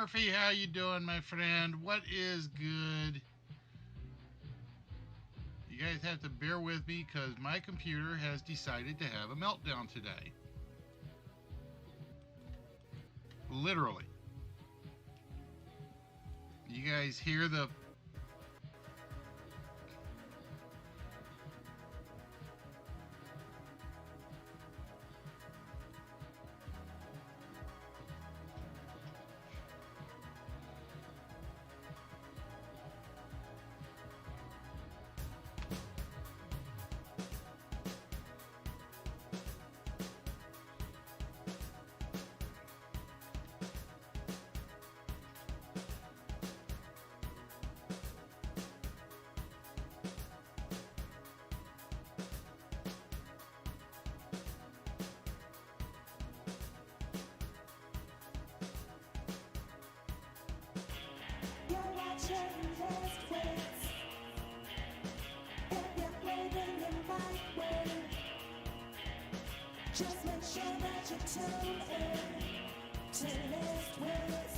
Murphy, how you doing, my friend? What is good? You guys have to bear with me because my computer has decided to have a meltdown today. Literally. You guys hear the... You're watching Wits. If you're playing in my way, just make sure that you tune in to Wits.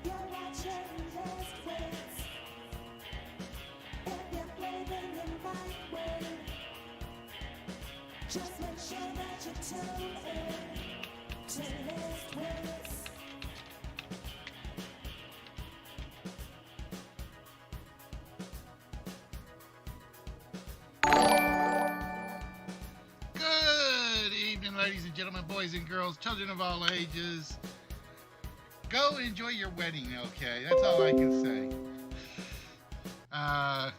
You're watching Wits. If you're playing in my way, just make sure that you tune in to Wits. Good evening, ladies and gentlemen, boys and girls, children of all ages. Go enjoy your wedding, okay? That's all I can say. But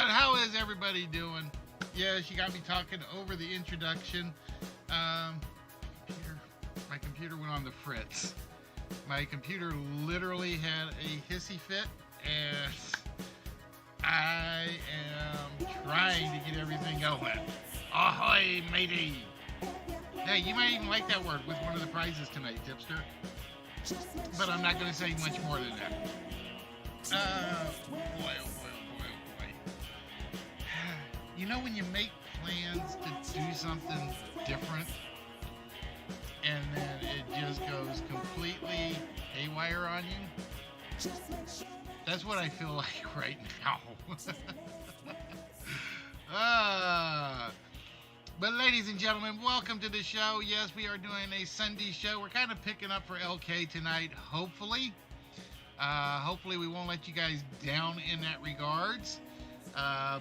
how is everybody doing? Yes, you got me talking over the introduction. My computer went on the fritz. My computer literally had a hissy fit, and I am trying to get everything going. Ahoy, matey! Hey, you might even like that word with one of the prizes tonight, tipster. But I'm not going to say much more than that. Boy, oh boy, oh boy, oh boy. You know when you make plans to do something different, and then it just goes completely haywire on you? That's what I feel like right now. But ladies and gentlemen, welcome to the show. Yes, we are doing a Sunday show. We're kind of picking up for LK tonight, hopefully. Hopefully we won't let you guys down in that regards.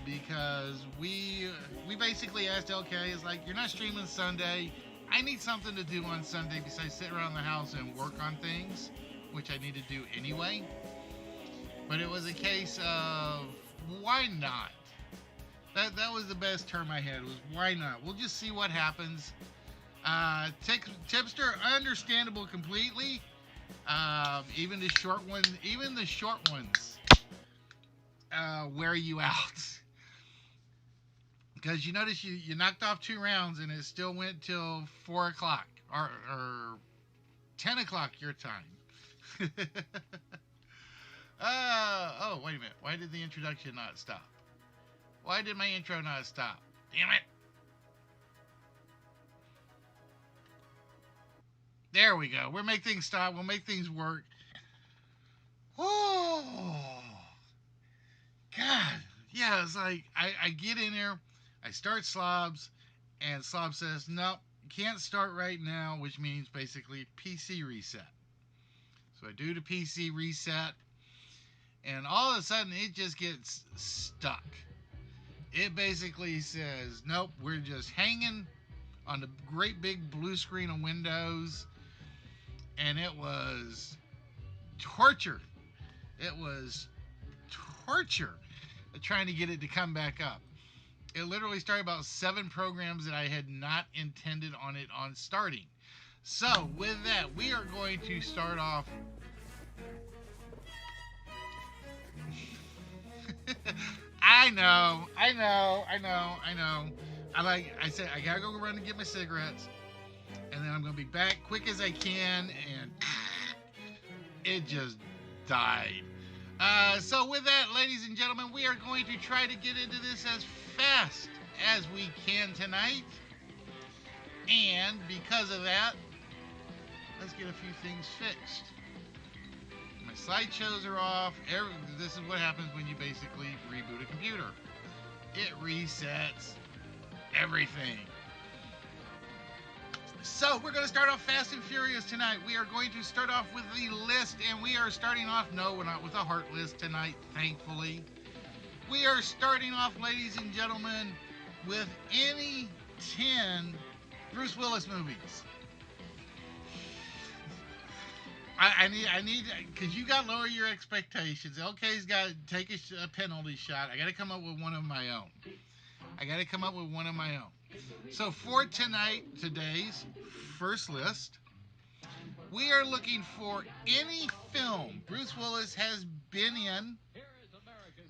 Because we basically asked LK, is like, you're not streaming Sunday. I need something to do on Sunday besides sit around the house and work on things, which I need to do anyway. But it was a case of, why not? That was the best term I had, was why not? We'll just see what happens. Tipster, understandable completely. Even the short ones wear you out. Because you notice you knocked off 2 rounds and it still went till 4 o'clock or 10 o'clock your time. Oh, wait a minute. Why did the introduction not stop? Why did my intro not stop? Damn it. There we go. We'll make things stop. We'll make things work. Oh, God. Yeah, it's like I get in there. I start Slobs, and Slob says, nope, can't start right now, which means basically PC reset. So I do the PC reset, and all of a sudden it just gets stuck. It basically says, nope, we're just hanging on the great big blue screen of Windows, and it was torture. It was torture trying to get it to come back up. It literally started about 7 programs that I had not intended on it on starting. So with that, we are going to start off. I know. I said I gotta go run and get my cigarettes, and then I'm gonna be back quick as I can, and it just died. So with that, ladies and gentlemen, we are going to try to get into this as fast as we can tonight. And because of that, let's get a few things fixed. My slideshows are off. This is what happens when you basically reboot a computer. It resets everything. So we're going to start off fast and furious tonight. We are going to start off with the list, and we are starting off, no, we're not with a heart list tonight, thankfully. We are starting off, ladies and gentlemen, with any 10 Bruce Willis movies. I need, because you got to lower your expectations. LK's got to take a penalty shot. I got to come up with one of my own. So for today's first list, we are looking for any film Bruce Willis has been in,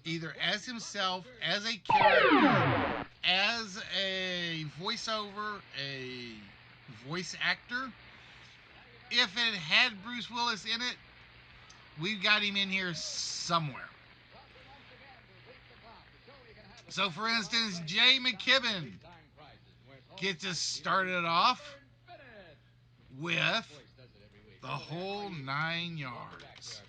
either as himself, as a character, as a voiceover, a voice actor. If it had Bruce Willis in it, we've got him in here somewhere. So, for instance, Jay McKibben gets us started off with The Whole 9 Yards.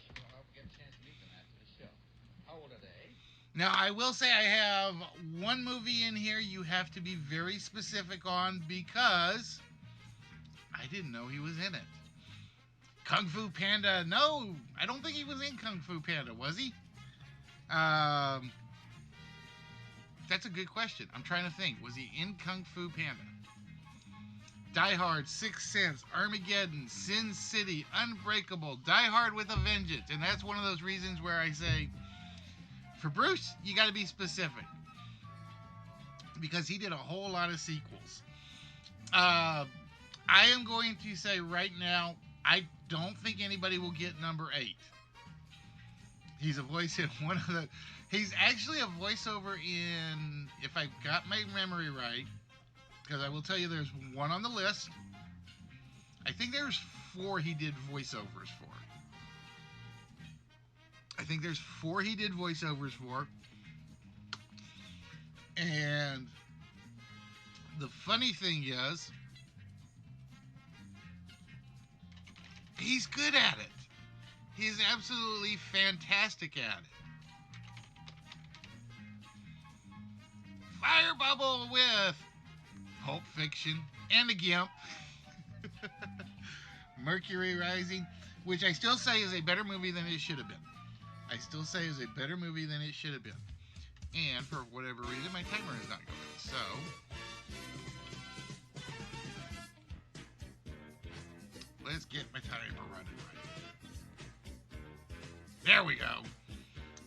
Now, I will say I have one movie in here you have to be very specific on because I didn't know he was in it. Kung Fu Panda, no, I don't think he was in Kung Fu Panda, was he? That's a good question. I'm trying to think. Was he in Kung Fu Panda? Die Hard, Sixth Sense, Armageddon, Sin City, Unbreakable, Die Hard with a Vengeance. And that's one of those reasons where I say, for Bruce, you got to be specific. Because he did a whole lot of sequels. I am going to say right now, I don't think anybody will get number 8. He's a voice in one of the... He's actually a voiceover in, if I got my memory right, because I will tell you there's one on the list. I think there's 4 he did voiceovers for. And the funny thing is, he's good at it. He's absolutely fantastic at it. Fire Bubble with Pulp Fiction and a Gimp. Mercury Rising, which I still say is a better movie than it should have been. And for whatever reason, my timer is not going. So, let's get my timer running right. There we go.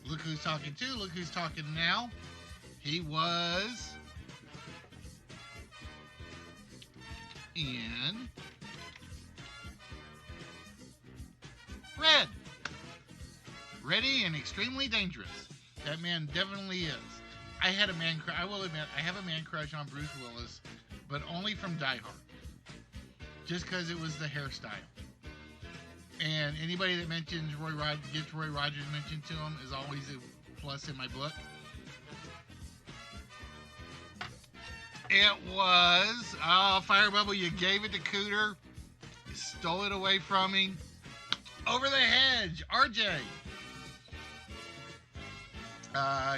Look who's talking too. Look who's talking now. He was in Red. Ready and Extremely Dangerous. That man definitely is. I will admit, I have a man crush on Bruce Willis, but only from Die Hard. Just because it was the hairstyle. And anybody that mentions gets Roy Rogers mentioned to him is always a plus in my book. It was, Fire Bubble, you gave it to Cooter. You stole it away from him. Over the Hedge, RJ.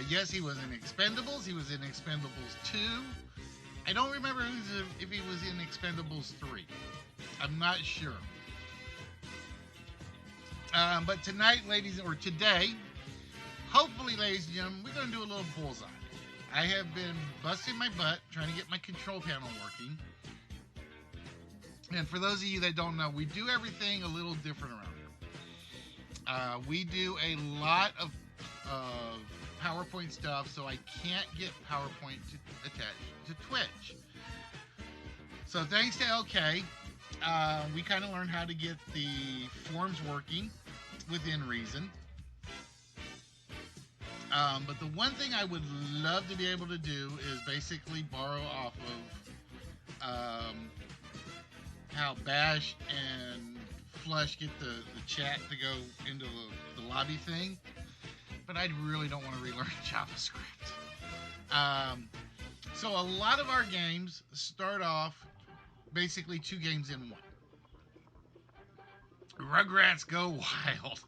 Yes, he was in Expendables. He was in Expendables 2. I don't remember if he was in Expendables 3. I'm not sure. But today, hopefully, ladies and gentlemen, we're going to do a little bullseye. I have been busting my butt trying to get my control panel working. And for those of you that don't know, we do everything a little different around here. We do a lot of PowerPoint stuff, so I can't get PowerPoint attached to Twitch. So thanks to LK, we kind of learned how to get the forms working within reason. But the one thing I would love to be able to do is basically borrow off of how Bash and Flush get the chat to go into the lobby thing. But I really don't want to relearn JavaScript. So a lot of our games start off basically 2 games in one. Rugrats Go Wild.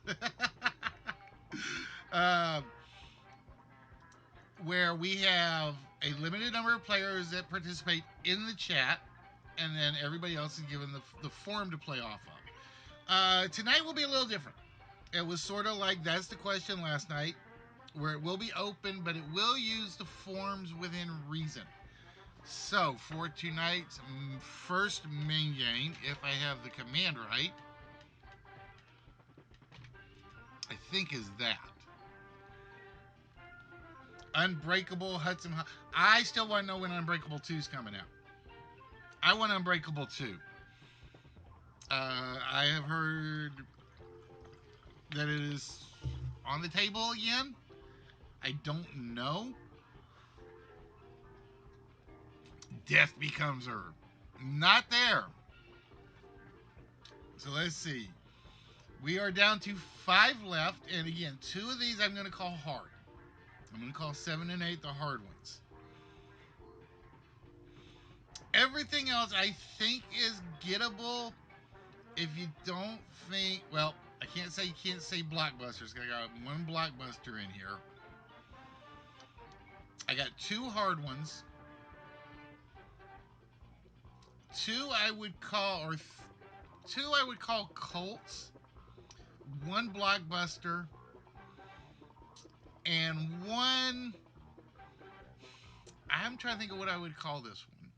uh, where we have a limited number of players that participate in the chat, and then everybody else is given the form to play off of. Tonight will be a little different. It was sort of like That's the Question last night, where it will be open, but it will use the forms within reason. So, for tonight's first main game, if I have the command right, I think is that. Unbreakable Hudson. I still want to know when Unbreakable 2 is coming out. I want Unbreakable 2. I have heard that it is on the table again. I don't know. Death Becomes Her. Not there. So let's see. We are down to 5 left. And again, 2 of these I'm going to call hard. I'm going to call 7 and 8 the hard ones. Everything else I think is gettable if you don't think, well, I can't say you can't say blockbusters. I got 1 blockbuster in here. I got 2 hard ones. 2 I would call, or 2 I would call cults. 1 blockbuster. And 1, I'm trying to think of what I would call this one.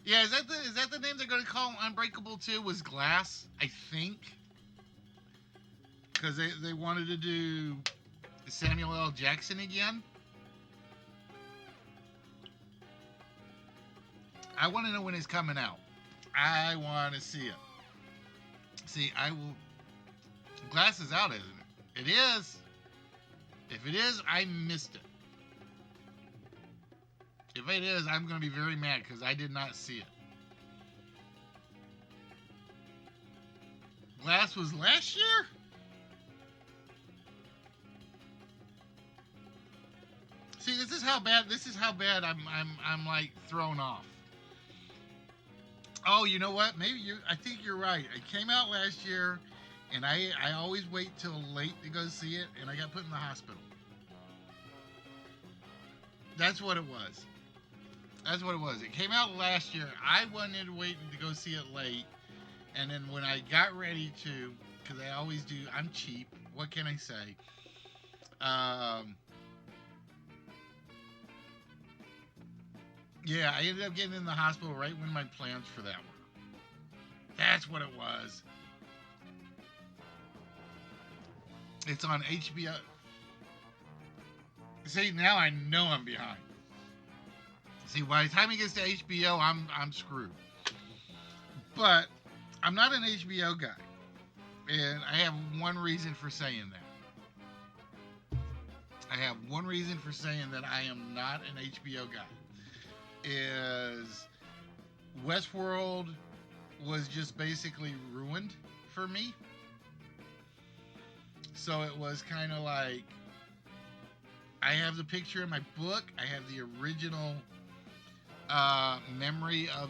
Yeah, is that the name they're going to call Unbreakable 2? Was Glass, I think. Because they wanted to do Samuel L. Jackson again. I want to know when it's coming out. I want to see it. See, I will. Glass is out, isn't it? It is. If it is, I missed it. If it is, I'm going to be very mad because I did not see it. Glass was last year? See, this is how bad I'm like thrown off. Oh, you know what? I think you're right. It came out last year, and I always wait till late to go see it, and I got put in the hospital. That's what it was. That's what it was. It came out last year. I wanted to wait to go see it late, and then when I got ready to, because I always do, I'm cheap. What can I say? Yeah, I ended up getting in the hospital right when my plans for that were. That's what it was. It's on HBO. See, now I know I'm behind. See, by the time it gets to HBO, I'm screwed. But I'm not an HBO guy. And I have one reason for saying that. I have one reason for saying that I am not an HBO guy. Is Westworld was just basically ruined for me. So it was kind of like, I have the picture in my book. I have the original memory of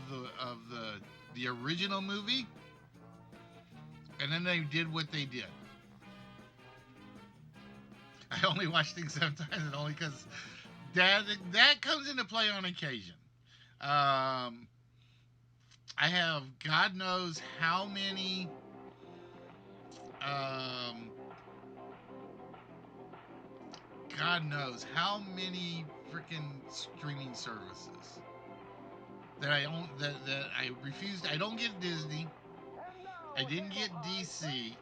the original movie, and then they did what they did. I only watch things sometimes, and only because that comes into play on occasion. I have God knows how many freaking streaming services that I refused. I don't get Disney. I didn't get DC.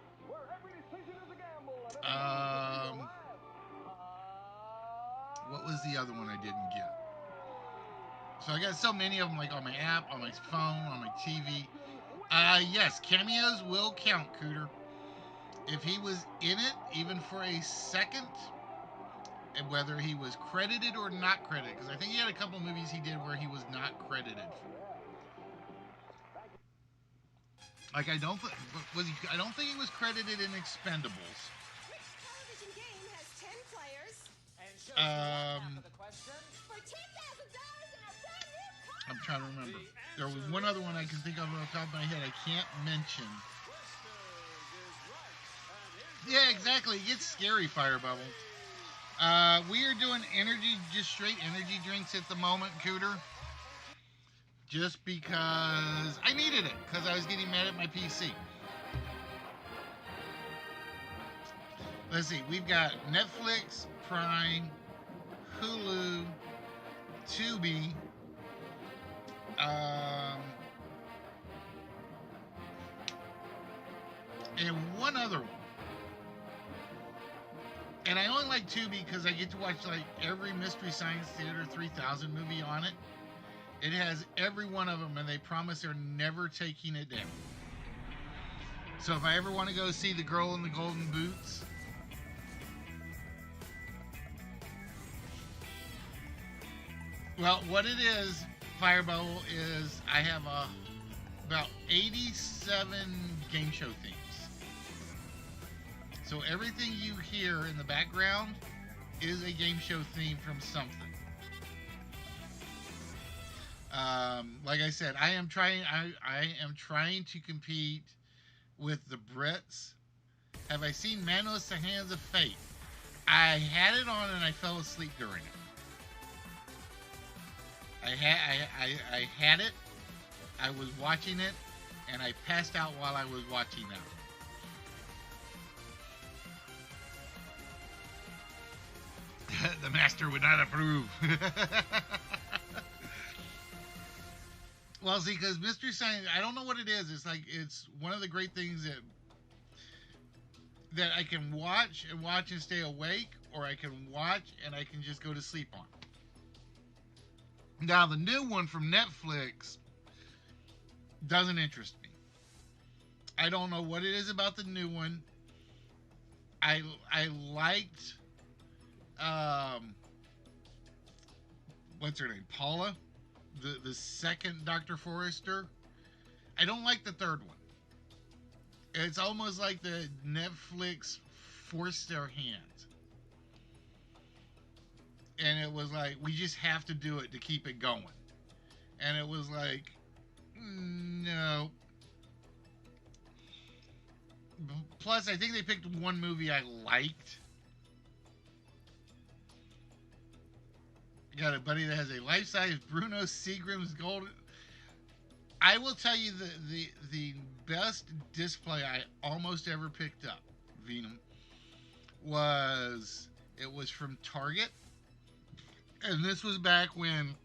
What was the other one I didn't get? So I got so many of them, like on my app, on my phone, on my TV. Yes, cameos will count, Cooter. If he was in it, even for a second, and whether he was credited or not credited, because I think he had a couple of movies he did where he was not credited for. Like I don't think he was credited in Expendables. Which television game has 10 players And shows you what after the question. for $10,000? I'm trying to remember. There was one other one I can think of off the top of my head. I can't mention. Yeah, exactly. It gets scary, Fire Bubble. We are doing energy, just straight energy drinks at the moment, Cooter. Just because I needed it, because I was getting mad at my PC. Let's see, we've got Netflix, Prime, Hulu, Tubi, and one other one. And I only like Tubi because I get to watch like every Mystery Science Theater 3000 movie on it. It has every one of them, and they promise they're never taking it down. So if I ever want to go see The Girl in the Golden Boots, well, what it is, Firebubble, is I have about 87 game show themes. So everything you hear in the background is a game show theme from something. Like I said, I am trying to compete with the Brits. Have I seen Manos: The Hands of Fate? I had it on and I fell asleep during it. I had it. I was watching it, and I passed out while I was watching that. The master would not approve. Well, see, because Mystery Science, I don't know what it is. It's like, it's one of the great things that I can watch and stay awake, or I can watch and I can just go to sleep on. Now, the new one from Netflix doesn't interest me. I don't know what it is about the new one. I liked, what's her name? Paula, the second Dr. Forrester. I don't like the third one. It's almost like the Netflix forced their hand. And it was like, we just have to do it to keep it going. And it was like, no. Plus, I think they picked one movie I liked. I got a buddy that has a life-size Bruno Seagram's Golden. I will tell you the best display I almost ever picked up, Venom, was from Target. And this was back when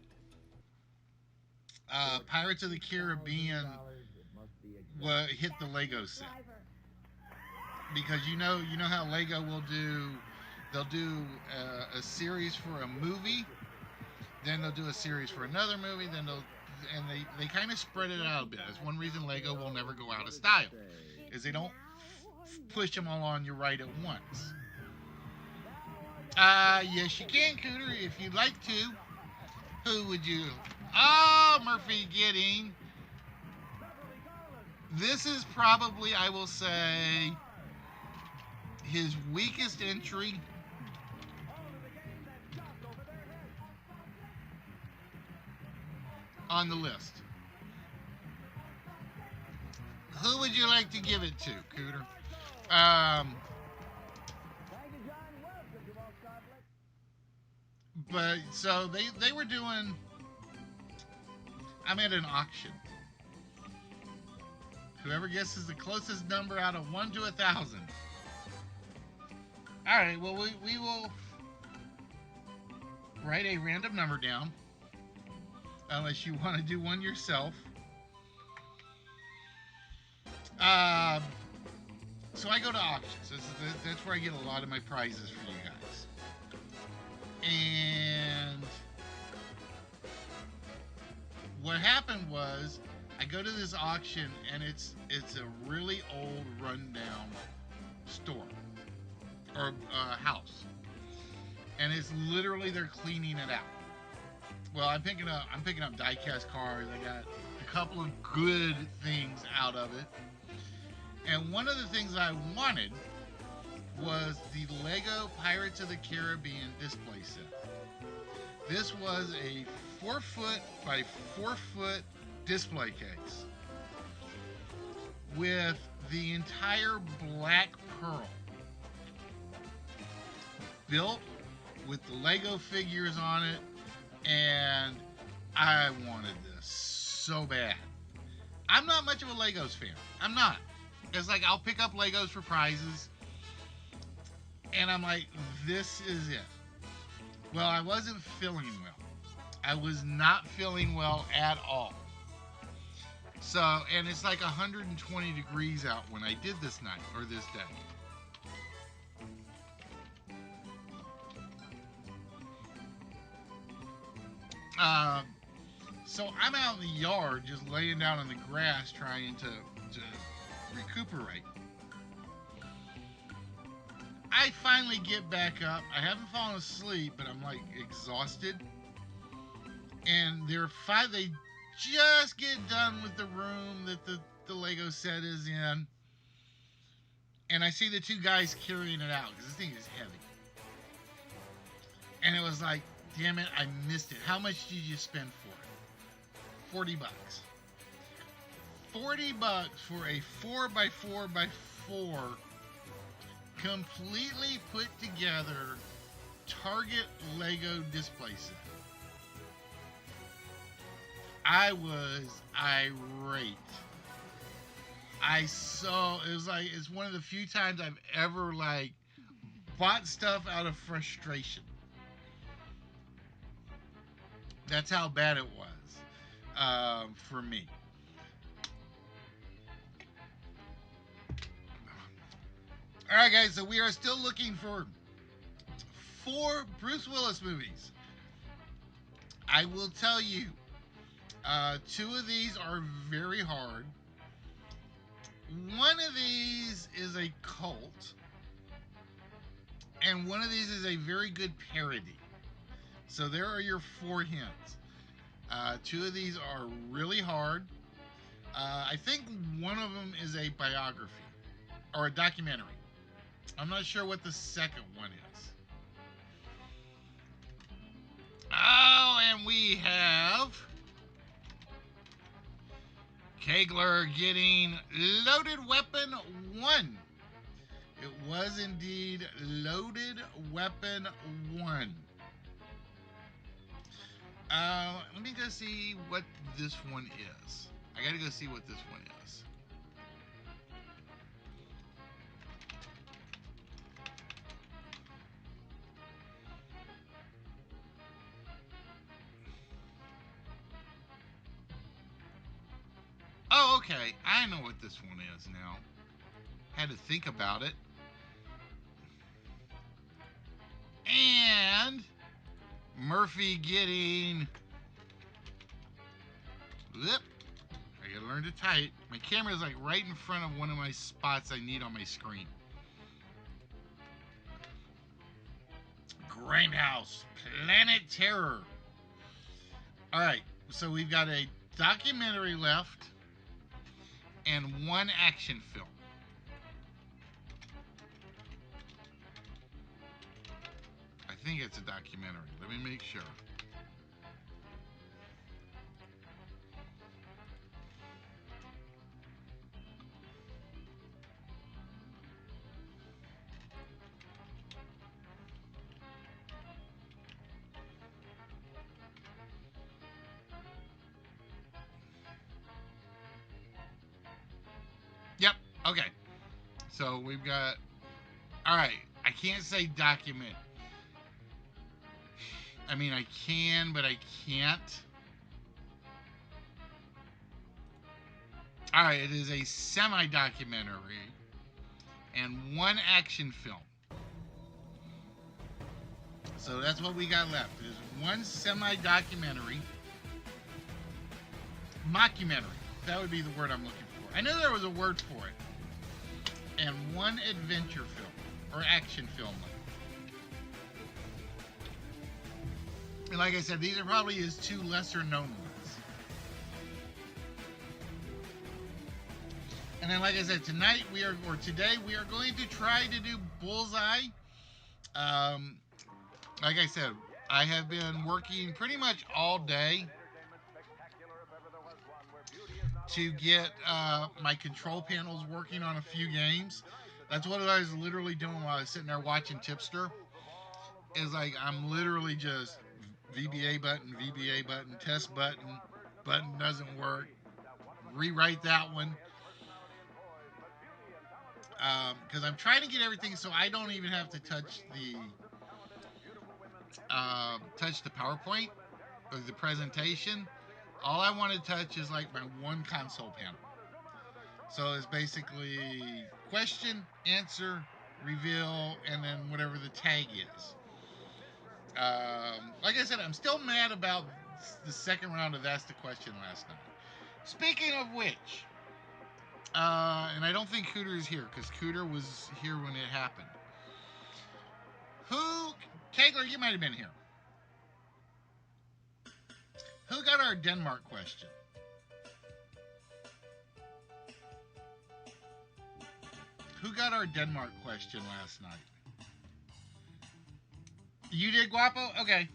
Pirates of the Caribbean hit the Lego set. Because you know how Lego they'll do a series for a movie, then they'll do a series for another movie, then they kind of spread it out a bit. That's one reason Lego will never go out of style, is they don't push them all on you right at once. Yes, you can, Cooter, if you'd like to. Who would you? Oh, Murphy getting. This is probably, I will say, his weakest entry. On the list. Who would you like to give it to, Cooter? But so they were doing. I'm at an auction. Whoever guesses the closest number out of 1 to 1,000. All right. Well, we will write a random number down, unless you want to do one yourself. So I go to auctions. That's where I get a lot of my prizes for you guys. And what happened was, I go to this auction, and it's a really old, rundown store or house, and it's literally they're cleaning it out. Well, I'm picking up die-cast cars. I got a couple of good things out of it, and one of the things I wanted was the Lego Pirates of the Caribbean display set. This was a 4 foot by 4 foot display case with the entire black pearl built with the Lego figures on it, and I wanted this so bad. I'm not much of a Legos fan. I'm not. It's like I'll pick up Legos for prizes, and I'm like, this is it. Well, I wasn't feeling well. I was not feeling well at all. So, and it's like 120 degrees out when I did this night or this day. So I'm out in the yard just laying down on the grass trying to recuperate. I finally get back up. I haven't fallen asleep, but I'm like exhausted. And they just get done with the room that the Lego set is in. And I see the two guys carrying it out because this thing is heavy. And it was like, damn it, I missed it. How much did you spend for it? $40. $40 for a 4x4x4 completely put together Target Lego display set. I was irate. It's one of the few times I've ever like bought stuff out of frustration. That's how bad it was for me. All right, guys. So we are still looking for 4 Bruce Willis movies. I will tell you, 2 of these are very hard. One of these is a cult, and one of these is a very good parody. So there are your 4 hints. 2 of these are really hard. I think one of them is a biography or a documentary. I'm not sure what the second one is. Oh, and we have Kegler getting Loaded Weapon 1. It was indeed Loaded Weapon 1. Let me go see what this one is. I gotta go see what this one is. Oh, okay. I know what this one is now. Had to think about it. And Murphy getting... Lip. I gotta learn to type. My camera's like right in front of one of my spots I need on my screen. Grindhouse. Planet Terror. Alright, so we've got a documentary left and 1 action film. I think it's a documentary. Let me make sure. Yep. Okay. So we've got... Alright. I can't say document. I mean, I can, but I can't. Alright, it is a semi-documentary and 1 action film. So that's what we got left. There's 1 semi-documentary. Mockumentary. That would be the word I'm looking for. I know there was a word for it. And 1 adventure film. Or action film. And like I said, these are probably his 2 lesser known ones. And then, like I said, today we are going to try to do Bullseye. Like I said, I have been working pretty much all day to get my control panels working on a few games. That's what I was literally doing while I was sitting there watching Tipster. Is like I'm literally just VBA button, test button doesn't work, rewrite that one because I'm trying to get everything so I don't even have to touch the PowerPoint or the presentation. All I want to touch is like my one console panel. So it's basically question, answer, reveal, and then whatever the tag is. Like I said, I'm still mad about the second round of That's the Question last night. Speaking of which, and I don't think Cooter is here because Cooter was here when it happened. Kegler, you might have been here. Who got our Denmark question? Who got our Denmark question last night? You did, Guapo? Okay.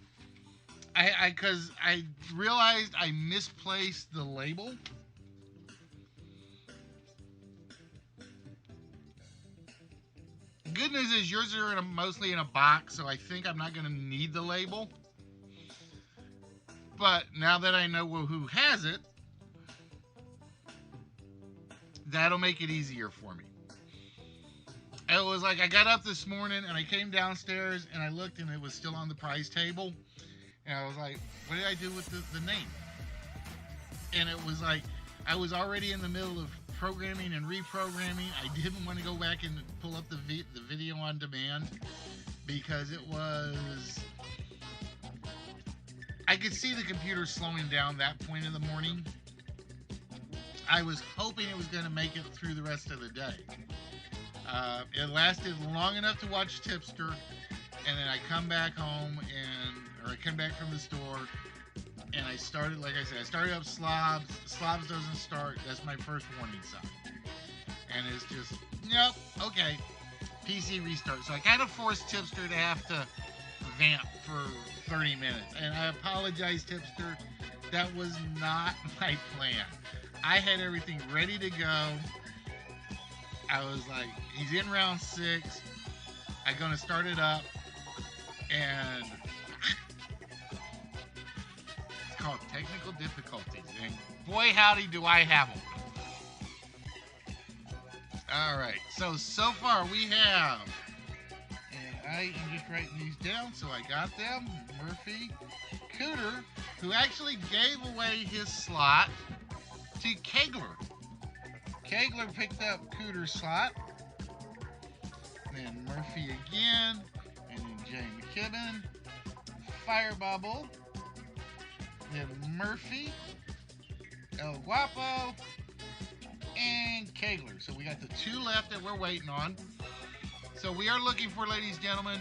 Because I realized I misplaced the label. Good news is yours are mostly in a box, so I think I'm not going to need the label. But now that I know who has it, that'll make it easier for me. It was like I got up this morning and I came downstairs and I looked and it was still on the prize table. And I was like, what did I do with the name? And it was like I was already in the middle of programming and reprogramming. I didn't want to go back and pull up the video on demand because it was... I could see the computer slowing down that point in the morning. I was hoping it was going to make it through the rest of the day. It lasted long enough to watch Tipster, and then I come back home I come back from the store, and I started, like I said, I started up Slobs. Slobs doesn't start. That's my first warning sign. And it's just, nope, okay, PC restart. So I kind of forced Tipster to have to vamp for 30 minutes. And I apologize, Tipster. That was not my plan. I had everything ready to go. I was like, he's in round 6. I'm going to start it up. And it's called technical difficulties. And boy, howdy, do I have them. All right. So far we have, and I am just writing these down so I got them. Murphy, Cooter, who actually gave away his slot to Kegler. Kegler picked up Cooter's slot. Then Murphy again. And then Jay McKibben. Firebubble. Then Murphy. El Guapo. And Kegler. So we got the 2 left that we're waiting on. So we are looking for, ladies and gentlemen,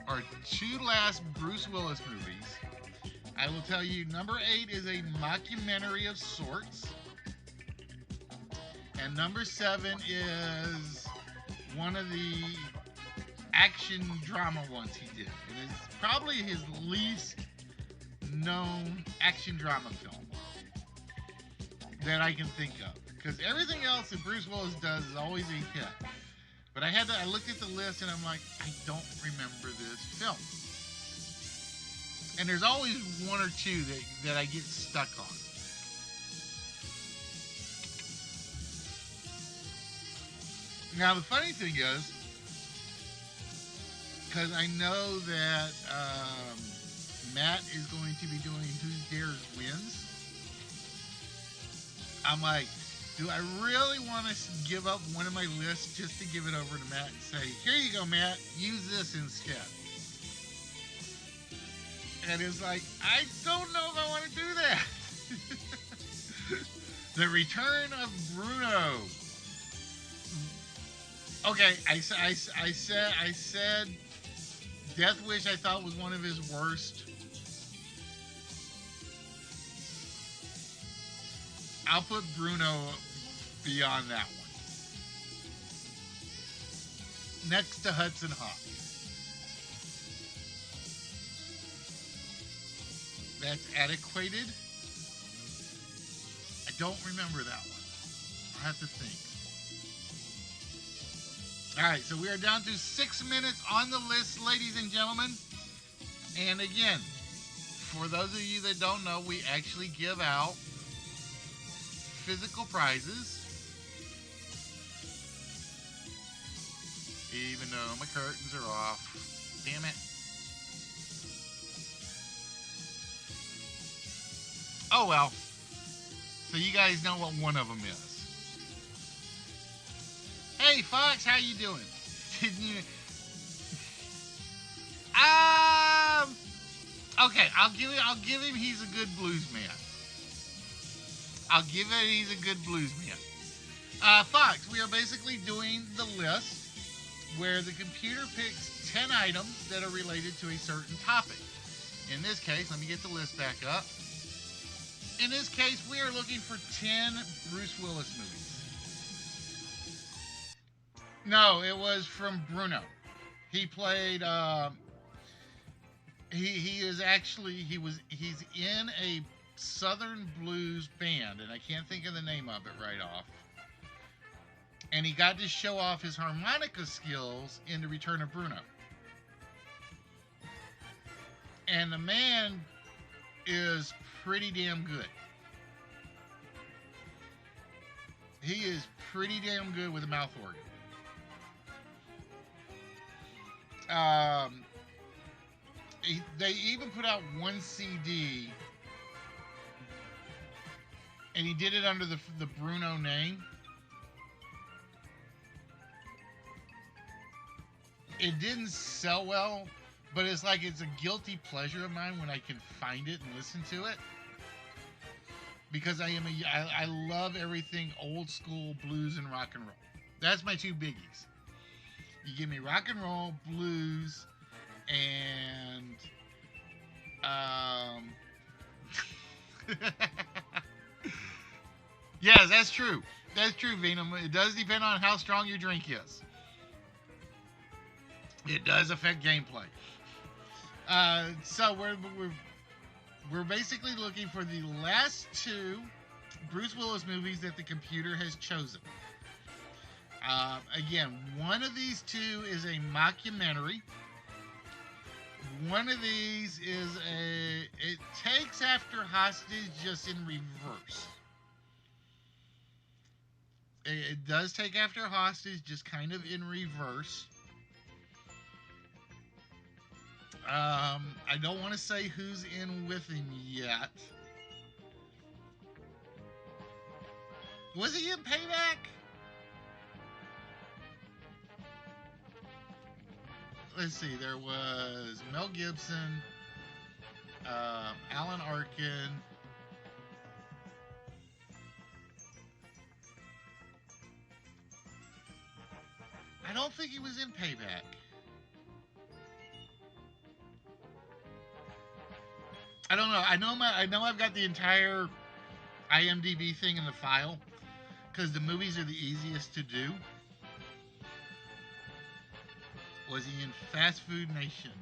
our 2 last Bruce Willis movies. I will tell you, number 8 is a mockumentary of sorts. And number 7 is one of the action drama ones he did. It is probably his least known action drama film that I can think of. Because everything else that Bruce Willis does is always a hit. But I looked at the list and I'm like, I don't remember this film. And there's always 1 or 2 that I get stuck on. Now, the funny thing is, because I know that Matt is going to be doing Who Dares Wins, I'm like, do I really want to give up one of my lists just to give it over to Matt and say, here you go, Matt, use this instead? And it's like, I don't know if I want to do that. The Return of Bruno. Okay, I said Death Wish I thought was one of his worst. I'll put Bruno beyond that one. Next to Hudson Hawk. That's adequated. I don't remember that one. I'll have to think. All right, so we are down to 6 minutes on the list, ladies and gentlemen. And again, for those of you that don't know, we actually give out physical prizes. Even though my curtains are off. Damn it. Oh well. So you guys know what one of them is. Hey Fox, how you doing? Didn't you? Okay, I'll give him he's a good blues man. I'll give it he's a good blues man. Fox, we are basically doing the list where the computer picks 10 items that are related to a certain topic. In this case, let me get the list back up. In this case, we are looking for 10 Bruce Willis movies. No, it was from Bruno. He played. He is actually he's in a Southern blues band, and I can't think of the name of it right off. And he got to show off his harmonica skills in The Return of Bruno. And the man is pretty damn good. He is pretty damn good with a mouth organ. They even put out one CD, and he did it under the Bruno name. It didn't sell well, but it's like it's a guilty pleasure of mine when I can find it and listen to it. Because I love everything old school blues and rock and roll. That's my two biggies. You give me rock and roll, blues, and yes, that's true. That's true, Venom. It does depend on how strong your drink is. It does affect gameplay. So we're basically looking for the last two Bruce Willis movies that the computer has chosen. Again, one of these two is a mockumentary. One of these is it takes after Hostage just in reverse. It does take after Hostage just kind of in reverse. I don't want to say who's in with him yet. Was he in Payback? Let's see. There was Mel Gibson, Alan Arkin. I don't think he was in Payback. I don't know. I know I've got the entire IMDb thing in the file because the movies are the easiest to do. Was he in Fast Food Nation?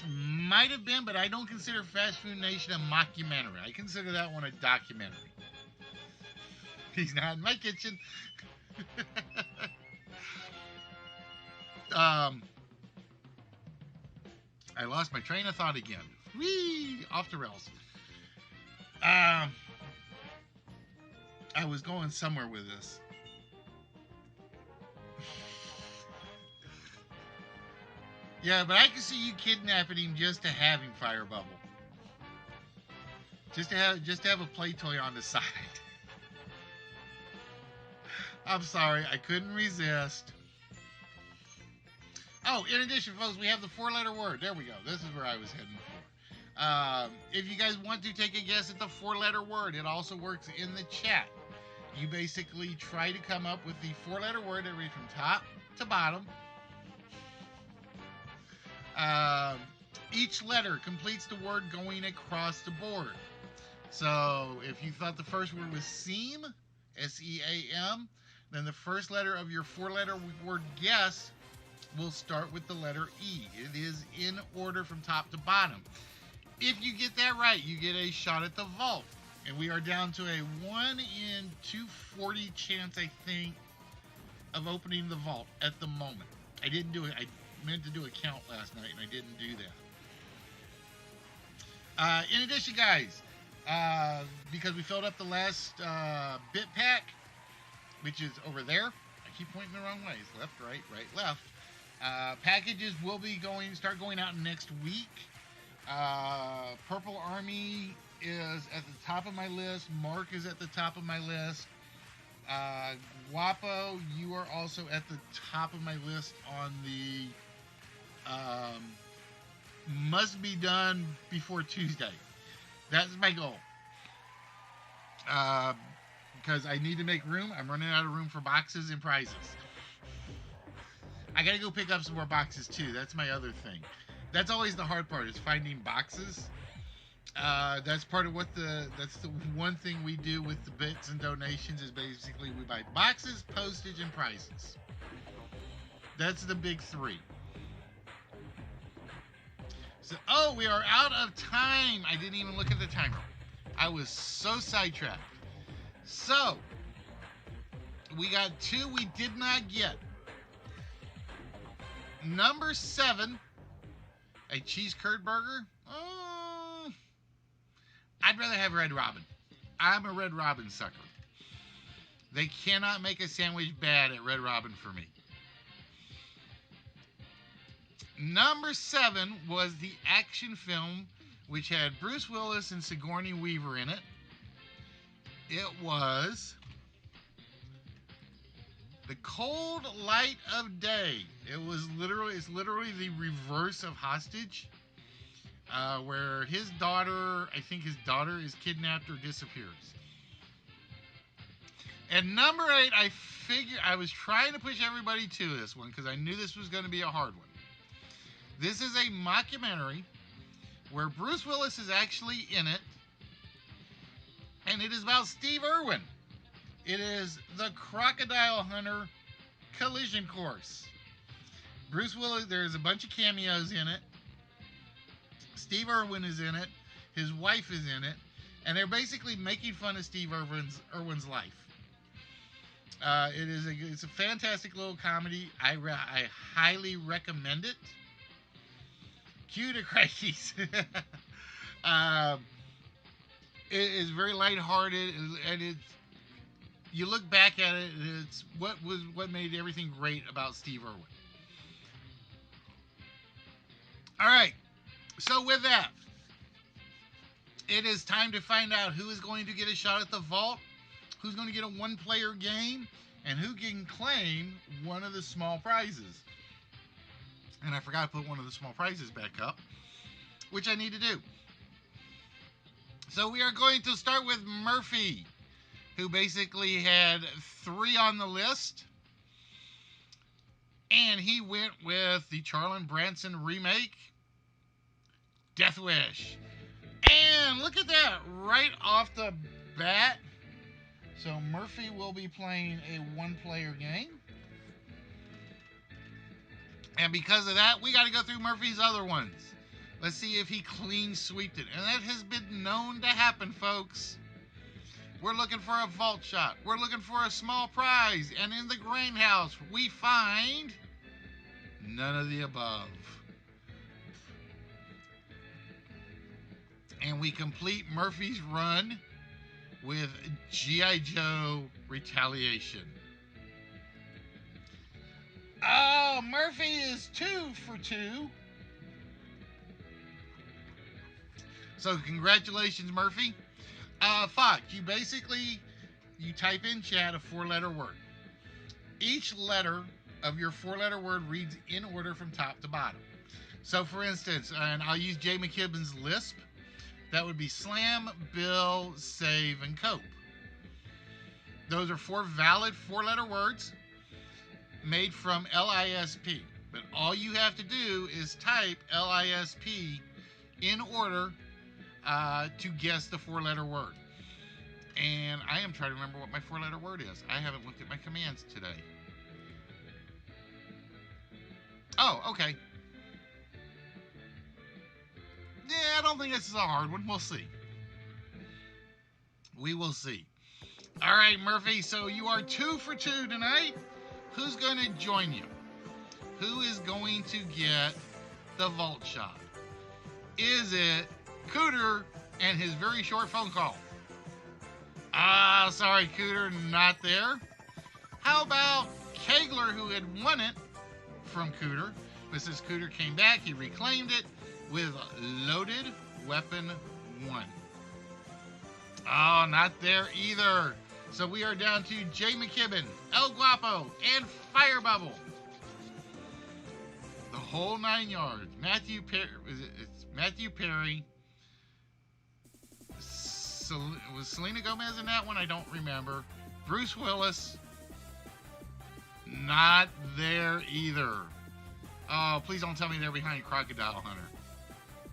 Might have been, but I don't consider Fast Food Nation a mockumentary. I consider that one a documentary. He's not in my kitchen. I lost my train of thought again. Whee! Off the rails. I was going somewhere with this. Yeah, but I can see you kidnapping him just to have him fire a bubble. Just to have a play toy on the side. I'm sorry, I couldn't resist. Oh, in addition, folks, we have the four-letter word. There we go. This is where I was heading for. If you guys want to take a guess at the four-letter word, it also works in the chat. You basically try to come up with the four-letter word that reads from top to bottom. Each letter completes the word going across the board. So if you thought the first word was seam, S-E-A-M, then the first letter of your four-letter word guess will start with the letter E. It is in order from top to bottom. If you get that right, you get a shot at the vault. And we are down to a 1 in 240 chance, I think, of opening the vault at the moment. I didn't do it. I meant to do a count last night, and I didn't do that. In addition, guys, because we filled up the last bit pack, which is over there. I keep pointing the wrong ways. Left, right, left. Packages will be start going out next week. Purple Army is at the top of my list. Mark is at the top of my list. Guapo, you are also at the top of my list on the must be done before Tuesday. That's my goal. Because I need to make room. I'm running out of room for boxes and prizes. I gotta go pick up some more boxes too. That's my other thing. That's always the hard part, is finding boxes. That's part of that's the one thing we do with the bits and donations, is basically we buy boxes, postage, and prizes. That's the big three. So, we are out of time. I didn't even look at the timer. I was so sidetracked. So, we got 2 we did not get. Number 7, a cheese curd burger. I'd rather have Red Robin. I'm a Red Robin sucker. They cannot make a sandwich bad at Red Robin for me. Number 7 was the action film which had Bruce Willis and Sigourney Weaver in it. It was The Cold Light of Day. It's literally the reverse of Hostage, where his daughter is kidnapped or disappears. And number 8, I was trying to push everybody to this one because I knew this was going to be a hard one. This is a mockumentary where Bruce Willis is actually in it, and it is about Steve Irwin. It is The Crocodile Hunter Collision Course. Bruce Willis, there's a bunch of cameos in it. Steve Irwin is in it. His wife is in it. And they're basically making fun of Steve Irwin's life. It's a fantastic little comedy. I highly recommend it. Cue the crackies. It is very lighthearted, and you look back at it, and it's what made everything great about Steve Irwin. All right, so with that, it is time to find out who is going to get a shot at the vault, who's going to get a one-player game, and who can claim one of the small prizes. And I forgot to put one of the small prizes back up, which I need to do. So we are going to start with Murphy, who basically had 3 on the list. And he went with the Charlton Branson remake, Death Wish. And look at that, right off the bat. So Murphy will be playing a one-player game. And because of that, we got to go through Murphy's other ones. Let's see if he clean sweeped it. And that has been known to happen, folks. We're looking for a vault shot. We're looking for a small prize. And in the grain house, we find none of the above. And we complete Murphy's run with G.I. Joe Retaliation. Oh, Murphy is 2 for 2. So congratulations, Murphy. Fox, you type in chat a 4-letter word. Each letter of your 4-letter word reads in order from top to bottom. So for instance, and I'll use Jay McKibben's Lisp. That would be slam, bill, save, and cope. Those are 4 valid 4-letter words made from LISP. But all you have to do is type LISP in order to guess the 4-letter word. And I am trying to remember what my 4-letter word is. I haven't looked at my commands today. Oh, okay. Yeah, I don't think this is a hard one. We'll see. We will see. All right, Murphy. So you are 2 for 2 tonight. Who's going to join you? Who is going to get the vault shot? Is it Cooter and his very short phone call? Ah, sorry, Cooter, not there. How about Kegler, who had won it from Cooter? But since Cooter came back, he reclaimed it with Loaded Weapon 1. Oh, not there either. So we are down to Jay McKibben, El Guapo, and Fire Bubble. The whole 9 yards. Matthew Perry. It's Matthew Perry. Was Selena Gomez in that one? I don't remember. Bruce Willis. Not there either. Oh, please don't tell me they're behind Crocodile Hunter.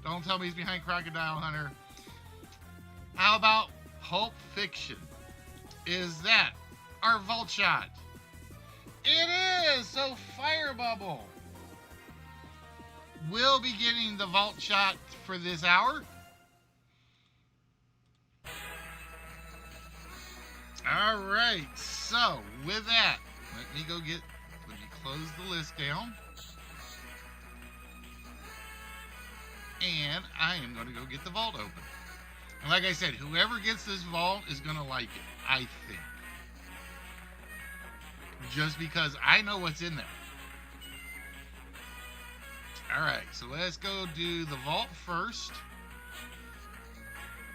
Don't tell me he's behind Crocodile Hunter. How about Pulp Fiction? Is that our vault shot? It is! So Fire Bubble will be getting the vault shot for this hour. All right, so with that, let me close the list down. And I am going to go get the vault open. And like I said, whoever gets this vault is going to like it, I think. Just because I know what's in there. All right, so let's go do the vault first.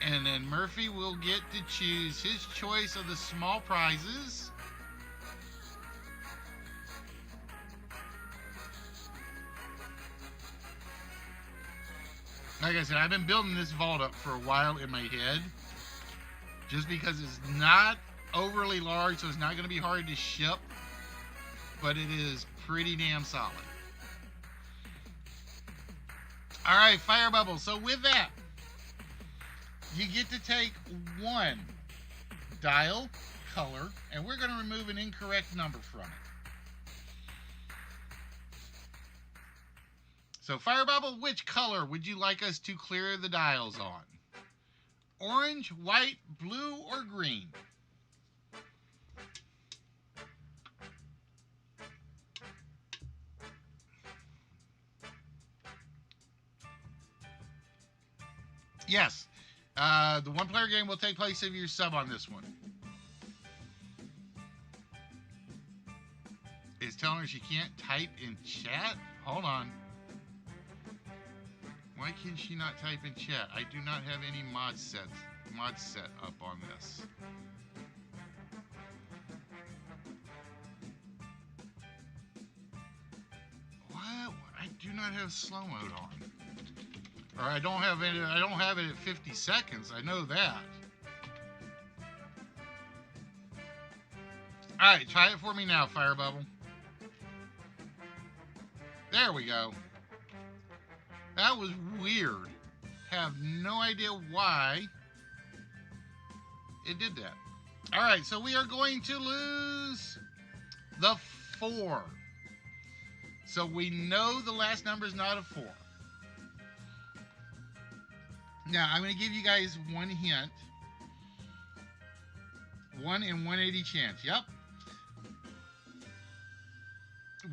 And then Murphy will get to choose his choice of the small prizes. Like I said, I've been building this vault up for a while in my head. Just because it's not overly large, so it's not going to be hard to ship. But it is pretty damn solid. All right, Fire Bubble. So with that, you get to take one dial color, and we're going to remove an incorrect number from it. So Fire Bubble, which color would you like us to clear the dials on? Orange, white, blue, or green? Yes. The one-player game will take place if you sub on this one. It's telling her she can't type in chat? Hold on. Why can she not type in chat? I do not have any mod set up on this. What? I do not have slow mode on. Or I don't have it at 50 seconds. I know that. Alright, try it for me now, Fire Bubble. There we go. That was weird. Have no idea why it did that. Alright, so we are going to lose the 4. So we know the last number is not a 4. Now, I'm going to give you guys one hint. 1 in 180 chance. Yep.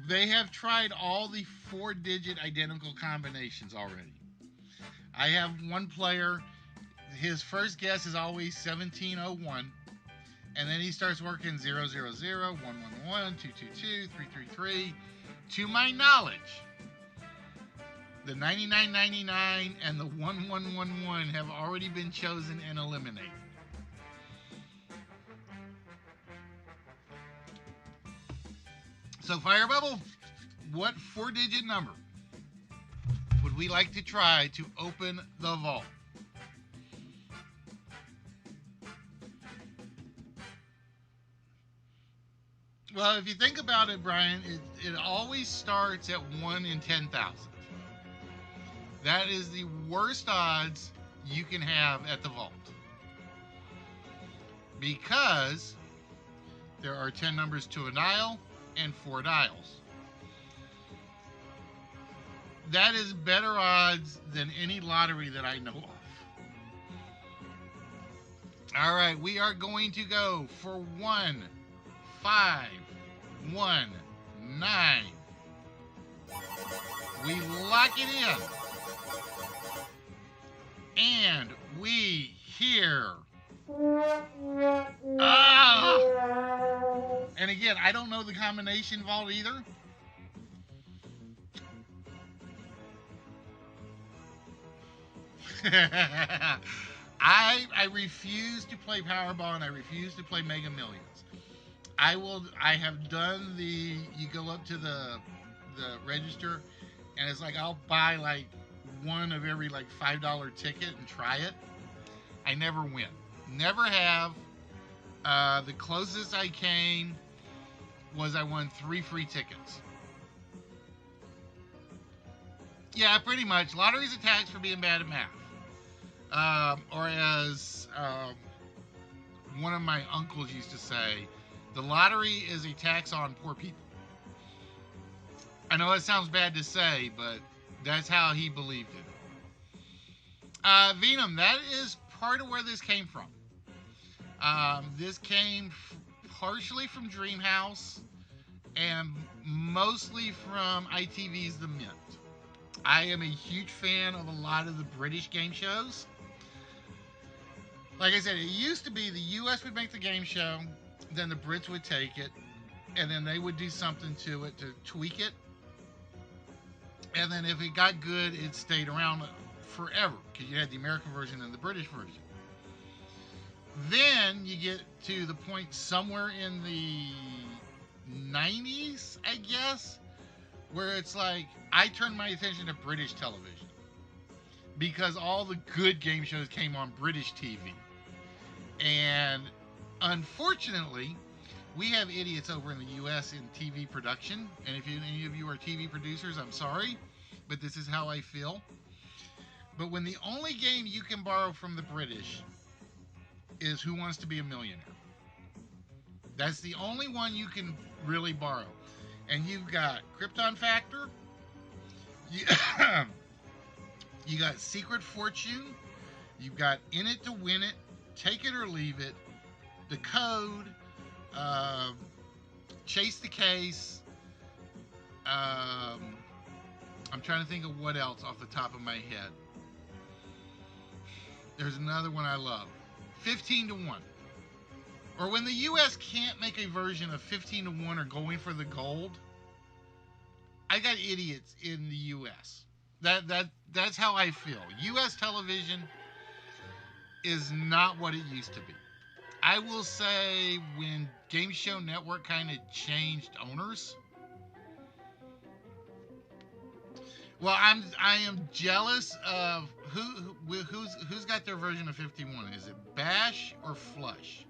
They have tried all the 4-digit identical combinations already. I have one player, his first guess is always 1701. And then he starts working 000, 111, 222, 333. To my knowledge, the 9999 and the 1111 have already been chosen and eliminated. So, Fire Bubble, what 4-digit number would we like to try to open the vault? Well, if you think about it, Brian, it always starts at 1 in 10,000. That is the worst odds you can have at the vault. Because there are 10 numbers to a dial and 4 dials. That is better odds than any lottery that I know of. All right, we are going to go for 1-5-1-9. We lock it in. And we hear. Ah! And again, I don't know the combination vault either. I refuse to play Powerball and I refuse to play Mega Millions. I have done the you go up to the register and it's like I'll buy like one of every like $5 ticket and try it. I never win. Never have. The closest I came was I won 3 free tickets. Yeah, pretty much. Lottery's a tax for being bad at math. Or as one of my uncles used to say, the lottery is a tax on poor people. I know that sounds bad to say, but that's how he believed it. Venom, that is part of where this came from. This came partially from Dreamhouse and mostly from ITV's The Mint. I am a huge fan of a lot of the British game shows. Like I said, it used to be the US would make the game show, then the Brits would take it, and then they would do something to it to tweak it. And then if it got good, it stayed around forever because you had the American version and the British version. Then you get to the point somewhere in the 90s, I guess, where it's like I turned my attention to British television because all the good game shows came on British TV. And unfortunately, we have idiots over in the US in TV production. And if any of you are TV producers, I'm sorry, but this is how I feel. But when the only game you can borrow from the British is Who Wants to Be a Millionaire, that's the only one you can really borrow. And you've got Krypton Factor, you got Secret Fortune, you've got In It to Win It, Take It or Leave It, The Code, Chase the Case. I'm trying to think of what else off the top of my head. There's another one I love. 15 to 1. Or when the US can't make a version of 15 to 1 or going for the gold, I got idiots in the US. That's how I feel. US television is not what it used to be. I will say when Game Show Network kind of changed owners, well, I am jealous of who's got their version of 51. Is it Bash or Flush?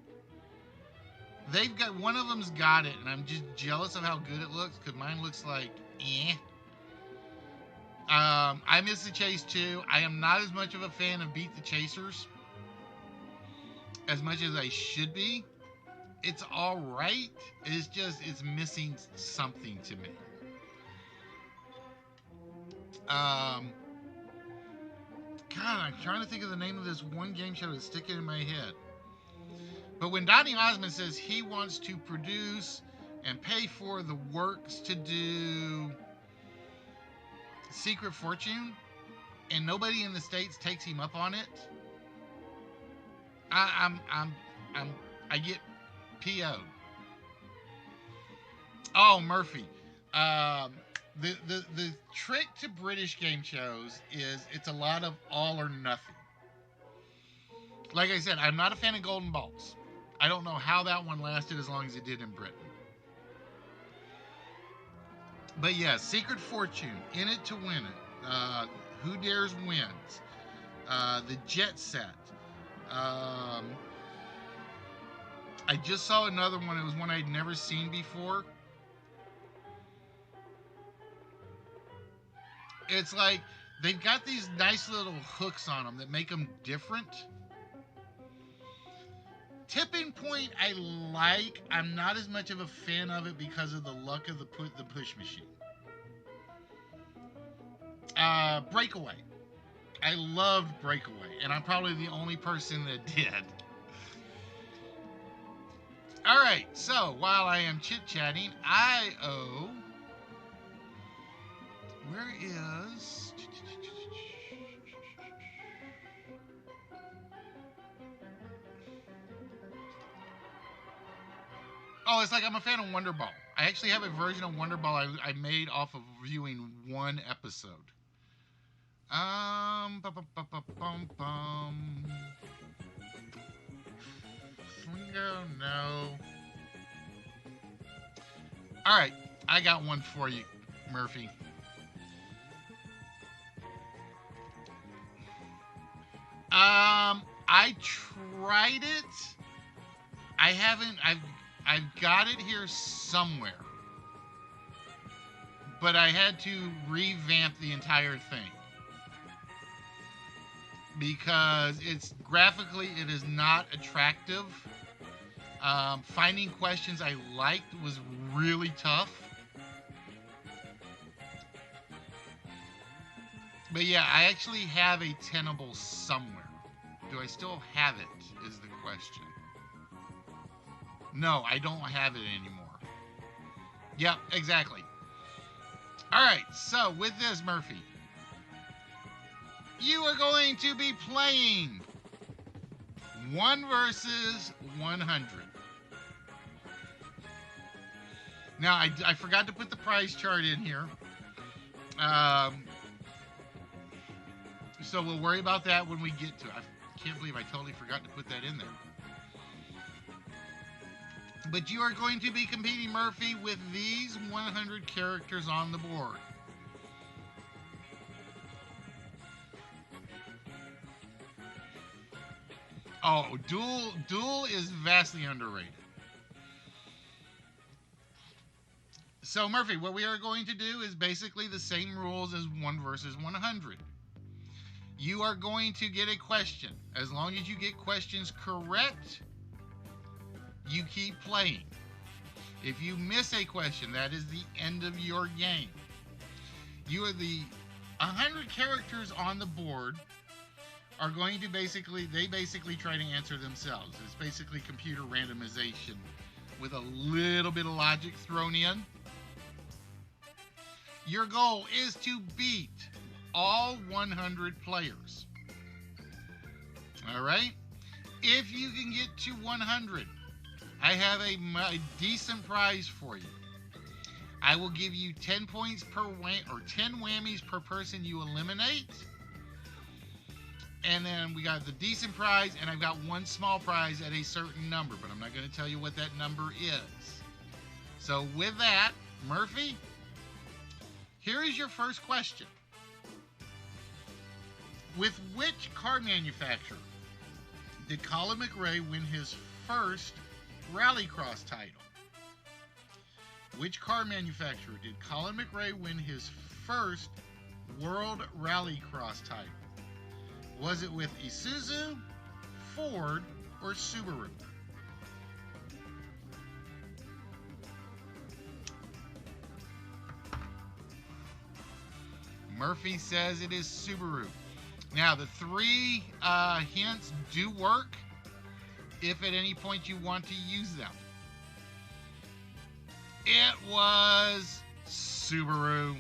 They've got one of them's got it, and I'm just jealous of how good it looks because mine looks like eh. I miss the Chase too. I am not as much of a fan of Beat the Chasers as much as I should be. It's all right. It's missing something to me. God, I'm trying to think of the name of this one game show that's sticking in my head. But when Donny Osmond says he wants to produce and pay for the works to do Secret Fortune, and nobody in the States takes him up on it, I get PO'd. Oh, Murphy. The trick to British game shows is it's a lot of all or nothing. Like I said, I'm not a fan of Golden Balls. I don't know how that one lasted as long as it did in Britain. But yeah, Secret Fortune, In It to Win It, Who Dares Wins, the Jet Set. I just saw another one. It was one I'd never seen before. It's like they've got these nice little hooks on them that make them different. Tipping Point I like. I'm not as much of a fan of it because of the luck of the push machine. Breakaway. I loved Breakaway, and I'm probably the only person that did. All right, so while I am chit-chatting, where is... Oh, it's like I'm a fan of Wonder Ball. I actually have a version of Wonder Ball I made off of viewing one episode. Bum, bum, bum, bum, bum, bum. No. All right, I got one for you, Murphy. I tried it. I haven't. I've got it here somewhere, but I had to revamp the entire thing because it's graphically it is not attractive. Finding questions I liked was really tough. But yeah, I actually have a Tenable somewhere. Do I still have it, is the question. No, I don't have it anymore. Yep, exactly. Alright, so with this, Murphy, you are going to be playing 1 versus 100. Now, I forgot to put the price chart in here. So we'll worry about that when we get to it. I can't believe I totally forgot to put that in there. But you are going to be competing, Murphy, with these 100 characters on the board. Oh, Duel is vastly underrated. So, Murphy, what we are going to do is basically the same rules as 1 versus 100. You are going to get a question. As long as you get questions correct, you keep playing. If you miss a question, that is the end of your game. You are the 100 characters on the board are going to basically try to answer themselves. It's basically computer randomization with a little bit of logic thrown in. Your goal is to beat all 100 players. All right? If you can get to 100, I have a decent prize for you. I will give you 10 points per 10 whammies per person you eliminate. And then we got the decent prize, and I've got one small prize at a certain number, but I'm not going to tell you what that number is. So with that, Murphy, here is your first question. With which car manufacturer did Colin McRae win his first Rallycross title? Which car manufacturer did Colin McRae win his first World Rallycross title? Was it with Isuzu, Ford, or Subaru? Murphy says it is Subaru. Now, the 3 hints do work if at any point you want to use them. It was Subaru.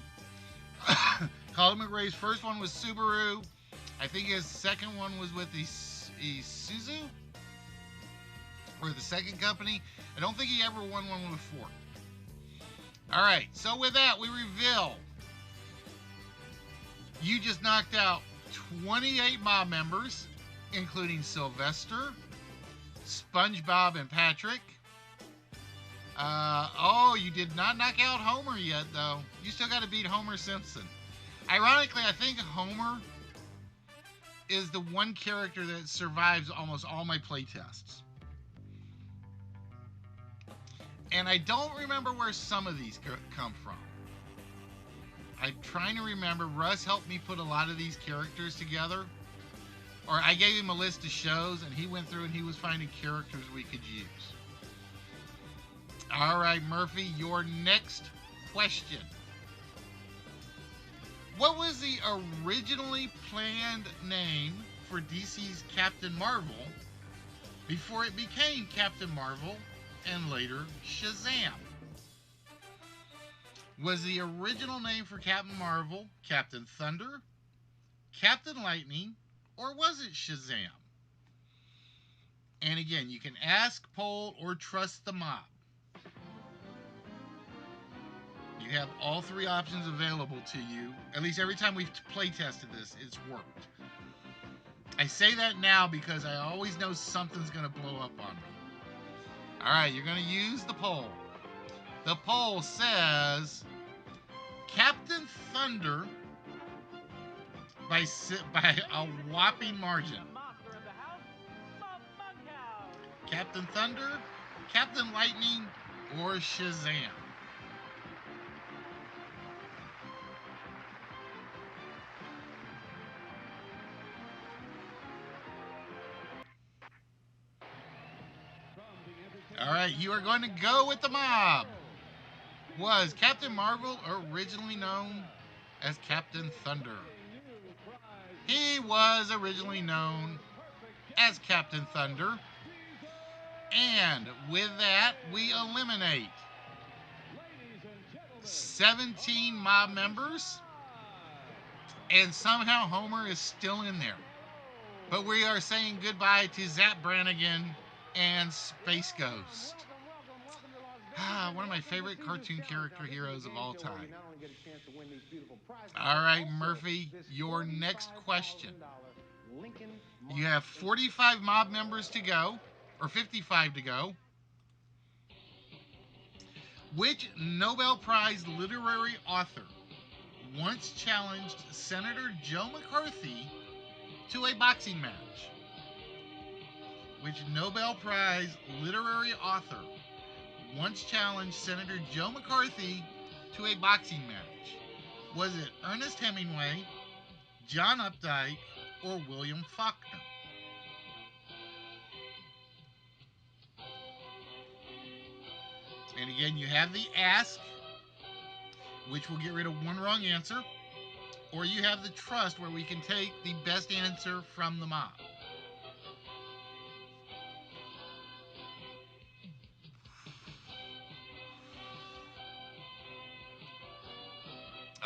Colin McRae's first one was Subaru. I think his second one was with Isuzu, or the second company. I don't think he ever won one with Ford. All right, so with that, we reveal you just knocked out 28 mob members, including Sylvester, SpongeBob, and Patrick. You did not knock out Homer yet, though. You still got to beat Homer Simpson. Ironically, I think Homer is the one character that survives almost all my playtests. And I don't remember where some of these come from. I'm trying to remember. Russ helped me put a lot of these characters together. Or I gave him a list of shows, and he went through and he was finding characters we could use. All right, Murphy, your next question. What was the originally planned name for DC's Captain Marvel before it became Captain Marvel and later Shazam? Was the original name for Captain Marvel Captain Thunder, Captain Lightning, or was it Shazam? And again, you can ask, poll, or trust the mob. You have all three options available to you. At least every time we've play tested this, it's worked. I say that now because I always know something's going to blow up on me. All right, you're going to use the poll. The poll says Captain Thunder by a whopping margin. Captain Thunder, Captain Lightning, or Shazam? All right, you are going to go with the mob. Was Captain Marvel originally known as Captain Thunder? He was originally known as Captain Thunder. And with that, we eliminate 17 mob members. And somehow Homer is still in there. But we are saying goodbye to Zap Brannigan and Space Ghost. One of my favorite cartoon character heroes of all time. All right, Murphy, your next question. You have 45 mob members to go, or 55 to go. Which Nobel Prize literary author once challenged Senator Joe McCarthy to a boxing match? Which Nobel Prize literary author once challenged Senator Joe McCarthy to a boxing match? Was it Ernest Hemingway, John Updike, or William Faulkner? And again, you have the ask, which will get rid of one wrong answer, or you have the trust, where we can take the best answer from the mob.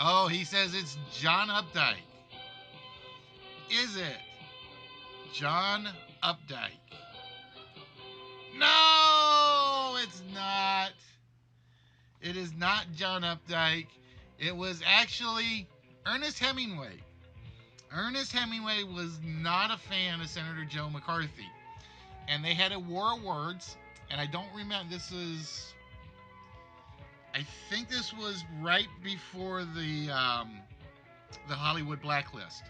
Oh, he says it's John Updike. Is it John Updike? No, it's not. It is not John Updike. It was actually Ernest Hemingway. Ernest Hemingway was not a fan of Senator Joe McCarthy. And they had a war of words. And I don't remember, I think this was right before the Hollywood blacklist.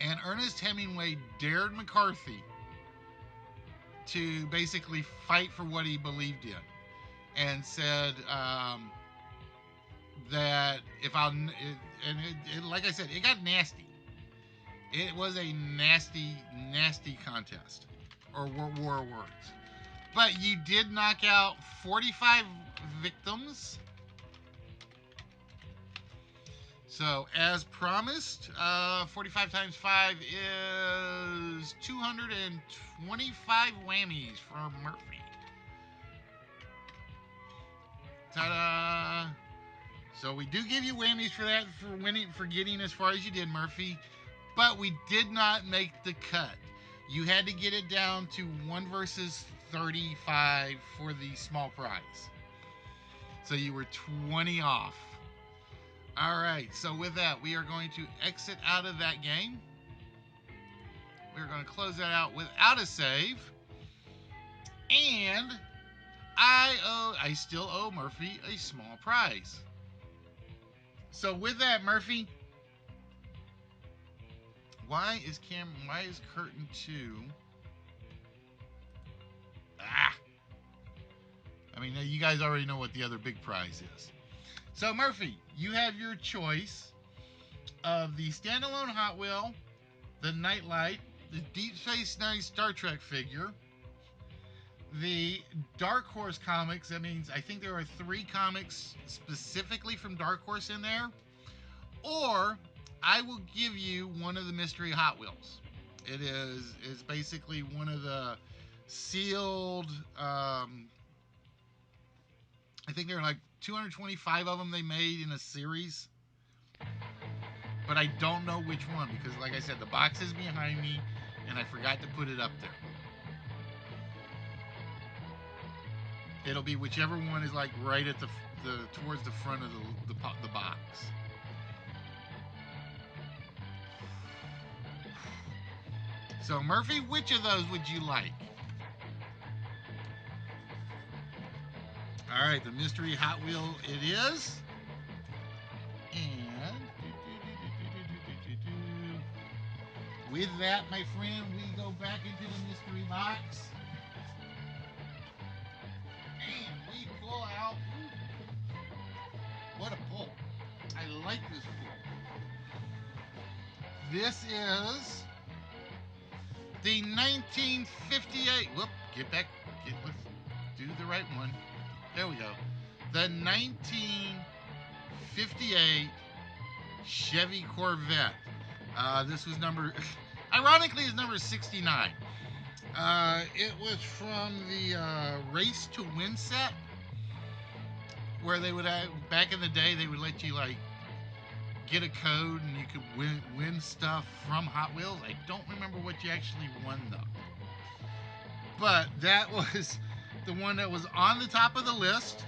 And Ernest Hemingway dared McCarthy to basically fight for what he believed in, and said that if I'll, like I said, it got nasty. It was a nasty, nasty contest, or war of words. But you did knock out 45 victims. So, as promised, 45 times 5 is 225 whammies for Murphy. Ta-da! So we do give you whammies for that, for getting as far as you did, Murphy. But we did not make the cut. You had to get it down to 1 versus 35 for the small prize. So you were 20 off. All right, so with that, we are going to exit out of that game. We're going to close that out without a save. And I still owe Murphy a small prize. So with that, Murphy, why is curtain 2? I mean, you guys already know what the other big prize is. So, Murphy, you have your choice of the standalone Hot Wheel, the Nightlight, the Deep Space Nine Star Trek figure, the Dark Horse comics. That means I think there are 3 comics specifically from Dark Horse in there. or I will give you one of the mystery Hot Wheels. It's basically one of the sealed. I think there are like 225 of them they made in a series, but I don't know which one because, like I said, the box is behind me, and I forgot to put it up there. It'll be whichever one is like right at the towards the front of the box. So Murphy, which of those would you like? All right, the mystery Hot Wheel it is. And with that, my friend, we go back into the mystery box. And we pull out. What a pull. I like this pull. This is the 1958. Whoop, get back. Let's do the right one. There we go. The 1958 Chevy Corvette. This was ironically, is number 69. It was from the Race to Win set, where they would have, back in the day, they would let you like get a code and you could win stuff from Hot Wheels. I don't remember what you actually won though. But that was the one that was on the top of the list.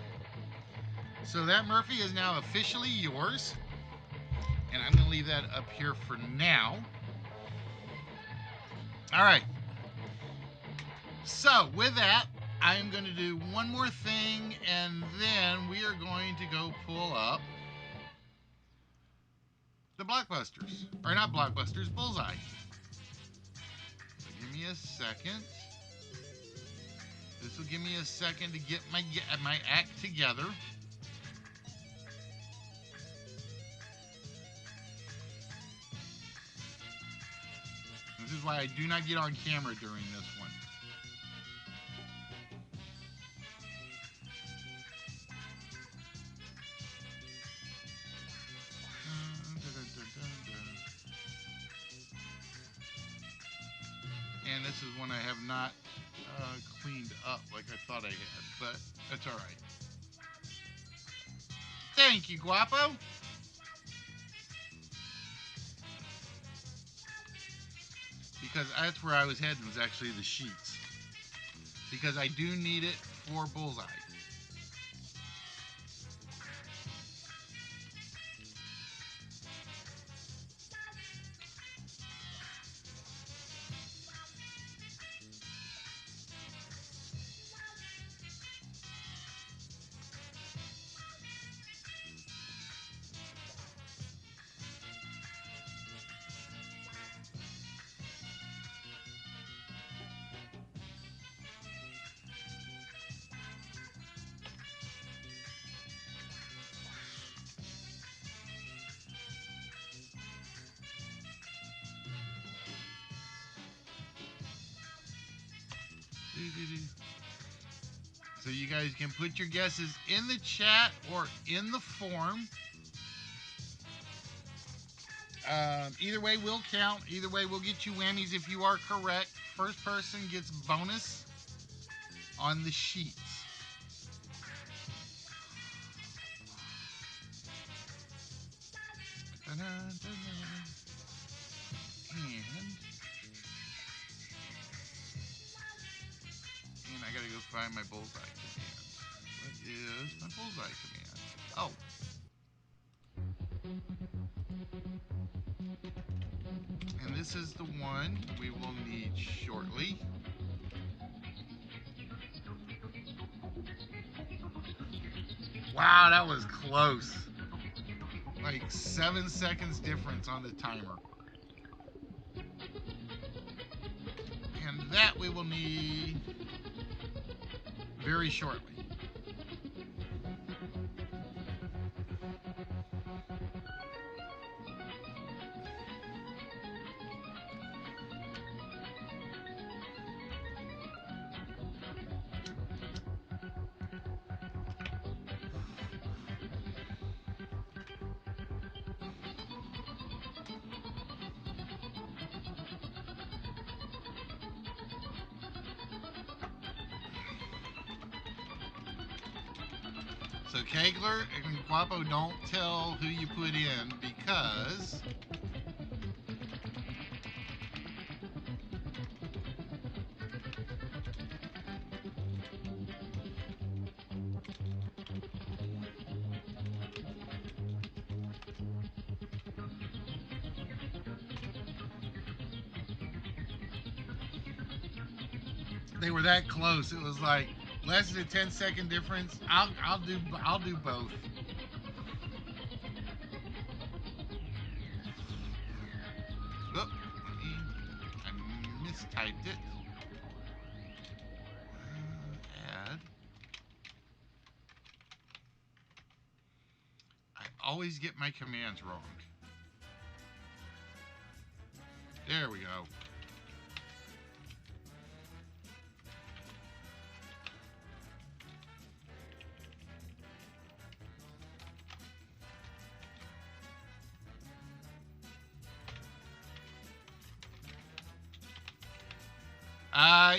So that, Murphy, is now officially yours. And I'm going to leave that up here for now. All right. So with that, I'm going to do one more thing, and then we are going to go pull up the Blockbusters. Or not Blockbusters, Bullseye. So give me a second. This will give me a second to get my act together. This is why I do not get on camera during this one. And this is one I have not cleaned up like I thought I had, but that's all right. Thank you, Guapo. Because that's where I was heading, was actually the sheets. Because I do need it for Bullseye. So you guys can put your guesses in the chat or in the form. Either way will count. Either way will get you whammies if you are correct. First person gets bonus on the sheets. And I gotta go find my bullseye command. What is my bullseye command? Oh. And this is the one we will need shortly. Wow, that was close. Like 7 seconds difference on the timer. And that we will need very shortly. So Kegler and Guapo, don't tell who you put in because they were that close. It was like less than a 10-second difference. I'll do both. Oh, I mistyped it. Add. I always get my commands wrong. There we go.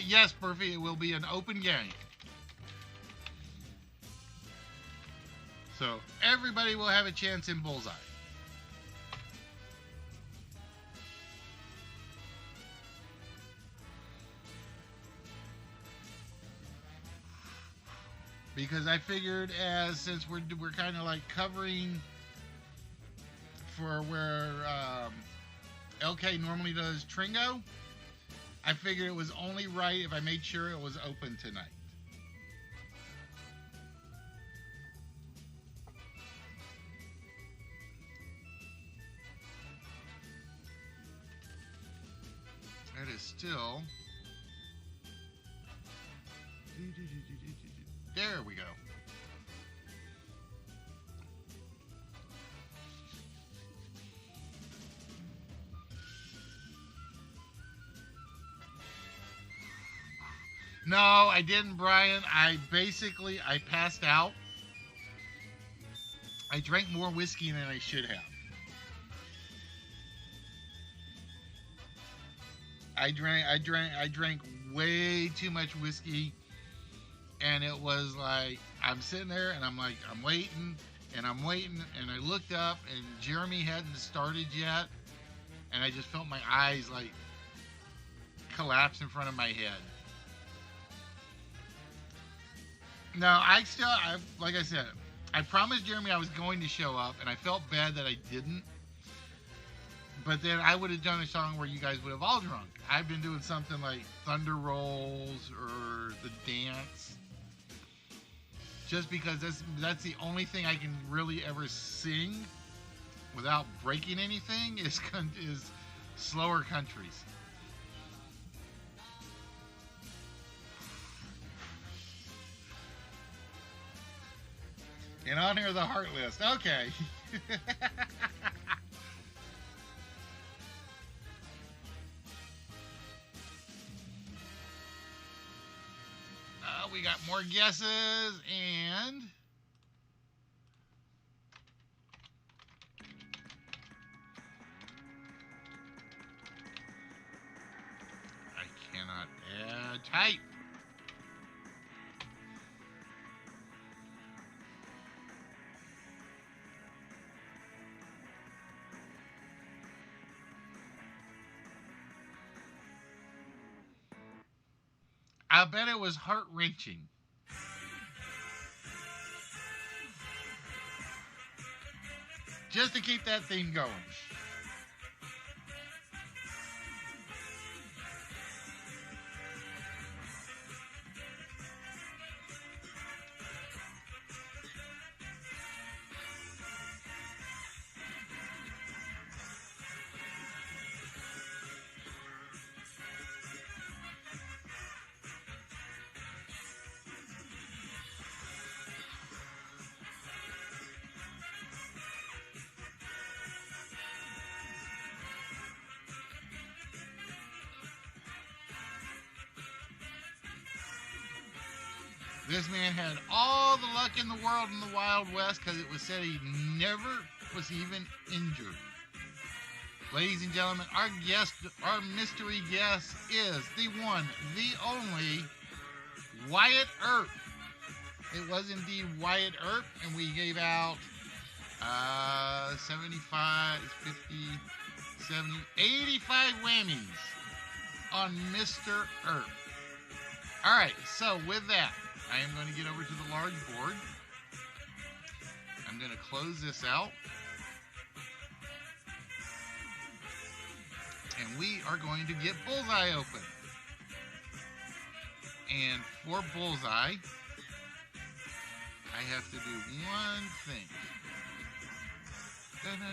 Yes, Perfy, it will be an open game. So everybody will have a chance in Bullseye. Because I figured since we're kind of like covering for where LK normally does Tringo, I figured it was only right if I made sure it was open tonight. That is still... There we go. No, I didn't, Brian. I passed out. I drank more whiskey than I should have. I drank way too much whiskey, and it was like I'm sitting there and I'm like I'm waiting, and I looked up and Jeremy hadn't started yet, and I just felt my eyes like collapse in front of my head. No, like I said, I promised Jeremy I was going to show up, and I felt bad that I didn't. But then I would have done a song where you guys would have all drunk. I've been doing something like Thunder Rolls or The Dance. Just because that's the only thing I can really ever sing without breaking anything is slower countries. In honor of the Heart List. Okay. We got more guesses, and I cannot add type. I bet it was heart-wrenching. Just to keep that theme going. This man had all the luck in the world in the Wild West because it was said he never was even injured. Ladies and gentlemen, our mystery guest is the one, the only, Wyatt Earp. It was indeed Wyatt Earp, and we gave out 75, 50, 70, 85 whammies on Mr. Earp. All right, so with that, I am going to get over to the large board. I'm going to close this out. And we are going to get Bullseye open. And for Bullseye, I have to do one thing. Ta-da.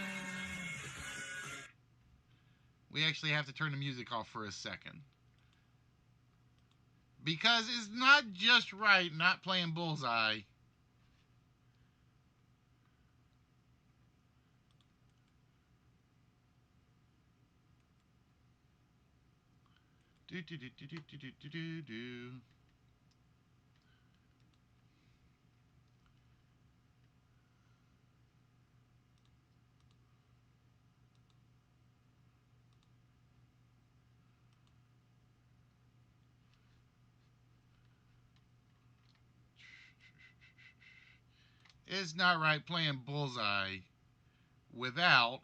We actually have to turn the music off for a second. Because it's not just right not playing Bullseye. Do do do do do do do do do. It's not right playing Bullseye without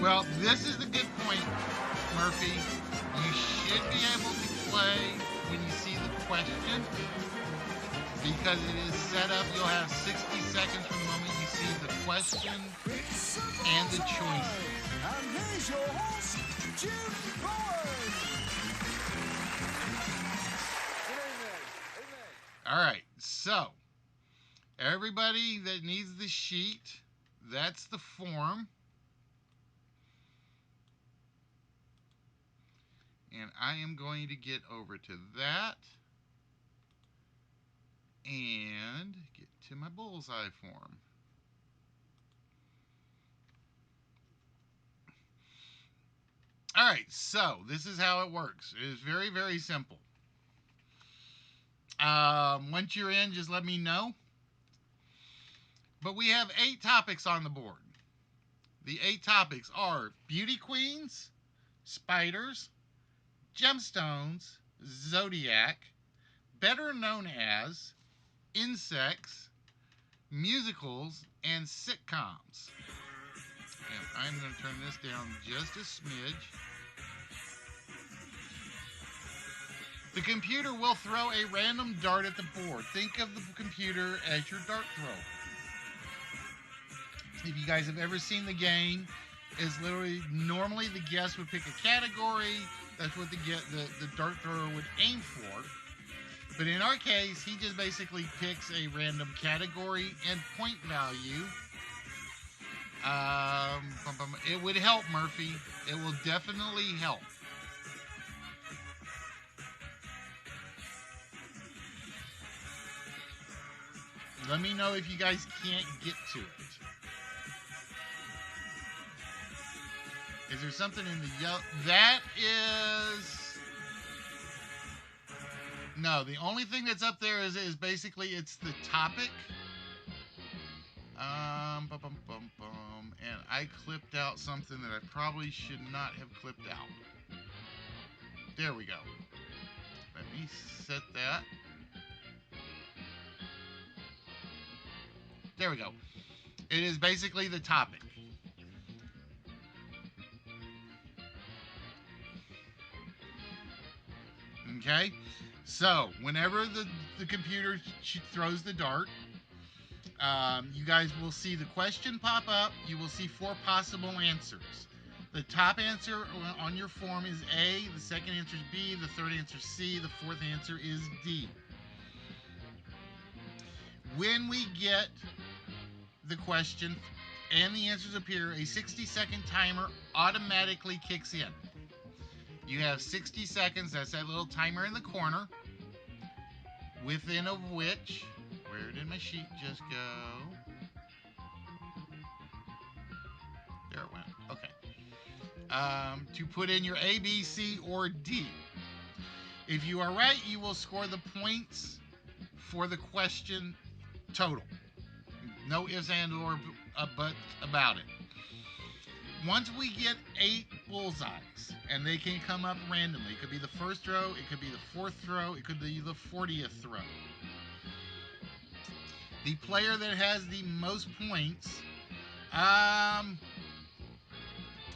Well, this is the good point, Murphy. You should be able to play when you see the question because it is set up. You'll have 60 seconds from the moment you see the question and the choices. And here's your host, Jim Bowen. Good evening. All right, so everybody that needs the sheet, that's the form. And I am going to get over to that and get to my Bullseye form. All right, so this is how it works. It is very, very simple. Once you're in, just let me know. But we have 8 topics on the board. The 8 topics are beauty queens, spiders, gemstones, zodiac, better known as, insects, musicals, and sitcoms. And I'm going to turn this down just a smidge. The computer will throw a random dart at the board. Think of the computer as your dart throw. If you guys have ever seen the game, is literally normally the guest would pick a category. That's what the dart thrower would aim for. But in our case, he just basically picks a random category and point value. It would help, Murphy. It will definitely help. Let me know if you guys can't get to it. Is there something in the yellow? That is... No, the only thing that's up there is basically it's the topic. And I clipped out something that I probably should not have clipped out. There we go. Let me set that. There we go. It is basically the topic. Okay? So, whenever the computer throws the dart, you guys will see the question pop up. You will see 4 possible answers. The top answer on your form is A, the second answer is B, the third answer is C, the fourth answer is D. When we get the question and the answers appear, a 60-second timer automatically kicks in. You have 60 seconds, that's that little timer in the corner, within of which, where did my sheet just go? There it went, okay. To put in your A, B, C, or D. If you are right, you will score the points for the question total. No ifs, and, or buts about it. Once we get 8 bullseyes, and they can come up randomly, it could be the first throw, it could be the fourth throw, it could be the 40th throw. The player that has the most points,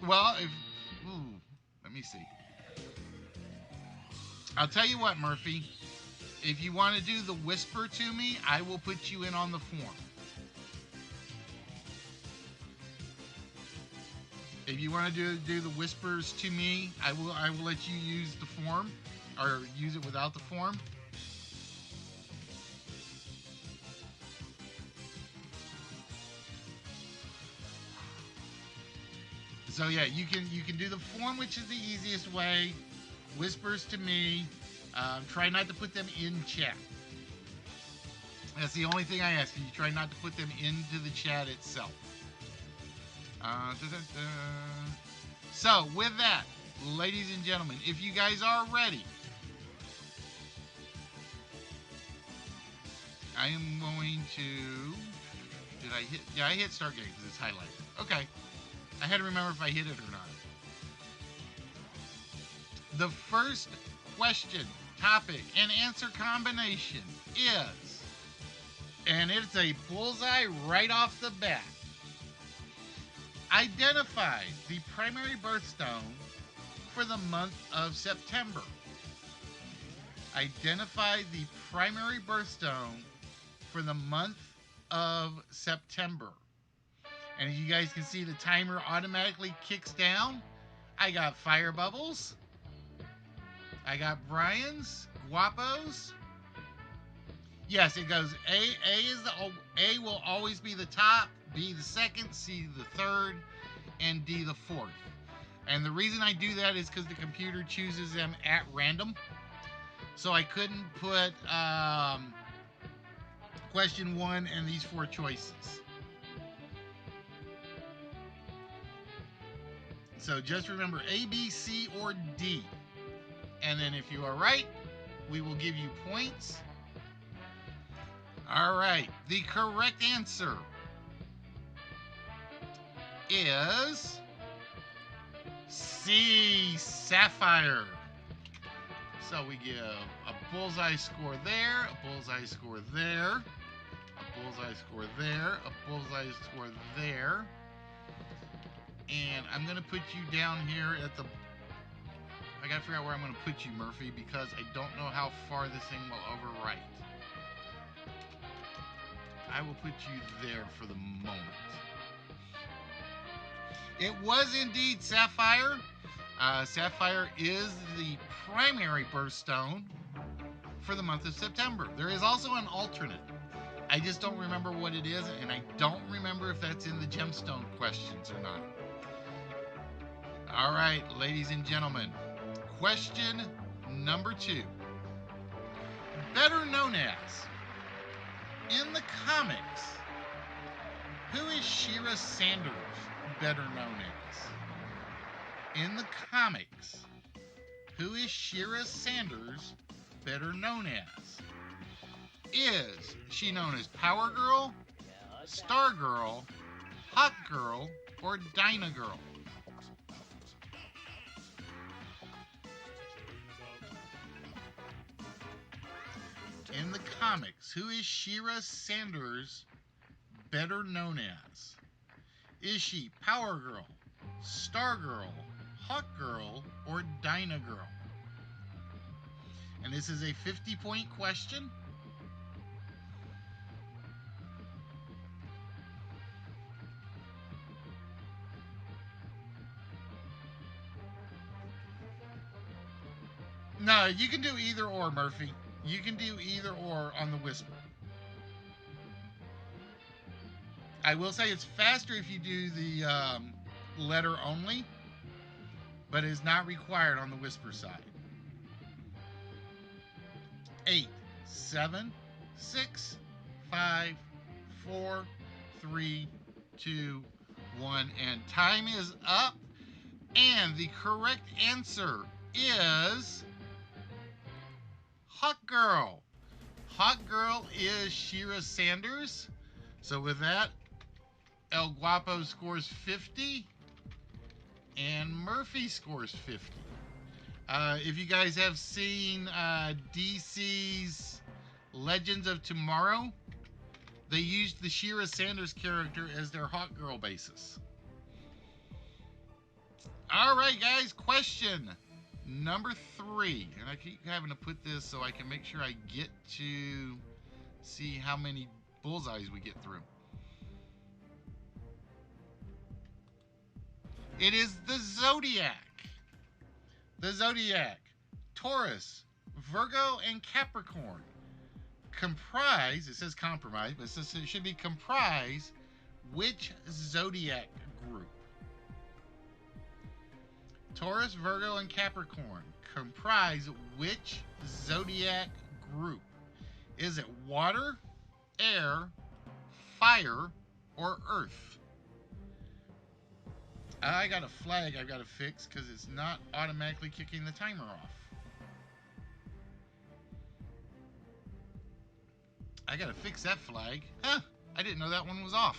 well, if, ooh, let me see. I'll tell you what, Murphy. If you want to do the whisper to me, I will put you in on the form. If you want to do the whispers to me, I will let you use the form, or use it without the form. So yeah, you can do the form, which is the easiest way. Whispers to me. Try not to put them in chat. That's the only thing I ask you. You try not to put them into the chat itself. So, with that, ladies and gentlemen, if you guys are ready, I am going to... Did I hit... Yeah, I hit start game because it's highlighted. Okay. I had to remember if I hit it or not. The first question, topic, and answer combination is... And it's a bullseye right off the bat. Identify the primary birthstone for the month of September. Identify the primary birthstone for the month of September. And as you guys can see, the timer automatically kicks down. I got Fire Bubbles. I got Brian's, Guapos. Yes, it goes A will always be the top, B the second, C the third, and D the fourth. And the reason I do that is because the computer chooses them at random. So I couldn't put question 1 and these 4 choices. So just remember A, B, C, or D. And then if you are right, we will give you points. All right, the correct answer is C, Sapphire. So we give a bullseye score there, a bullseye score there, a bullseye score there, a bullseye score there. And I'm going to put you down here at the... I got to figure out where I'm going to put you, Murphy, because I don't know how far this thing will overwrite. I will put you there for the moment. It was indeed Sapphire. Sapphire is the primary birthstone for the month of September. There is also an alternate. I just don't remember what it is, and I don't remember if that's in the gemstone questions or not. All right, ladies and gentlemen. Question number 2. Better known as, in the comics, who is Shira Sanders better known as? In the comics, who is Shira Sanders better known as? Is she known as Power Girl, Star Girl, Hot Girl, or Dyna Girl? In the comics, who is Shira Sanders better known as? Is she Power Girl, Star Girl, Hawk Girl, or Dyna Girl? And this is a 50-point question. No, you can do either or, Murphy. You can do either or on the whisper. I will say it's faster if you do the letter only, but it is not required on the whisper side. 8, 7, 6, 5, 4, 3, 2, 1, and time is up. And the correct answer is Hot Girl. Hot Girl is Shira Sanders. So with that, El Guapo scores 50 and Murphy scores 50. If you guys have seen DC's Legends of Tomorrow, they used the Shira Sanders character as their Hawk Girl basis. All right, guys, question number 3. And I keep having to put this so I can make sure I get to see how many bullseyes we get through. It is the Zodiac. The Zodiac, Taurus, Virgo, and Capricorn comprise, it says compromise, but it should be comprise which Zodiac group? Taurus, Virgo, and Capricorn comprise which Zodiac group? Is it water, air, fire, or earth? I got a flag I've got to fix because it's not automatically kicking the timer off. I got to fix that flag. Huh, I didn't know that one was off.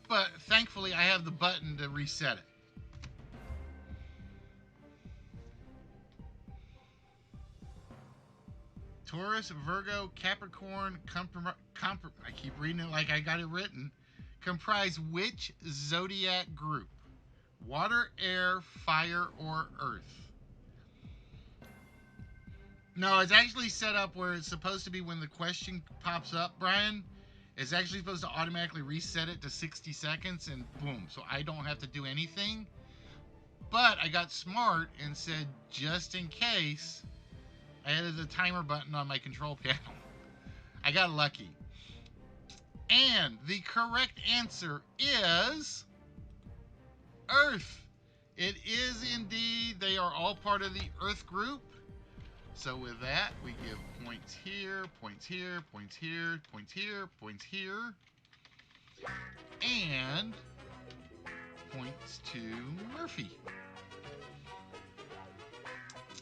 But thankfully I have the button to reset it. Taurus, Virgo, Capricorn, I keep reading it like I got it written. Comprise which zodiac group? Water, air, fire, or earth? No, it's actually set up where it's supposed to be when the question pops up, Brian. It's actually supposed to automatically reset it to 60 seconds and boom. So I don't have to do anything. But I got smart and said, just in case, I added the timer button on my control panel. I got lucky. And the correct answer is Earth. It is indeed. They are all part of the Earth group. So with that, we give points here, points here, points here, points here, points here, and points to Murphy.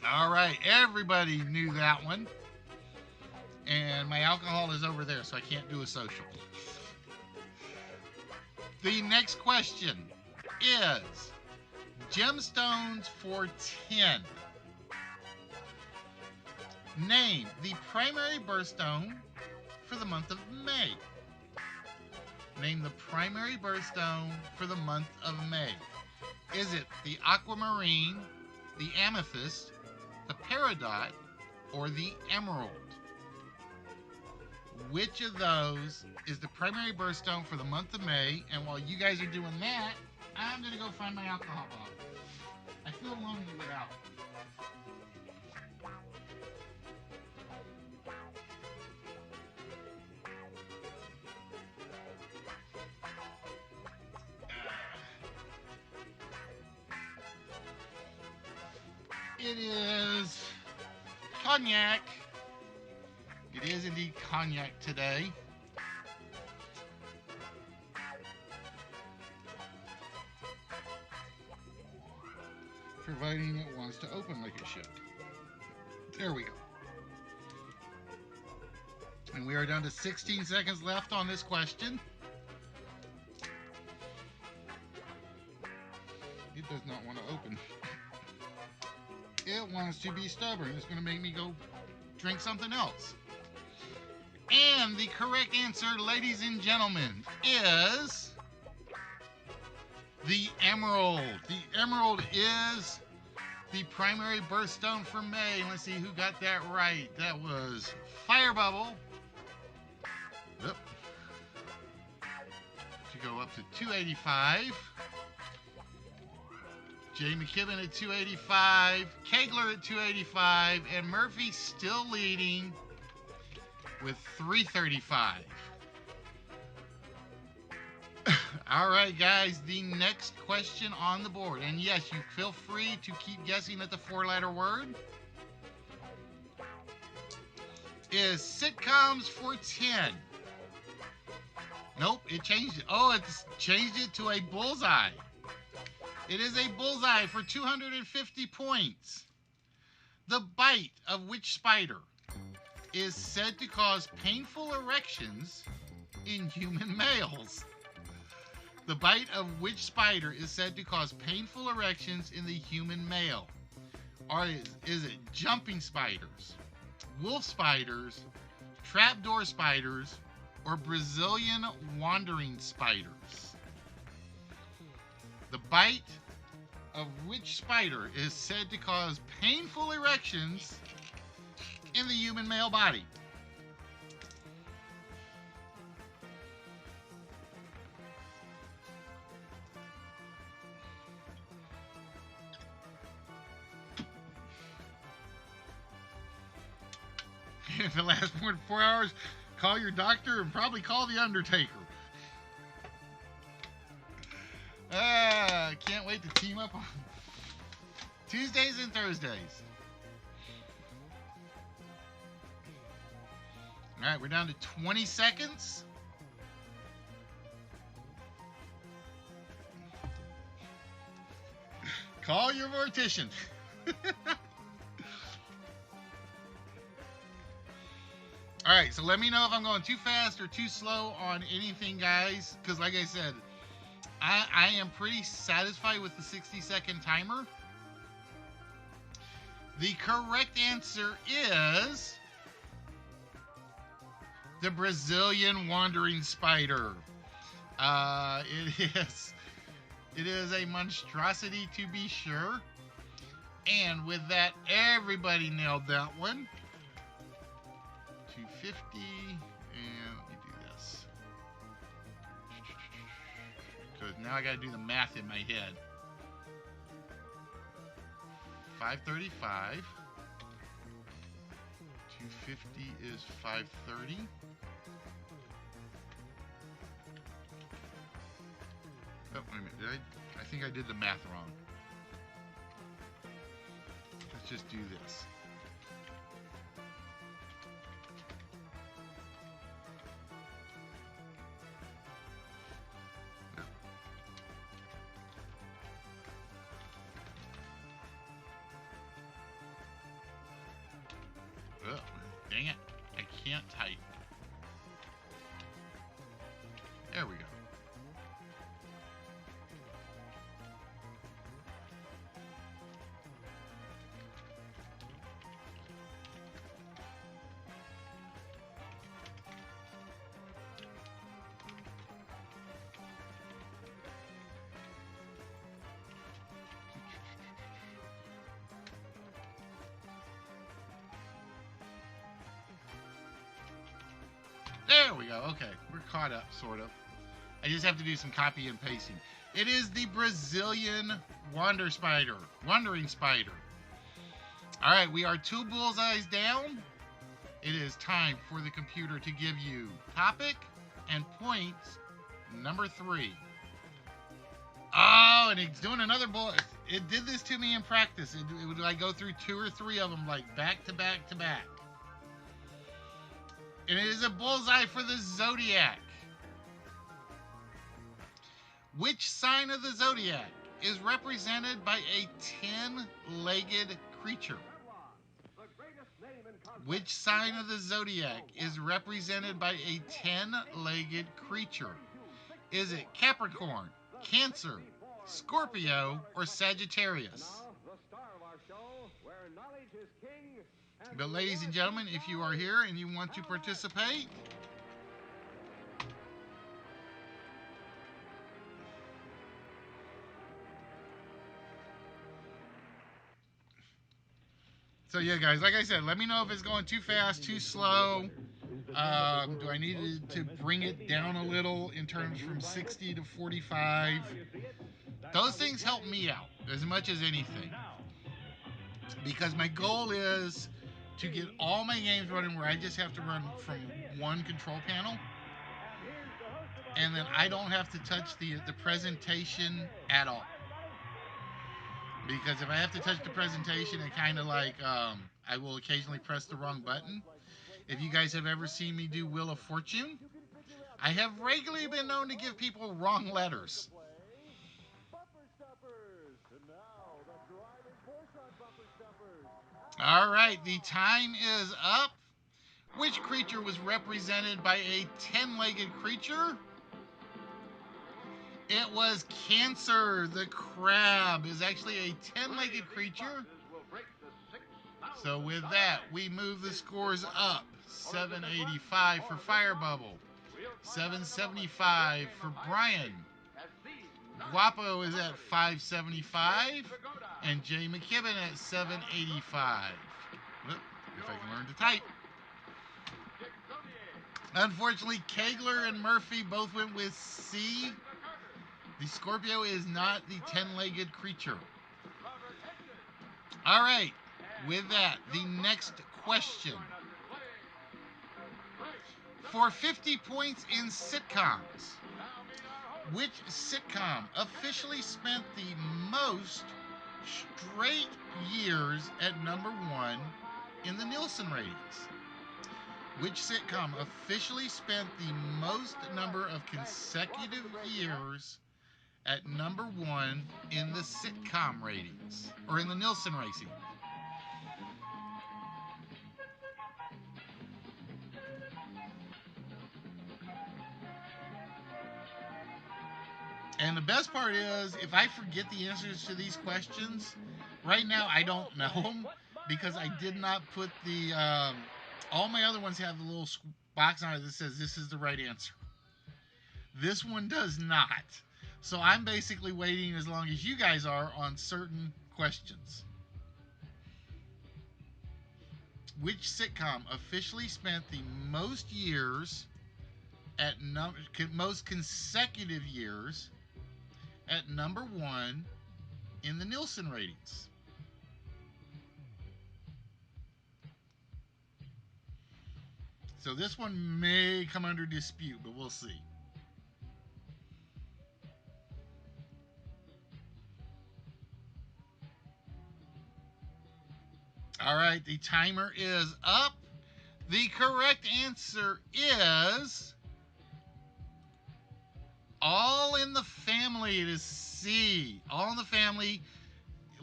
All right, everybody knew that one. And my alcohol is over there, so I can't do a social. The next question is Gemstones for 10. Name the primary birthstone for the month of May. Name the primary birthstone for the month of May. Is it the aquamarine, the amethyst, the peridot, or the emerald? Which of those is the primary birthstone for the month of May? And while you guys are doing that, I'm going to go find my alcohol bottle. I feel lonely without it. It is cognac. It is indeed cognac today. Providing it wants to open like it should. There we go. And we are down to 16 seconds left on this question. It does not want to open. It wants to be stubborn. It's going to make me go drink something else. And the correct answer, ladies and gentlemen, is the emerald. The emerald is the primary birthstone for May. Let's see who got that right. That was Firebubble. Yep. To go up to 285. Jay McKibben at 285, Kegler at 285, and Murphy still leading with 335. All right, guys, the next question on the board. And yes, you feel free to keep guessing at the 4-letter word. Is sitcoms for 10. Nope, it changed it. Oh, it's changed it to a bullseye. It is a bullseye for 250 points. The bite of which spider? is said to cause painful erections in human males? The bite of which spider is said to cause painful erections in the human male? Is it jumping spiders, wolf spiders, trapdoor spiders, or Brazilian wandering spiders? The bite of which spider is said to cause painful erections in the human male body? In the last 4 hours, call your doctor and probably call the Undertaker. Can't wait to team up on Tuesdays and Thursdays. All right, we're down to 20 seconds. Call your mortician. All right, so let me know if I'm going too fast or too slow on anything, guys, because like I said, I am pretty satisfied with the 60-second timer. The correct answer is the Brazilian wandering spider. It is a monstrosity to be sure. And with that, everybody nailed that one. 250, and let me do this. Because now I gotta do the math in my head. 535. 250 is 530. Oh, wait a minute. I think I did the math wrong. Let's just do this. Oh, dang it. I can't type. There we go. There we go. Okay, we're caught up, sort of. I just have to do some copy and pasting. It is the Brazilian wandering spider. All right, we are 2 bullseyes down. It is time for the computer to give you topic and points number 3. Oh, and it's doing another bullet. It did this to me in practice. It would like go through 2 or 3 of them like back to back to back. And it is a bullseye for the zodiac. Which sign of the zodiac is represented by a 10-legged creature? Which sign of the zodiac is represented by a 10-legged creature? Is it Capricorn, Cancer, Scorpio, or Sagittarius? But ladies and gentlemen, if you are here and you want to participate, so yeah, guys, like I said, let me know if it's going too fast, too slow. Do I need to bring it down a little in terms from 60 to 45? Those things help me out as much as anything. Because my goal is to get all my games running where I just have to run from one control panel. And then I don't have to touch the presentation at all. Because if I have to touch the presentation, it kind of like, I will occasionally press the wrong button. If you guys have ever seen me do Wheel of Fortune, I have regularly been known to give people wrong letters. All right, the time is up. Which creature was represented by a 10-legged creature? It was Cancer. The crab is actually a 10-legged creature. So with that, we move the scores up. 785 for Fire Bubble. 775 for Brian. Guapo is at 575. And Jay McKibben at 785. If I can learn to type. Unfortunately, Kegler and Murphy both went with C. The Scorpio is not the 10-legged creature. All right. With that, the next question. For 50 points in sitcoms, which sitcom officially spent the most straight years at number 1 in the Nielsen ratings? Which sitcom officially spent the most number of consecutive years at number 1 in the sitcom ratings, or in the Nielsen rating? And the best part is, if I forget the answers to these questions, right now I don't know them because I did not put the. All my other ones have the little box on it that says this is the right answer. This one does not. So I'm basically waiting as long as you guys are on certain questions. Which sitcom officially spent the most years at most consecutive years at number 1 in the Nielsen ratings? So this one may come under dispute, but we'll see. All right, the timer is up. The correct answer is All in the Family. It is C. All in the Family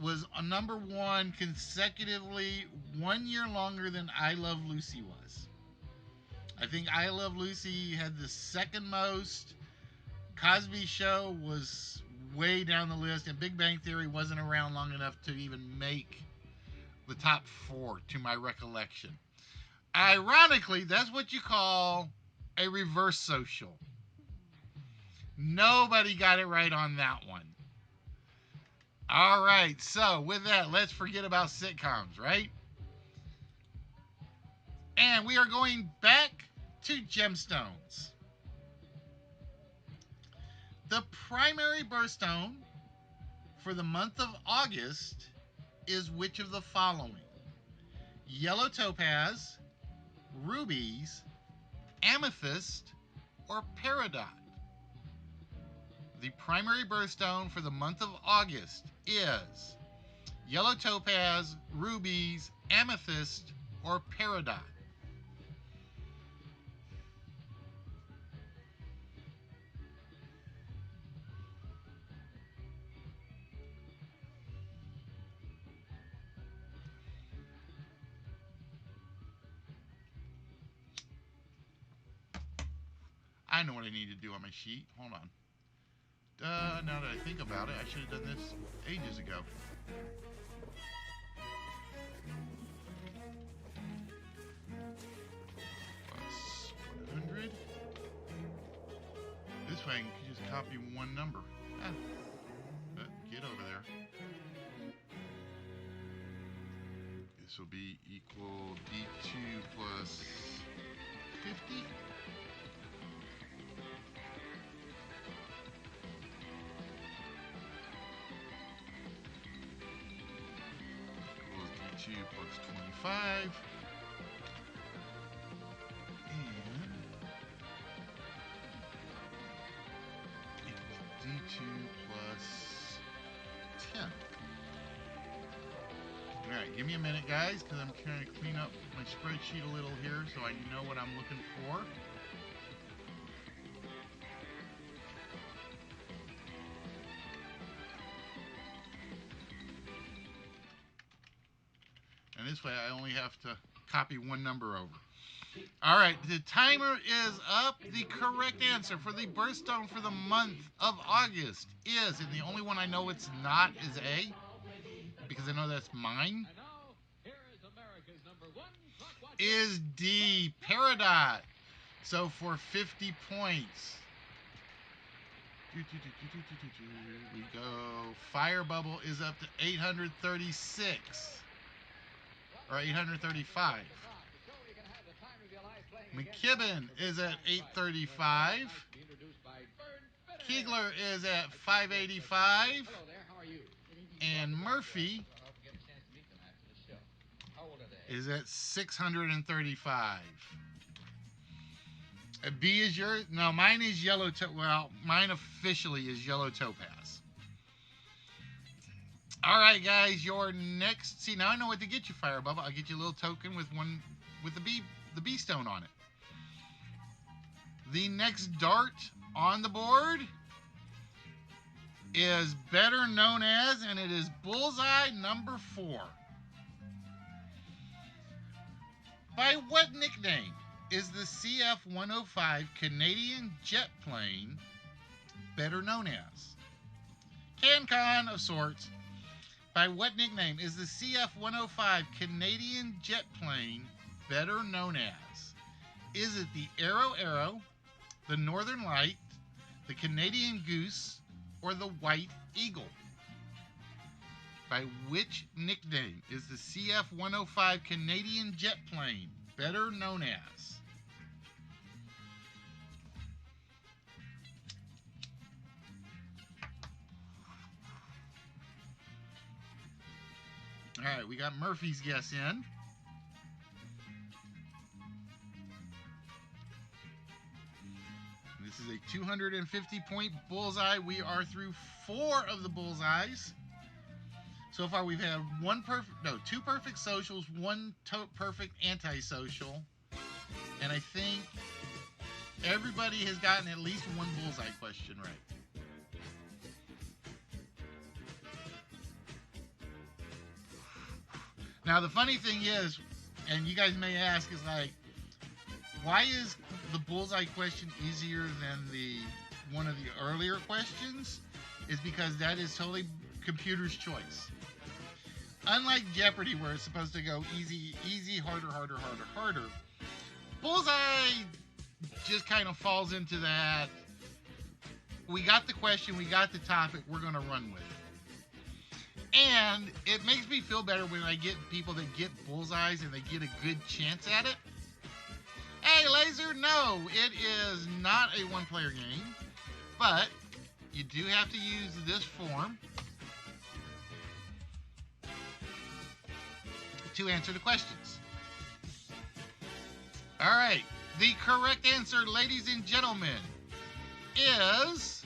was a number 1 consecutively 1 year longer than I Love Lucy was. I think I Love Lucy had the second most. Cosby Show was way down the list, and Big Bang Theory wasn't around long enough to even make the top 4 to my recollection. Ironically, that's what you call a reverse social. Nobody got it right on that one. All right, so with that, let's forget about sitcoms, right? And we are going back to gemstones. The primary birthstone for the month of August is which of the following? Yellow topaz, rubies, amethyst, or peridot? The primary birthstone for the month of August is yellow topaz, rubies, amethyst, or peridot. I know what I need to do on my sheet. Hold on. Now that I think about it, I should have done this ages ago. Plus 100. This way I can just copy one number. Get over there. This will be equal D2 plus 50. Equals D2 plus 25. And equals D2 plus 10. Alright, give me a minute, guys, because I'm trying to clean up my spreadsheet a little here so I know what I'm looking for. And this This way I only have to copy one number over. All right, the timer is up. The correct answer for the birthstone for the month of August is, and the only one I know it's not is A, because I know that's mine, is D, Peridot. So for 50 points, we go. Fire Bubble is up to 836 or 835. McKibben is at 835. Keegler is at 585. And Murphy is at 635. B is yours? No, mine is yellow. Well, mine officially is yellow topaz. All right, guys, your next. See, now I know what to get you, Fire Bubble. I'll get you a little token with one with the bee stone on it. The next dart on the board is better known as, and it is bullseye number 4. By what nickname is the CF-105 Canadian jet plane better known as? CanCon of sorts. By what nickname is the CF-105 Canadian jet plane better known as? Is it the Arrow, the Northern Light, the Canadian Goose, or the White Eagle? By which nickname is the CF-105 Canadian jet plane better known as? All right, we got Murphy's guess in. This is a 250-point bullseye. We are through 4 of the bullseyes. So far, we've had 2 perfect socials, 1 perfect antisocial, and I think everybody has gotten at least 1 bullseye question right. Now, the funny thing is, and you guys may ask, is like, why is the bullseye question easier than one of the earlier questions? Is because that is totally computer's choice. Unlike Jeopardy, where it's supposed to go easy, harder, harder, bullseye just kind of falls into that. We got the question, we got the topic, we're going to run with it. And it makes me feel better when I get people that get bullseyes and they get a good chance at it. Hey, Laser, no, it is not a one-player game, but you do have to use this form to answer the questions. All right, the correct answer, ladies and gentlemen, is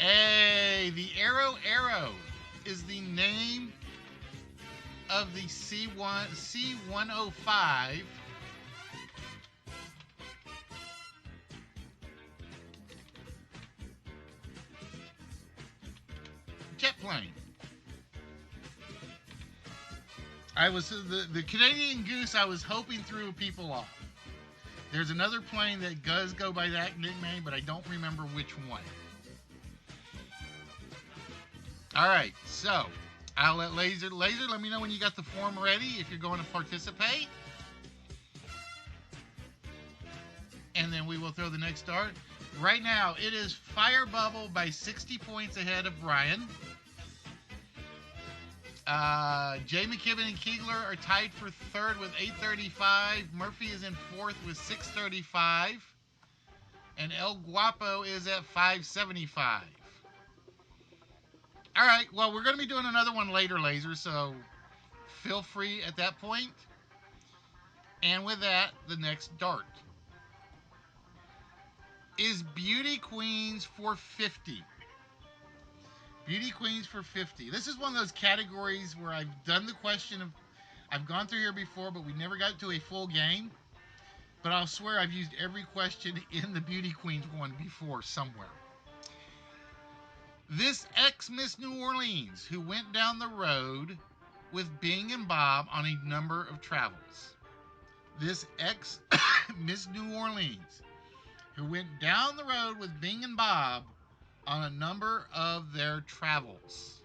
A. The Arrow is the name of the C-105 jet plane. The Canadian Goose, I was hoping threw people off. There's another plane that does go by that nickname, but I don't remember which one. All right, so I'll let Laser, let me know when you got the form ready if you're going to participate. And then we will throw the next dart. Right now, it is Fire Bubble by 60 points ahead of Brian. Jay McKibben and Keegler are tied for 3rd with 835. Murphy is in 4th with 635. And El Guapo is at 575. All right, well, we're going to be doing another one later, Laser, so feel free at that point. And with that, the next dart is Beauty Queens for 50. Beauty Queens for 50. This is one of those categories where I've done the question of, I've gone through here before, but we never got to a full game. But I'll swear I've used every question in the Beauty Queens one before somewhere. This ex-Miss New Orleans who went down the road with Bing and Bob on a number of travels. This ex Miss New Orleans, who went down the road with Bing and Bob on a number of their travels.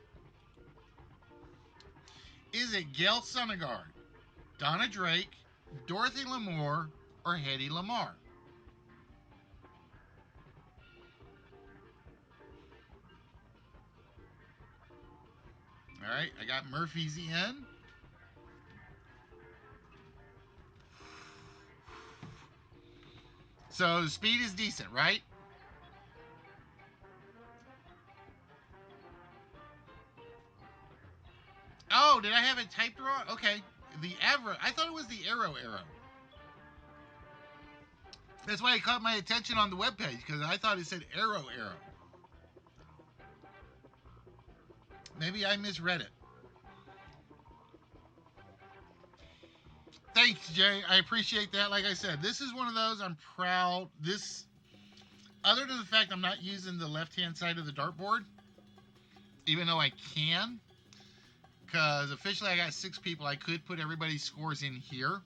Is it Gail Sonnegaard, Donna Drake, Dorothy Lamour, or Hedy Lamarr? All right, I got Murphy's in. So the speed is decent, right? Oh, did I have it typed wrong? Okay. The average. I thought it was the arrow. That's why it caught my attention on the webpage, because I thought it said arrow. Maybe I misread it. Thanks, Jay. I appreciate that. Like I said, this is one of those I'm proud. This, other than the fact I'm not using the left-hand side of the dartboard, even though I can, because officially I got 6 people. I could put everybody's scores in here.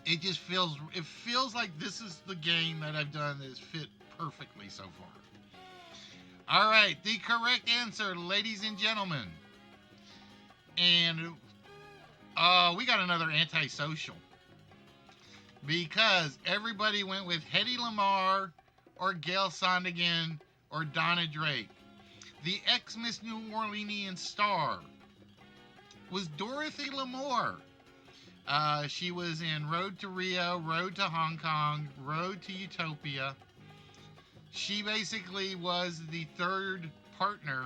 It just feels like this is the game that I've done that has fit perfectly so far. All right, the correct answer, ladies and gentlemen. And we got another antisocial, because everybody went with Hedy Lamarr or Gail Sonnegan or Donna Drake. The ex-Miss New Orleanian star was Dorothy Lamour. She was in Road to Rio, Road to Hong Kong, Road to Utopia. She basically was the third partner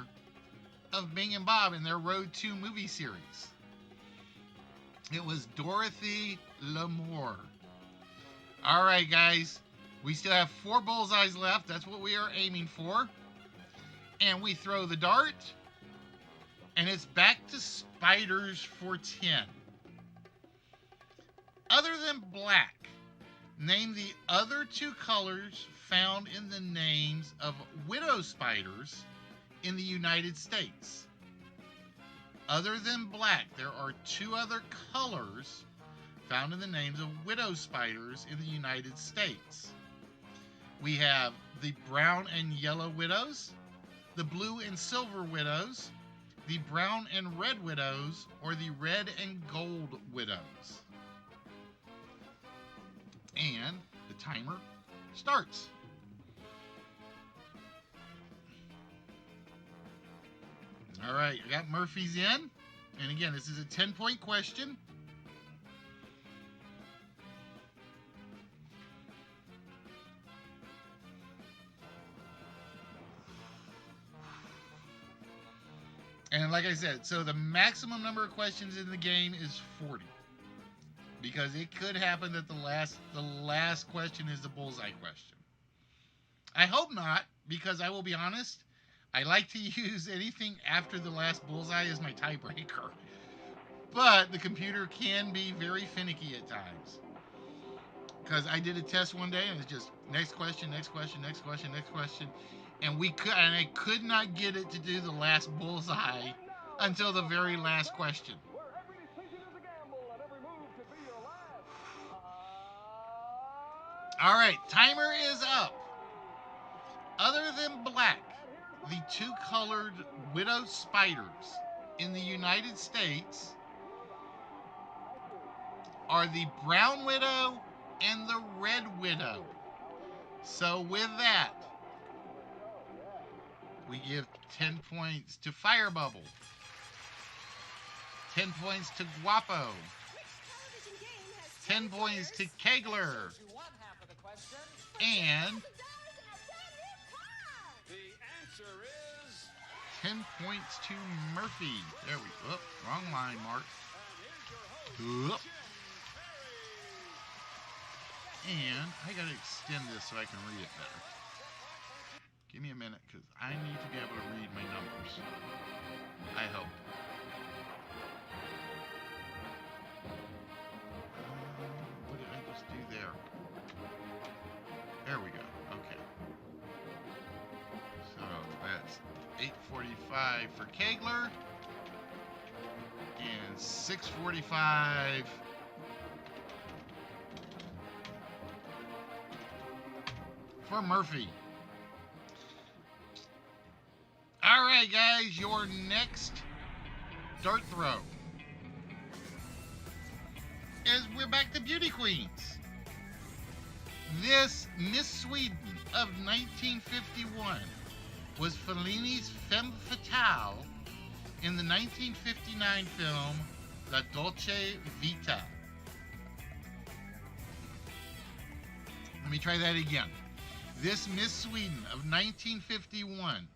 of Bing and Bob in their Road 2 movie series. It was Dorothy Lamour. All right, guys. We still have 4 bullseyes left. That's what we are aiming for. And we throw the dart. And it's back to spiders for 10. Other than black, name the other 2 colors found in the names of widow spiders in the United States. Other than black, there are 2 other colors found in the names of widow spiders in the United States. We have the brown and yellow widows, the blue and silver widows, the brown and red widows, or the red and gold widows. And the timer starts. All right, I got Murphy's in. And again, this is a 10-point question. And like I said, so the maximum number of questions in the game is 40. Because it could happen that the last question is the bullseye question. I hope not, because I will be honest, I like to use anything after the last bullseye as my tiebreaker. But the computer can be very finicky at times. Because I did a test one day and it's just next question, next question, next question, next question. And I could not get it to do the last bullseye until the very last question. All right, timer is up. Other than black, the 2 colored widow spiders in the United States are the brown widow and the red widow. So with that, we give 10 points to Fire Bubble, 10 points to Guapo, 10 points to Kegler, and The answer is 10 points to Murphy. There we go. Wrong line, Mark. Oop. And I gotta extend this so I can read it better. Give me a minute, because I need to be able to read my numbers. I hope. What did I just do there? There we go. Okay. So that's 8:45 for Kegler. It's 6:45. For Murphy. All right, guys, your next dart throw is we're back to Beauty Queens. This Miss Sweden of 1951 was Fellini's femme fatale in the 1959 film La Dolce Vita. Let me try that again. This Miss Sweden of 1951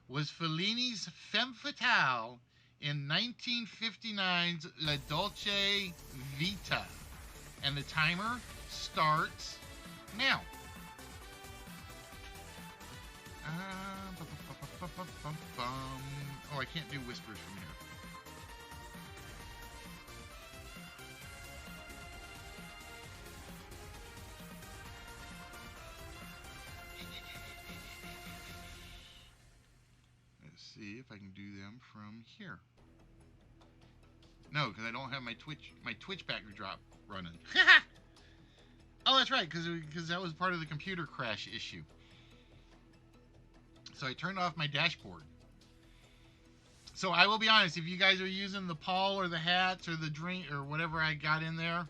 was Fellini's femme fatale in 1959's La Dolce Vita. And the timer starts now. Oh, I can't do whispers from here. Let's see if I can do them from here. No, because I don't have my Twitch backdrop running. Oh, that's right, because that was part of the computer crash issue. So I turned off my dashboard. So I will be honest, if you guys are using the Paul or the hats or the drink or whatever I got in there,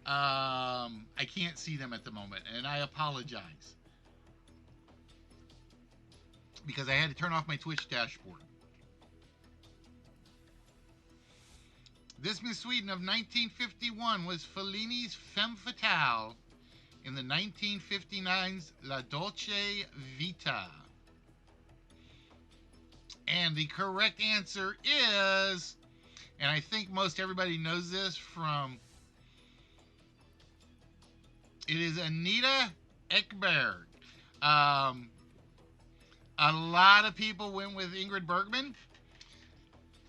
I can't see them at the moment, and I apologize. Because I had to turn off my Twitch dashboard. This Miss Sweden of 1951 was Fellini's femme fatale in the 1959's La Dolce Vita. And the correct answer is, and I think most everybody knows this from, it is Anita Ekberg. A lot of people went with Ingrid Bergman.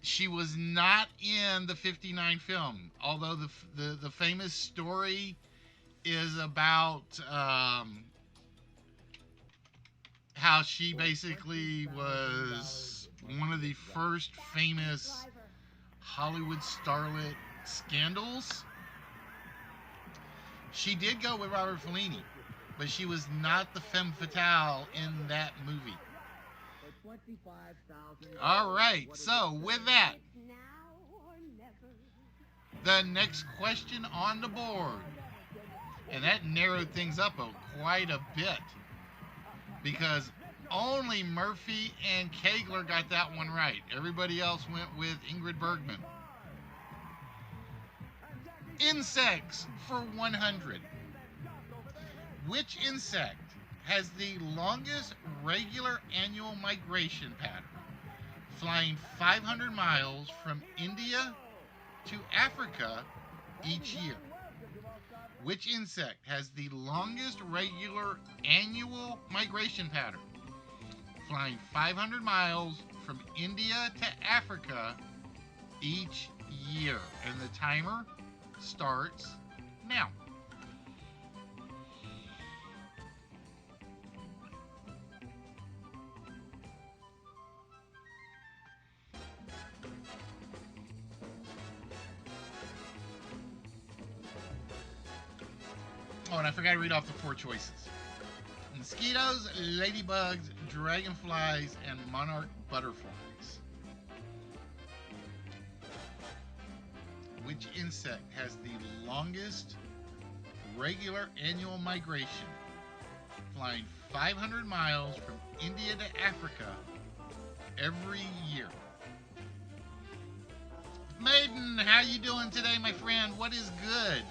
She was not in the 59 film, although the famous story is about how she basically was one of the first famous Hollywood starlet scandals. She did go with Robert Fellini, but she was not the femme fatale in that movie. All right, so with that, the next question on the board, and that narrowed things up quite a bit, because only Murphy and Kegler got that one right. Everybody else went with Ingrid Bergman. Insects for 100. Which insect has the longest regular annual migration pattern, flying 500 miles from India to Africa each year? Which insect has the longest regular annual migration pattern, flying 500 miles from India to Africa each year? And the timer starts now. Oh, and I forgot to read off the four choices. Mosquitoes, ladybugs, dragonflies, and monarch butterflies. Which insect has the longest regular annual migration, flying 500 miles from India to Africa every year? Maiden, how you doing today, my friend? What is good?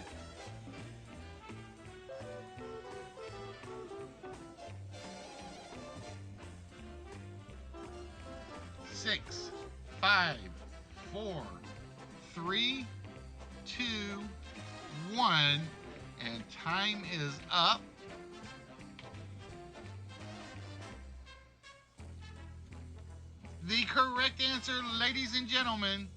Six, 5, 4, 3, 2, 1, and time is up. The correct answer, ladies and gentlemen,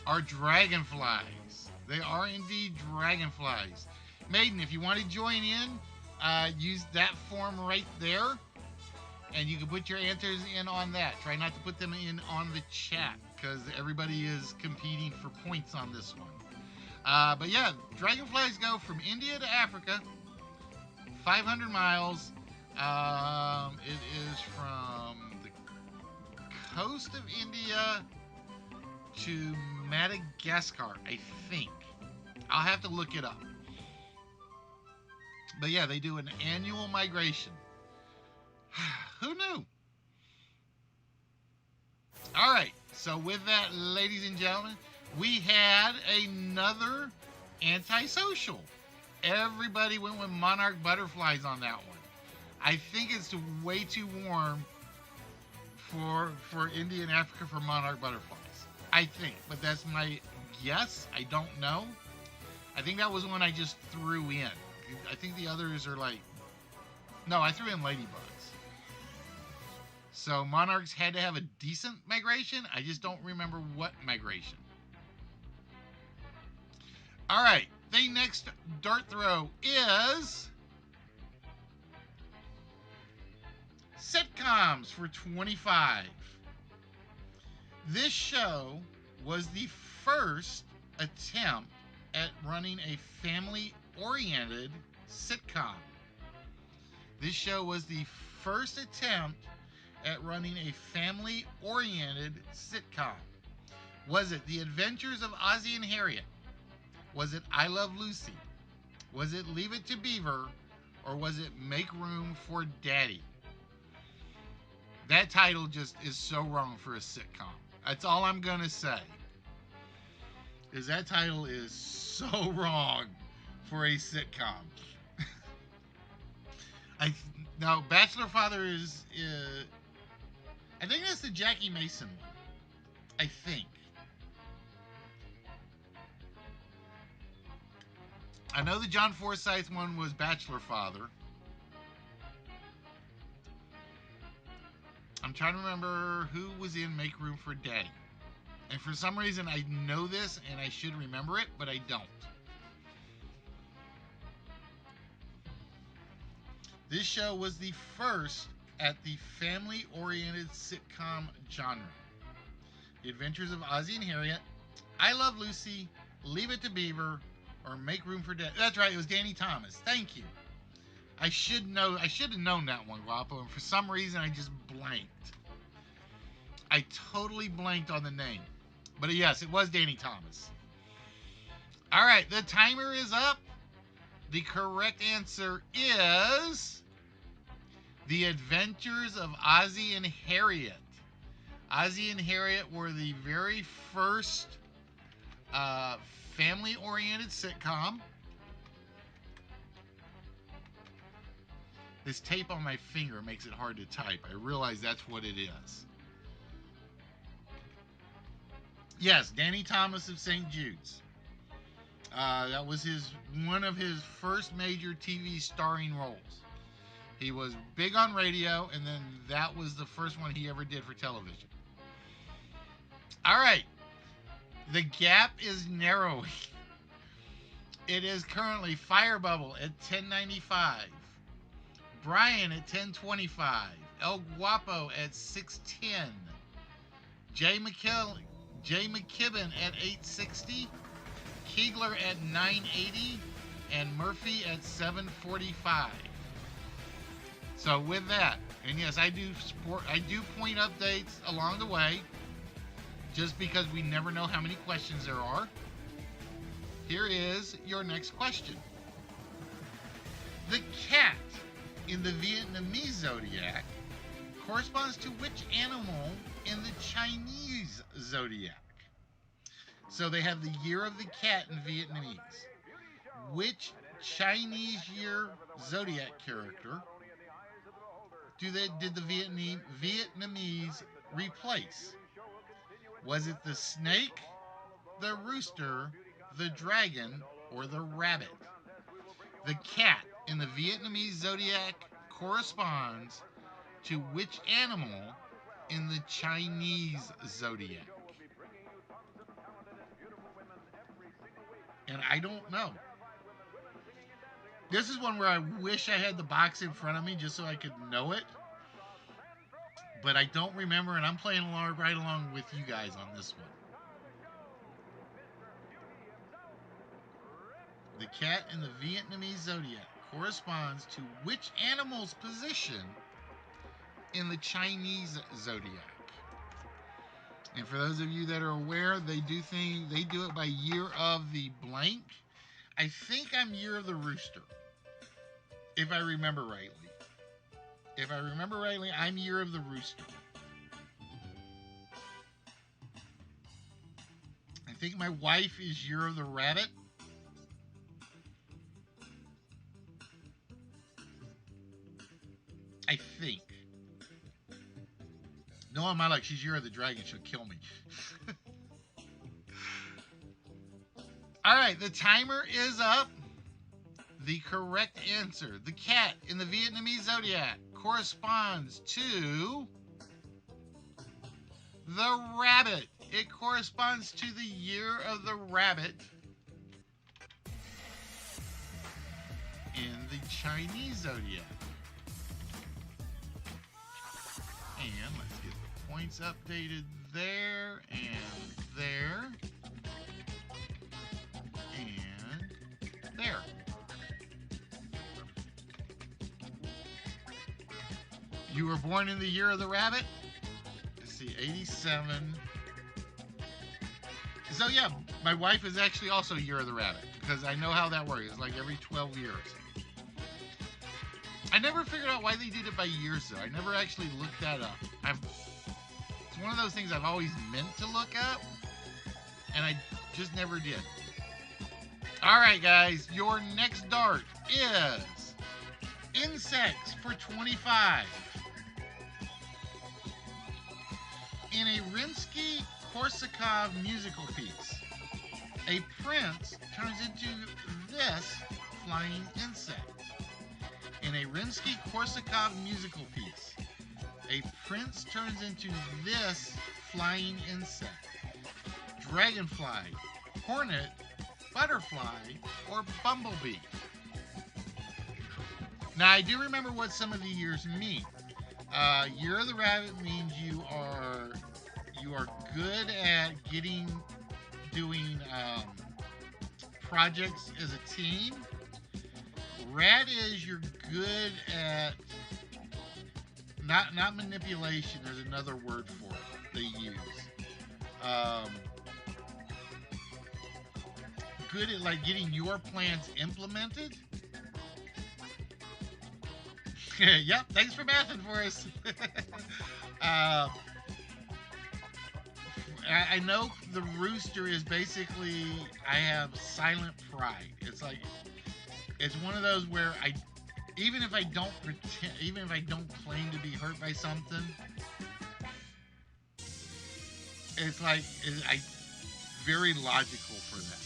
are dragonflies. They are indeed dragonflies. Maiden, if you want to join in, use that form right there. and you can put your answers in on that. Try not to put them in on the chat because everybody is competing for points on this one. But yeah, dragonflies go from India to Africa, 500 miles. It is from the coast of India to Madagascar, I think. I'll have to look it up. But yeah, they do an annual migration. Who knew? All right. So with that, ladies and gentlemen, we had another antisocial. Everybody went with monarch butterflies on that one. I think it's way too warm for India and Africa for monarch butterflies. I think, but that's my guess. I don't know. I think that was one I just threw in. I think the others are like, no, I threw in ladybugs. So monarchs had to have a decent migration. I just don't remember what migration. All right, the next dart throw is sitcoms for 25. This show was the first attempt at running a family-oriented sitcom. This show was the first attempt at running a family-oriented sitcom. Was it The Adventures of Ozzie and Harriet? Was it I Love Lucy? Was it Leave It to Beaver? Or was it Make Room for Daddy? That title just is so wrong for a sitcom. That's all I'm going to say. Is that title is so wrong for a sitcom. Now, Bachelor Father is I think that's the Jackie Mason one. I think. I know the John Forsythe one was Bachelor Father. I'm trying to remember who was in Make Room for Daddy. And for some reason, I know this and I should remember it, but I don't. This show was the first at the family-oriented sitcom genre. The Adventures of Ozzie and Harriet, I Love Lucy, Leave It to Beaver, or Make Room for Daddy. That's right, it was Danny Thomas. Thank you. I should have known that one, Guapo, and for some reason I just blanked. I totally blanked on the name. But yes, it was Danny Thomas. All right, the timer is up. The correct answer is The Adventures of Ozzie and Harriet. Ozzie and Harriet were the very first family-oriented sitcom. This tape on my finger makes it hard to type. I realize that's what it is. Yes, Danny Thomas of St. Jude's. That was one of his first major TV starring roles. He was big on radio, and then that was the first one he ever did for television. All right. The gap is narrowing. It is currently Firebubble at 1095. Brian at 1025. El Guapo at 610. Jay McKibben at 860. Keegler at 980. And Murphy at 745. So with that, and yes, I do point updates along the way, just because we never know how many questions there are. Here is your next question. The cat in the Vietnamese zodiac corresponds to which animal in the Chinese zodiac? So they have the year of the cat in Vietnamese. Which Chinese year zodiac character did the Vietnamese replace? Was it the snake, the rooster, the dragon, or the rabbit? The cat in the Vietnamese zodiac corresponds to which animal in the Chinese zodiac? And I don't know. This is one where I wish I had the box in front of me just so I could know it. but I don't remember, and I'm playing along right along with you guys on this one. The cat in the Vietnamese zodiac corresponds to which animal's position in the Chinese zodiac? And for those of you that are aware, they do it by year of the blank. I think I'm year of the rooster, if I remember rightly. If I remember rightly, I'm year of the rooster. I think my wife is year of the rabbit. I think. No, on my luck, she's year of the dragon. She'll kill me. All right, the timer is up. The correct answer, the cat in the Vietnamese zodiac, corresponds to the rabbit. It corresponds to the year of the rabbit in the Chinese zodiac. And let's get the points updated there and there and there. You were born in the year of the rabbit? Let's see, 87. So yeah, my wife is actually also year of the rabbit, because I know how that works. It's like every 12 years. I never figured out why they did it by years, though. I never actually looked that up. It's one of those things I've always meant to look up, and I just never did. All right, guys, your next dart is insects for 25. In a Rimsky-Korsakov musical piece, a prince turns into this flying insect. In a Rimsky-Korsakov musical piece, a prince turns into this flying insect. Dragonfly, hornet, butterfly, or bumblebee. Now, I do remember what some of the years mean. Year of the rabbit means you are good at doing projects as a team. Rat is you're good at not manipulation. There's another word for it they use. Good at like getting your plans implemented. Yep, thanks for mathing for us. I know the rooster is basically I have silent pride. It's like it's one of those where even if I don't claim to be hurt by something, it's like I very logical for that.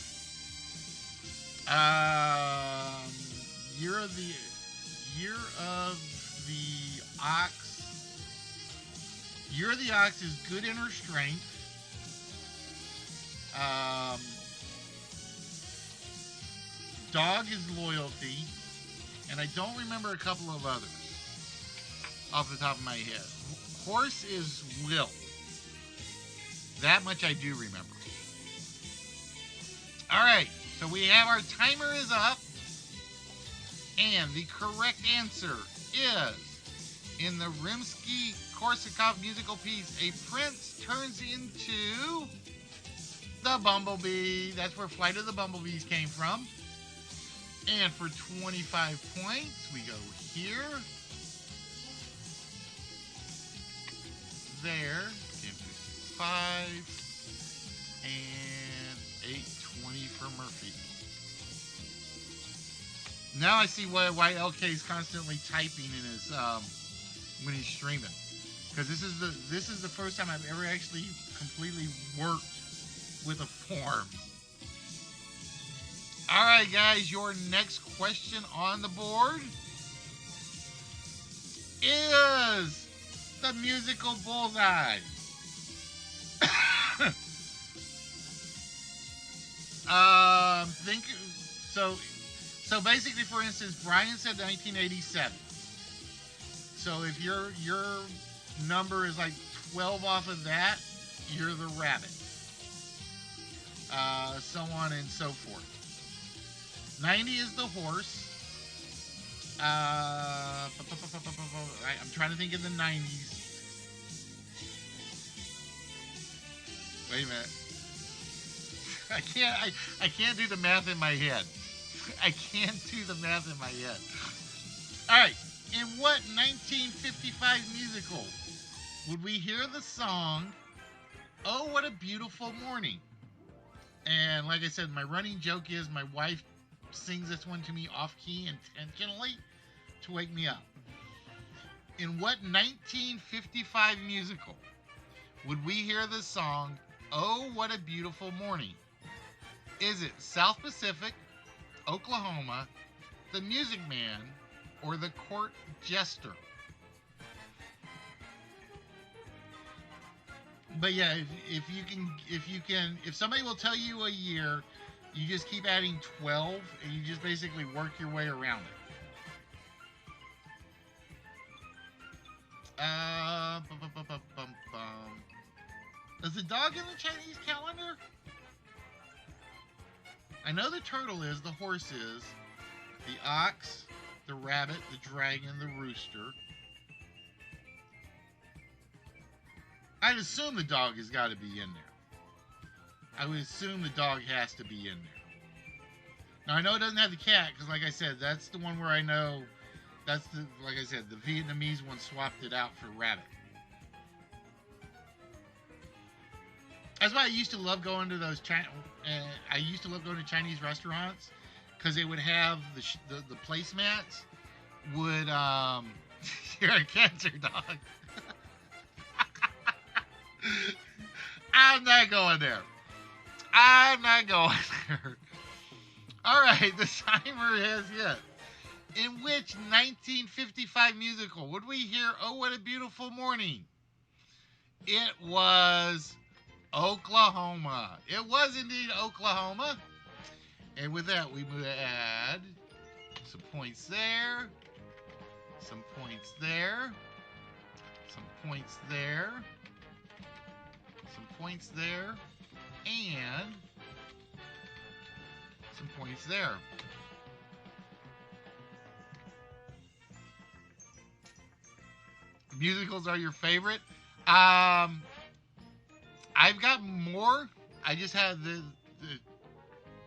Year of the ox. Year of the ox is good inner strength. Dog is loyalty, and I don't remember a couple of others off the top of my head. Horse is will. That much I do remember. All right, so we have our timer is up, and the correct answer is in the Rimsky-Korsakov musical piece, a prince turns into the bumblebee. That's where Flight of the Bumblebees came from. And for 25 points, we go here, there, 1055, and 820 for Murphy. Now I see why LK is constantly typing in his when he's streaming, because this is the first time I've ever actually completely worked with a form. All right, guys, your next question on the board is the musical Bullseye. So basically, for instance, Brian said 1987. So if you're number is like 12 off of that, you're the rabbit. So on and so forth. 90 is the horse. I'm trying to think of the 90s. Wait a minute. I can't do the math in my head. I can't do the math in my head. All right. In what 1955 musical would we hear the song "Oh What a Beautiful Morning"? And like I said, my running joke is my wife sings this one to me off key intentionally to wake me up. In what 1955 musical would we hear the song "Oh What a Beautiful Morning"? Is it South Pacific, Oklahoma, The Music Man, or The Court Jester? But yeah, if somebody will tell you a year, you just keep adding 12 and you just basically work your way around it. Is the dog in the Chinese calendar? I know the turtle is, the horse is, the ox, the rabbit, the dragon, the rooster. I'd assume the dog has got to be in there. I would assume the dog has to be in there. Now I know it doesn't have the cat because, like I said, that's the one where I know that's the, like I said, the Vietnamese one swapped it out for rabbit. That's why I used to love going to those I used to love going to Chinese restaurants because they would have the placemats would you're a cancer dog. I'm not going there. I'm not going there. All right, the timer has hit. In which 1955 musical would we hear "Oh What a Beautiful Morning"? It was Oklahoma. It was indeed Oklahoma. And with that, we move to add some points there, some points there, some points there, some points there, and some points there. Musicals are your favorite? I've got more. I just have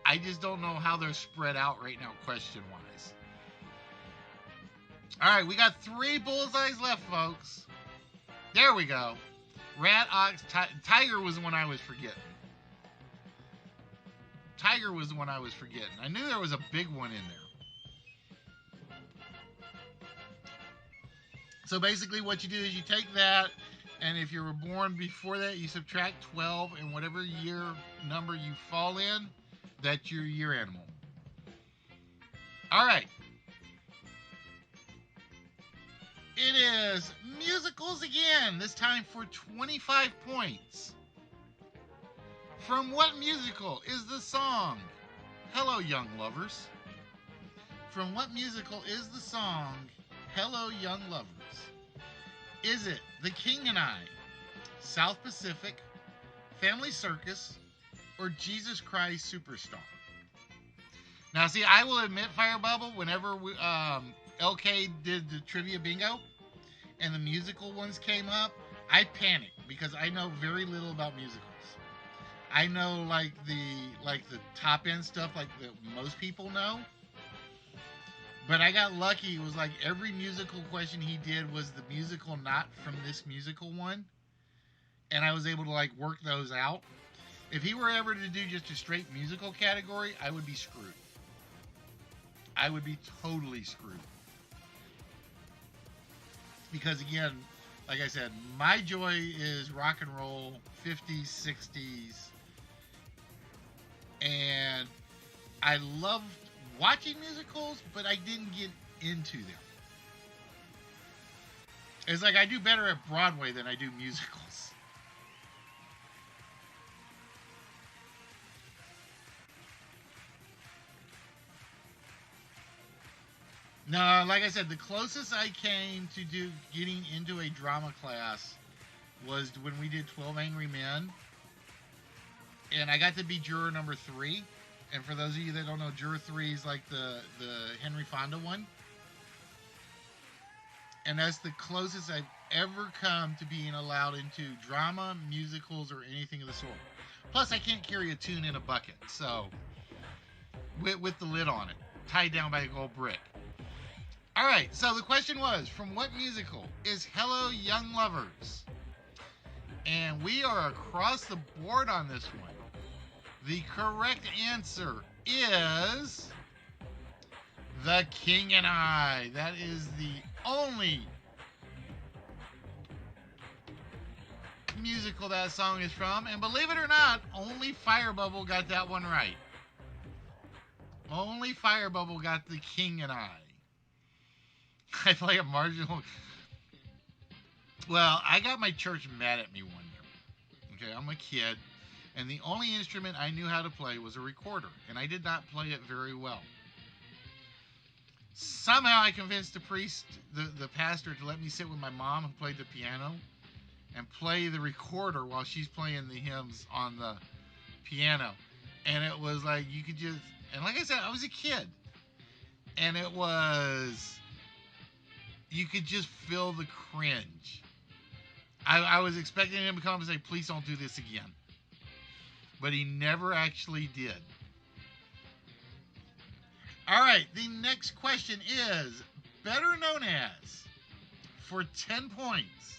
I just don't know how they're spread out right now, question-wise. All right, we got 3 bullseyes left, folks. There we go. Rat, ox, tiger was the one I was forgetting. Tiger was the one I was forgetting. I knew there was a big one in there. So basically what you do is you take that, and if you were born before that, you subtract 12, and whatever year number you fall in, that's your year animal. All right. It is musicals again, this time for 25 points. From what musical is the song "Hello, Young Lovers"? From what musical is the song "Hello, Young Lovers"? Is it The King and I, South Pacific, Family Circus, or Jesus Christ Superstar? Now, see, I will admit, Fire Bubble, whenever LK did the trivia bingo and the musical ones came up, I panicked because I know very little about musicals. I know like the top end stuff like that most people know. But I got lucky. It was like every musical question he did was the musical not from this musical one. And I was able to like work those out. If he were ever to do just a straight musical category, I would be screwed. I would be totally screwed. Because again, like I said, my joy is rock and roll, 50s, 60s. And I loved watching musicals, but I didn't get into them. It's like I do better at Broadway than I do musicals. No, like I said, the closest I came to getting into a drama class was when we did 12 Angry Men, and I got to be juror number 3. And for those of you that don't know, juror 3 is like the Henry Fonda one. And that's the closest I've ever come to being allowed into drama, musicals, or anything of the sort. Plus, I can't carry a tune in a bucket, so with the lid on it, tied down by a gold brick. All right, so the question was, from what musical is Hello, Young Lovers? And we are across the board on this one. The correct answer is The King and I. That is the only musical that song is from. And believe it or not, only Firebubble got that one right. Only Firebubble got The King and I. I play a marginal... Well, I got my church mad at me one year. Okay, I'm a kid, and the only instrument I knew how to play was a recorder, and I did not play it very well. Somehow I convinced the priest, the pastor, to let me sit with my mom, who played the piano, and play the recorder while she's playing the hymns on the piano. And it was like, you could just... And like I said, I was a kid. And it was... You could just feel the cringe. I was expecting him to come up and say, please don't do this again. But he never actually did. All right, the next question is, better known as, for 10 points,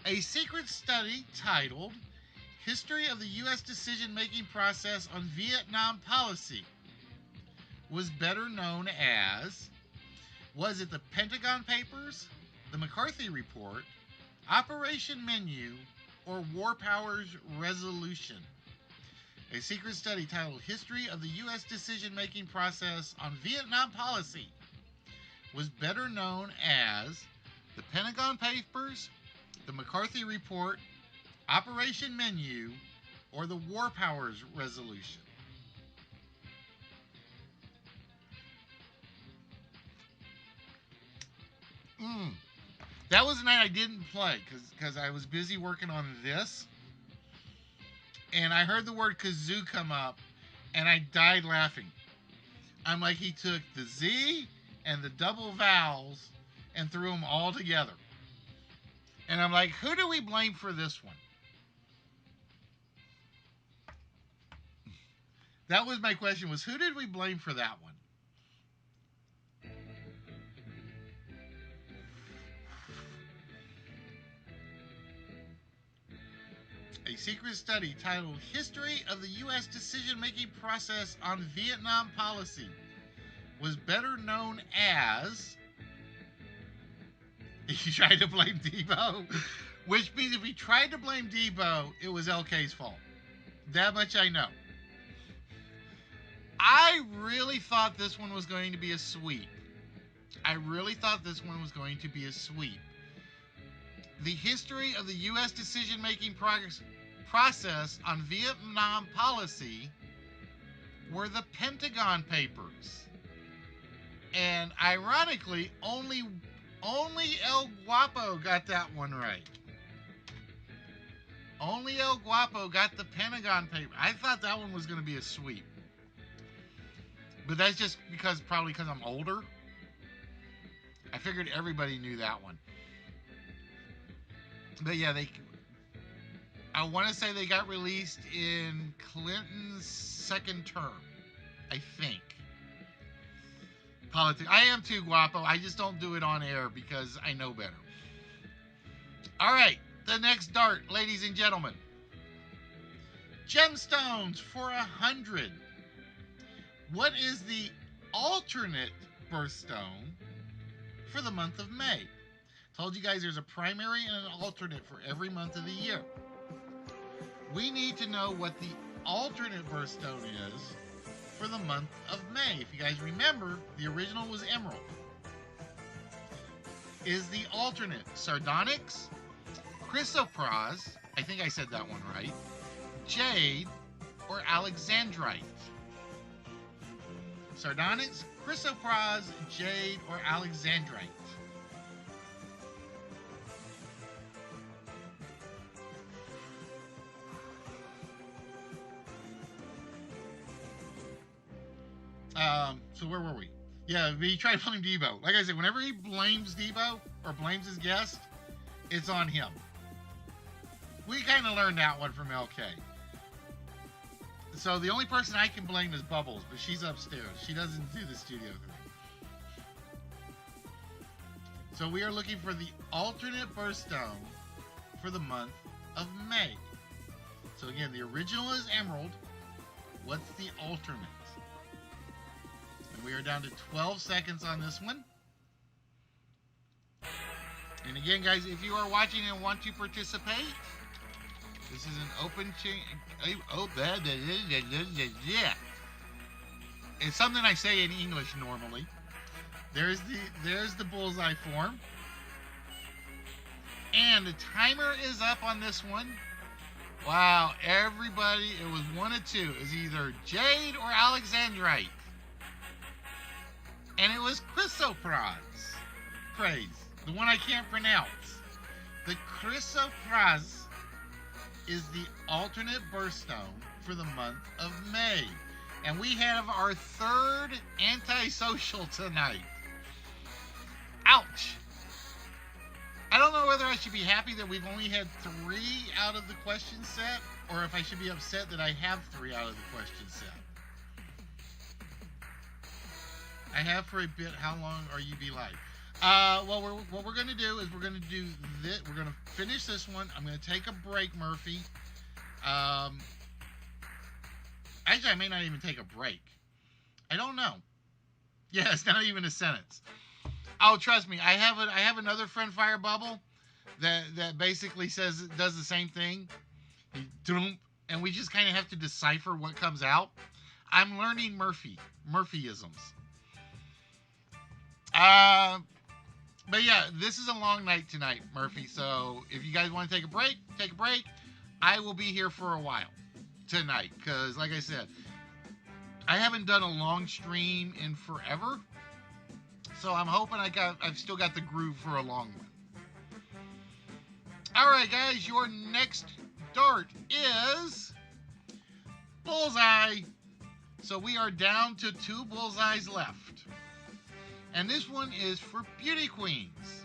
a secret study titled History of the U.S. Decision-Making Process on Vietnam Policy was better known as, was it the Pentagon Papers, the McCarthy Report, Operation Menu, or War Powers Resolution? A secret study titled History of the U.S. Decision-Making Process on Vietnam Policy was better known as the Pentagon Papers, the McCarthy Report, Operation Menu, or the War Powers Resolution. That was the night I didn't play because I was busy working on this. And I heard the word kazoo come up, and I died laughing. I'm like, he took the Z and the double vowels and threw them all together. And I'm like, who do we blame for this one? That was my question, was who did we blame for that one? A secret study titled History of the U.S. Decision-Making Process on Vietnam Policy was better known as... He tried to blame Debo, which means if he tried to blame Debo, it was LK's fault. That much I know. I really thought this one was going to be a sweep. The history of the U.S. decision-making process on Vietnam policy were the Pentagon Papers. And ironically, only El Guapo got that one right. Only El Guapo got the Pentagon Papers. I thought that one was going to be a sweep. But that's just probably because I'm older. I figured everybody knew that one. But yeah, I want to say they got released in Clinton's second term, I think. Politics. I am too, Guapo. I just don't do it on air because I know better. All right, the next dart, ladies and gentlemen. Gemstones for 100. What is the alternate birthstone for the month of May? Told you guys there's a primary and an alternate for every month of the year. We need to know what the alternate birthstone is for the month of May. If you guys remember, the original was emerald. Is the alternate sardonyx, chrysoprase, I think I said that one right, jade, or alexandrite? sardonyx, chrysoprase, jade, or alexandrite? So where were we? Yeah, he tried to blame Debo. Like I said, whenever he blames Debo or blames his guest, it's on him. We kind of learned that one from LK. So the only person I can blame is Bubbles, but she's upstairs. She doesn't do the studio thing. So we are looking for the alternate birthstone for the month of May. So again, the original is emerald. What's the alternate? And we are down to 12 seconds on this one. And again, guys, if you are watching and want to participate, this is an open change. Oh, yeah. It's something I say in English normally. There's the bullseye form. And the timer is up on this one. Wow, everybody, it was one of two. It was either jade or alexandrite. And it was chrysoprase. Praise. The one I can't pronounce. The chrysoprase is the alternate birthstone for the month of May. And we have our third antisocial tonight. Ouch. I don't know whether I should be happy that we've only had 3 out of the question set, or if I should be upset that I have 3 out of the question set. I have for a bit. How long are you be live? Well, what we're going to do is we're going to do this. We're going to finish this one. I'm going to take a break, Murphy. Actually, I may not even take a break. I don't know. Yeah, it's not even a sentence. Oh, trust me. I have another friend, Fire Bubble, that basically does the same thing. And we just kind of have to decipher what comes out. I'm learning Murphyisms. But yeah, this is a long night tonight, Murphy. So if you guys want to take a break, take a break. I will be here for a while tonight because, like I said, I haven't done a long stream in forever. So I'm hoping I've still got the groove for a long one. All right, guys, your next dart is bullseye. So we are down to 2 bullseyes left. And this one is for beauty queens.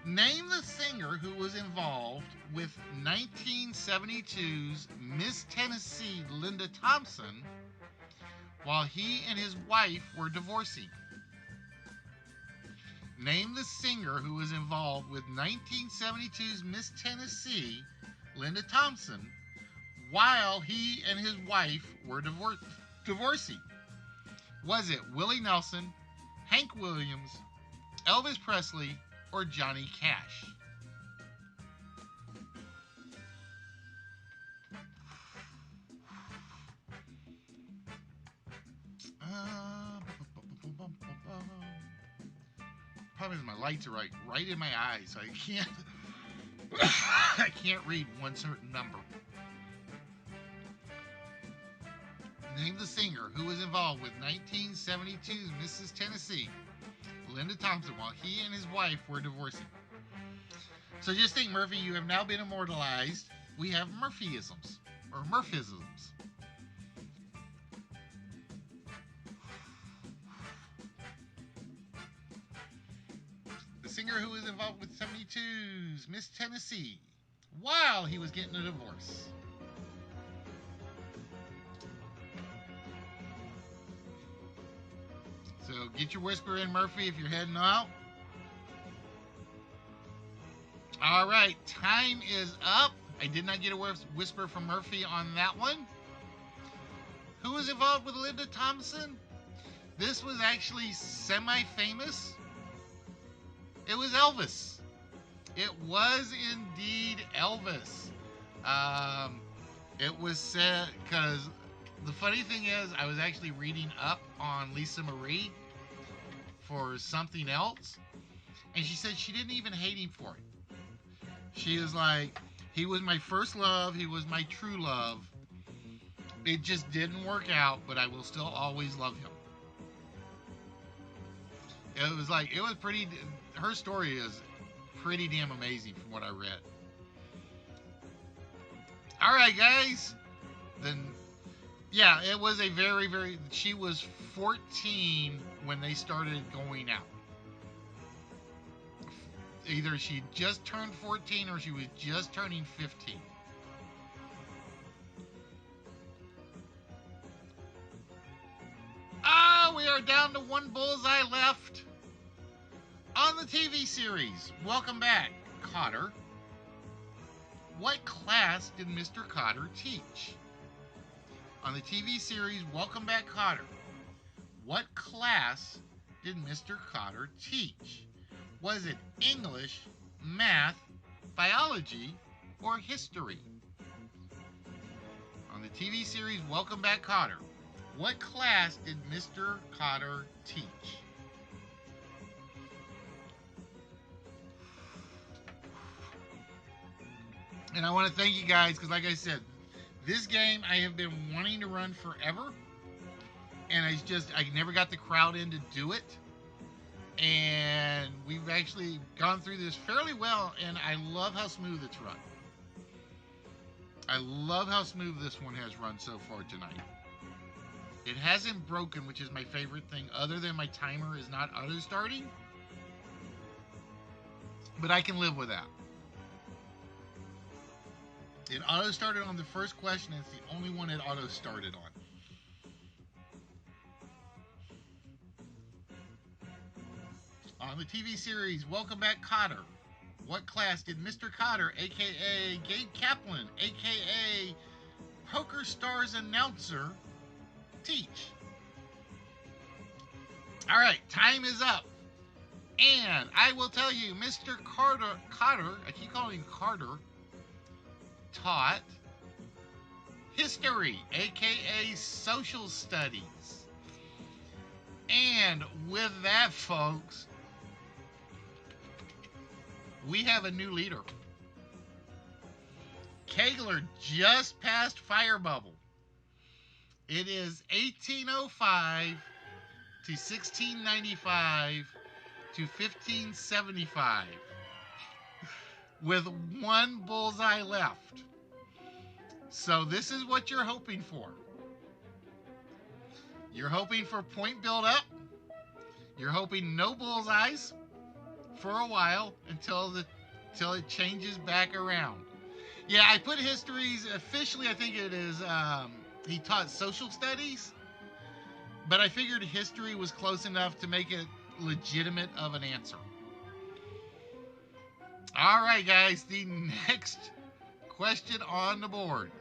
Name the singer who was involved with 1972's Miss Tennessee Linda Thompson while he and his wife were divorcing. Name the singer who was involved with 1972's Miss Tennessee Linda Thompson while he and his wife were divorcing. Was it Willie Nelson, Hank Williams, Elvis Presley, or Johnny Cash? Problem is my lights are right in my eyes, so I can't I can't read one certain number. Name the singer who was involved with 1972's Mrs. Tennessee, Linda Thompson, while he and his wife were divorcing. So just think, Murphy, you have now been immortalized. We have Murphyisms, or Murphisms. The singer who was involved with 72's Miss Tennessee while he was getting a divorce. So get your whisper in, Murphy, if you're heading out. All right, time is up. I did not get a whisper from Murphy on that one. Who was involved with Linda Thompson? This was actually semi-famous. It was Elvis. It was indeed Elvis. It was said, because the funny thing is, I was actually reading up on Lisa Marie for something else, and she said she didn't even hate him for it. She was like, he was my first love, he was my true love, It just didn't work out, but I will still always love him. It was like, it was pretty, her story is pretty damn amazing from what I read. All right, guys. Then, yeah, it was a she was 14 when they started going out. Either she just turned 14 or she was just turning 15. Ah, we are down to one bullseye left on the TV series. Welcome back, Cotter. What class did Mr. Cotter teach? On the TV series Welcome Back, Cotter, what class did Mr. Cotter teach? Was it English, math, biology, or history? On the TV series Welcome Back, Cotter, what class did Mr. Cotter teach? And I want to thank you guys because, like I said, this game I have been wanting to run forever, and I never got the crowd in to do it. And we've actually gone through this fairly well, and I love how smooth it's run. I love how smooth this one has run so far tonight. It hasn't broken, which is my favorite thing, other than my timer is not auto-starting. But I can live with that. It auto-started on the first question, and it's the only one it auto-started on. On the TV series Welcome Back, Cotter, what class did Mr. Cotter, a.k.a. Gabe Kaplan, a.k.a. Poker Stars announcer, teach? All right, time is up. And I will tell you, Mr. Cotter, I keep calling him Carter, taught history, aka social studies. And with that, folks, we have a new leader. Kegler just passed Fire Bubble. It is 1805 to 1695 to 1575. With one bullseye left. So this is what you're hoping for. You're hoping for point build up. You're hoping no bullseyes for a while until it changes back around. Yeah, I put histories officially. I think it is. He taught social studies, but I figured history was close enough to make it legitimate of an answer. All right, guys, the next question on the board.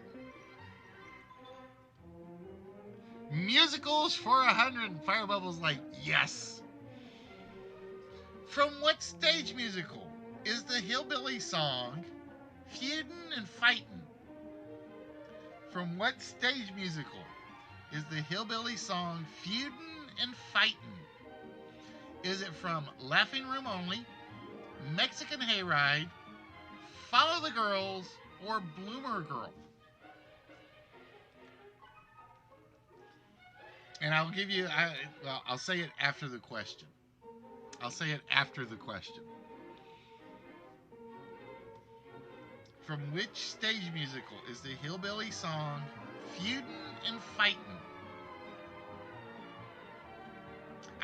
Musicals for 100. Fire Bubble's like, yes. From what stage musical is the hillbilly song Feudin' and Fightin'? From what stage musical is the hillbilly song Feudin' and Fightin'? Is it from Laughing Room Only, Mexican Hayride, Follow the Girls, or Bloomer Girl? And I'll give you, I'll say it after the question. I'll say it after the question. From which stage musical is the hillbilly song Feudin' and Fightin'?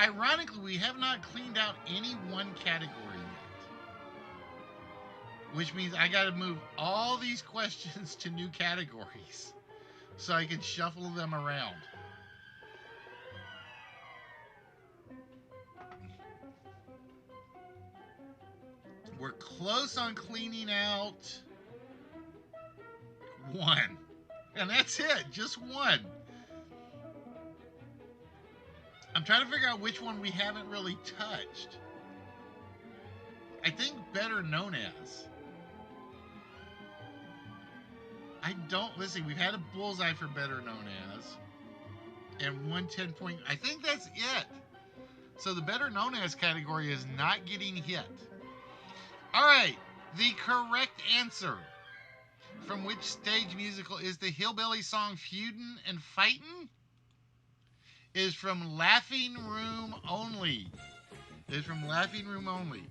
Ironically, we have not cleaned out any one category yet. Which means I got to move all these questions to new categories so I can shuffle them around. We're close on cleaning out one. And that's it, just one. I'm trying to figure out which one we haven't really touched. I think Better Known As. Listen, we've had a bullseye for Better Known As. And 110 point, I think that's it. So the Better Known As category is not getting hit. All right, the correct answer From which stage musical is the hillbilly song Feudin' and Fightin'? Is from Laughing Room Only. Is from Laughing Room Only.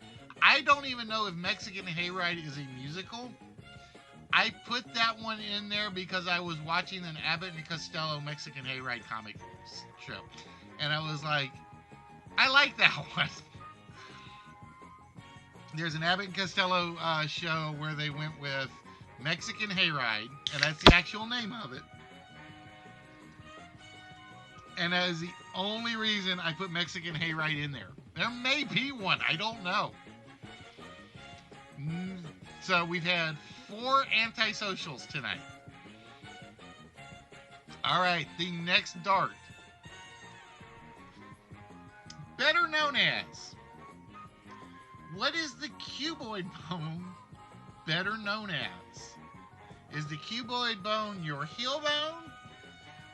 I don't even know if Mexican Hayride is a musical. I put that one in there because I was watching an Abbott and Costello Mexican Hayride comic strip. And I was like, I like that one. There's an Abbott and Costello show where they went with Mexican Hayride, and that's the actual name of it. And that is the only reason I put Mexican Hayride in there. There may be one, I don't know. So we've had 4 antisocials tonight. All right, the next dart. Better known as, what is the cuboid bone better known as? Is the cuboid bone your heel bone,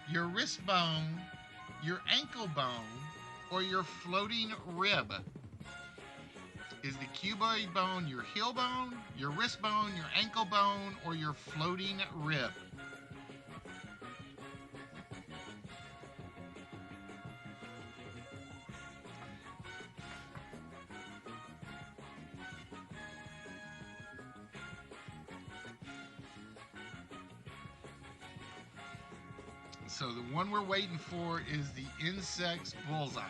your wrist bone, your ankle bone, or your floating rib? Is the cuboid bone your heel bone, your wrist bone, your ankle bone, or your floating rib? So the one we're waiting for is the insect's bullseye.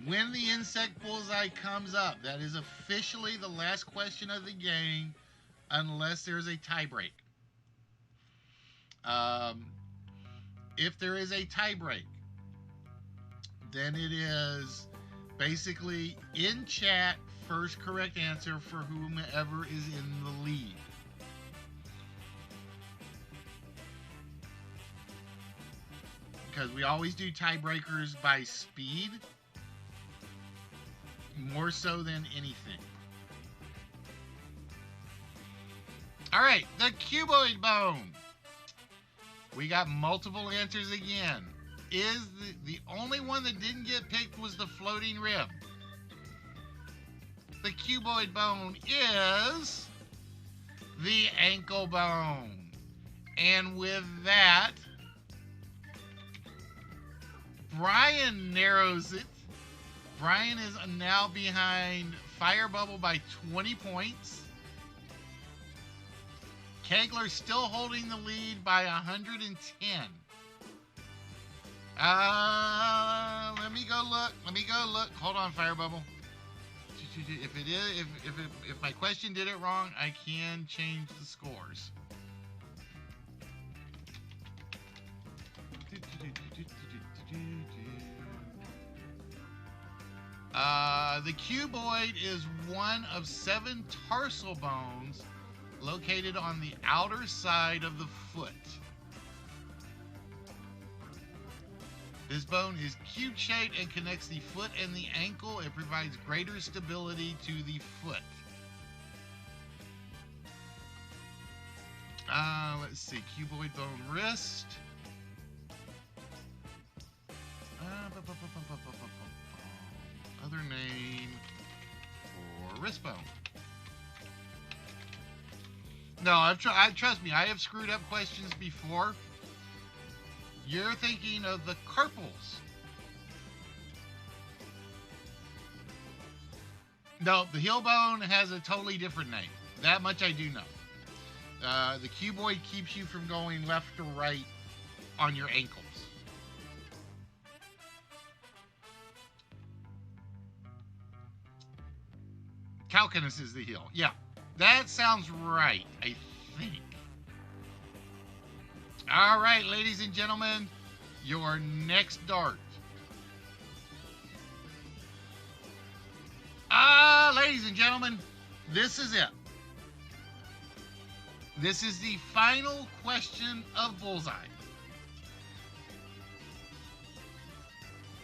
When the insect bullseye comes up, that is officially the last question of the game, unless there's a tie break. If there is a tie break, then it is basically in chat, first correct answer for whomever is in the lead. Because we always do tiebreakers by speed, more so than anything. All right, the cuboid bone. We got multiple answers again. Is the only one that didn't get picked was the floating rib. The cuboid bone is the ankle bone. And with that, Brian narrows it. Brian is now behind Fire Bubble by 20 points. Kegler still holding the lead by 110. Let me go look. Hold on, Fire Bubble. If my question did it wrong, I can change the scores. The cuboid is one of 7 tarsal bones located on the outer side of the foot. This bone is cube-shaped and connects the foot and the ankle. It provides greater stability to the foot. Let's see, cuboid bone wrist. Other name for wrist bone. No, trust me, I have screwed up questions before. You're thinking of the carpals. No, the heel bone has a totally different name. That much I do know. The cuboid keeps you from going left or right on your ankles. Calcaneus is the heel. Yeah, that sounds right, I think. All right, ladies and gentlemen, your next dart. Ladies and gentlemen, this is it. This is the final question of Bullseye.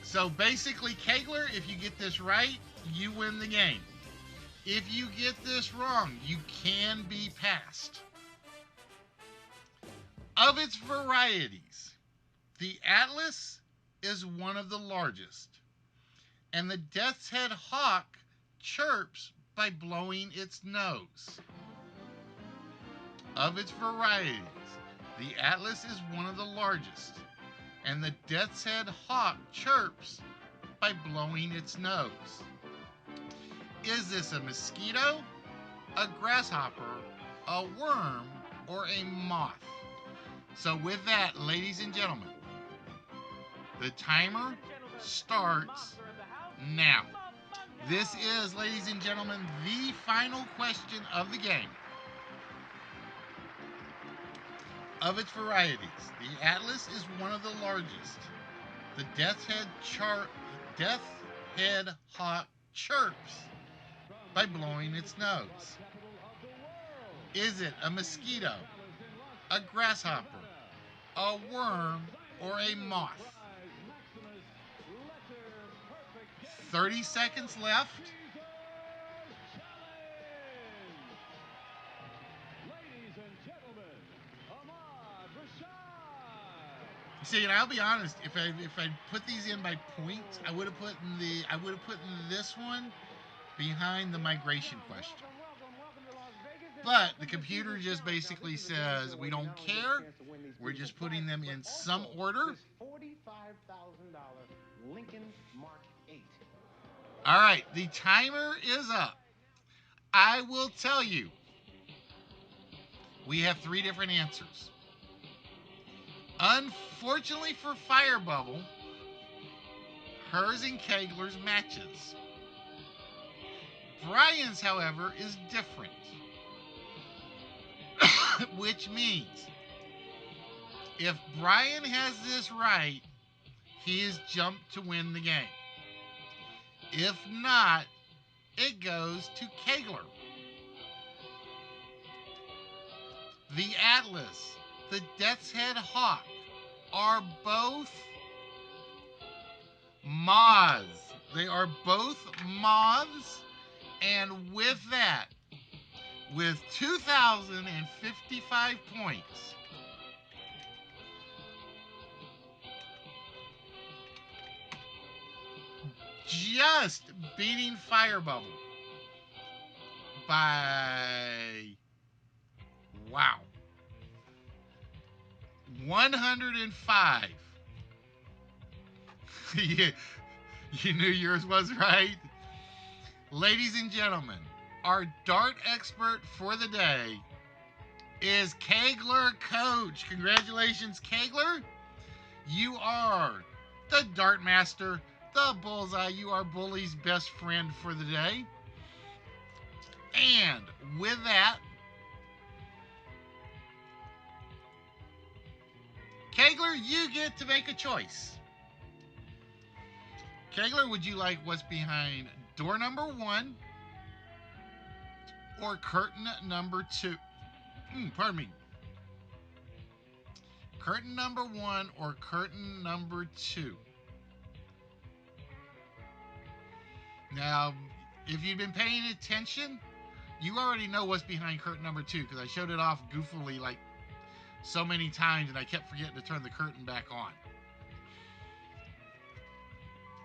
So basically, Kegler, if you get this right, you win the game. If you get this wrong, you can be passed. Of its varieties, the Atlas is one of the largest, and the Death's Head hawk chirps by blowing its nose. Of its varieties, the atlas is one of the largest, and the death's head hawk chirps by blowing its nose. Is this a mosquito, a grasshopper, a worm, or a moth? So with that, ladies and gentlemen, the timer starts now. This is, ladies and gentlemen, the final question of the game. Of its varieties, the atlas is one of the largest. The death head hawk chirps by blowing its nose. Is it a mosquito, a grasshopper, a worm, or a moth? 30 seconds left. See, and I'll be honest. If I put these in by points, I would have put in this one behind the migration question. But the computer just basically says we don't care. We're just putting them in some order. All right, the timer is up. I will tell you, we have 3 different answers. Unfortunately for Fire Bubble, hers and Kegler's matches. Brian's, however, is different. Which means, if Brian has this right, he is jumped to win the game. If not, it goes to Kegler. The Atlas, the Death's Head Hawk, are both moths. They are both moths, and with that, with 2,055 points, just beating Fire Bubble by, wow, 105. You knew yours was right. Ladies and gentlemen, our dart expert for the day is Kegler Coach. Congratulations, Kegler. You are the dart master, the bullseye. You are Bully's best friend for the day. And with that, Kegler, you get to make a choice. Kegler, would you like what's behind door number 1 or curtain number 2? Pardon me. Curtain number 1 or curtain number 2? Now, if you've been paying attention, you already know what's behind curtain number 2 because I showed it off goofily like so many times and I kept forgetting to turn the curtain back on.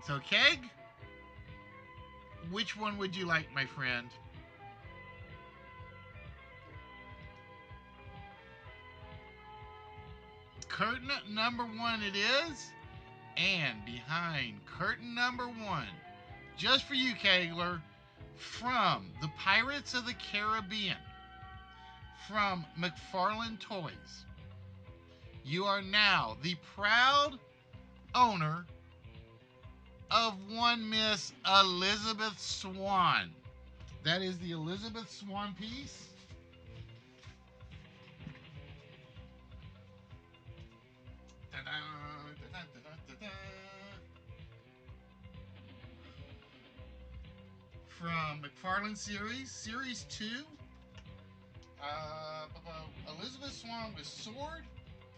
So, Keg, which one would you like, my friend? Curtain number 1 it is. And behind curtain number 1, just for you, Kegler, from the Pirates of the Caribbean, from McFarlane Toys, you are now the proud owner of one Miss Elizabeth Swan. That is the Elizabeth Swan piece. From McFarlane Series 2. Elizabeth Swan with sword,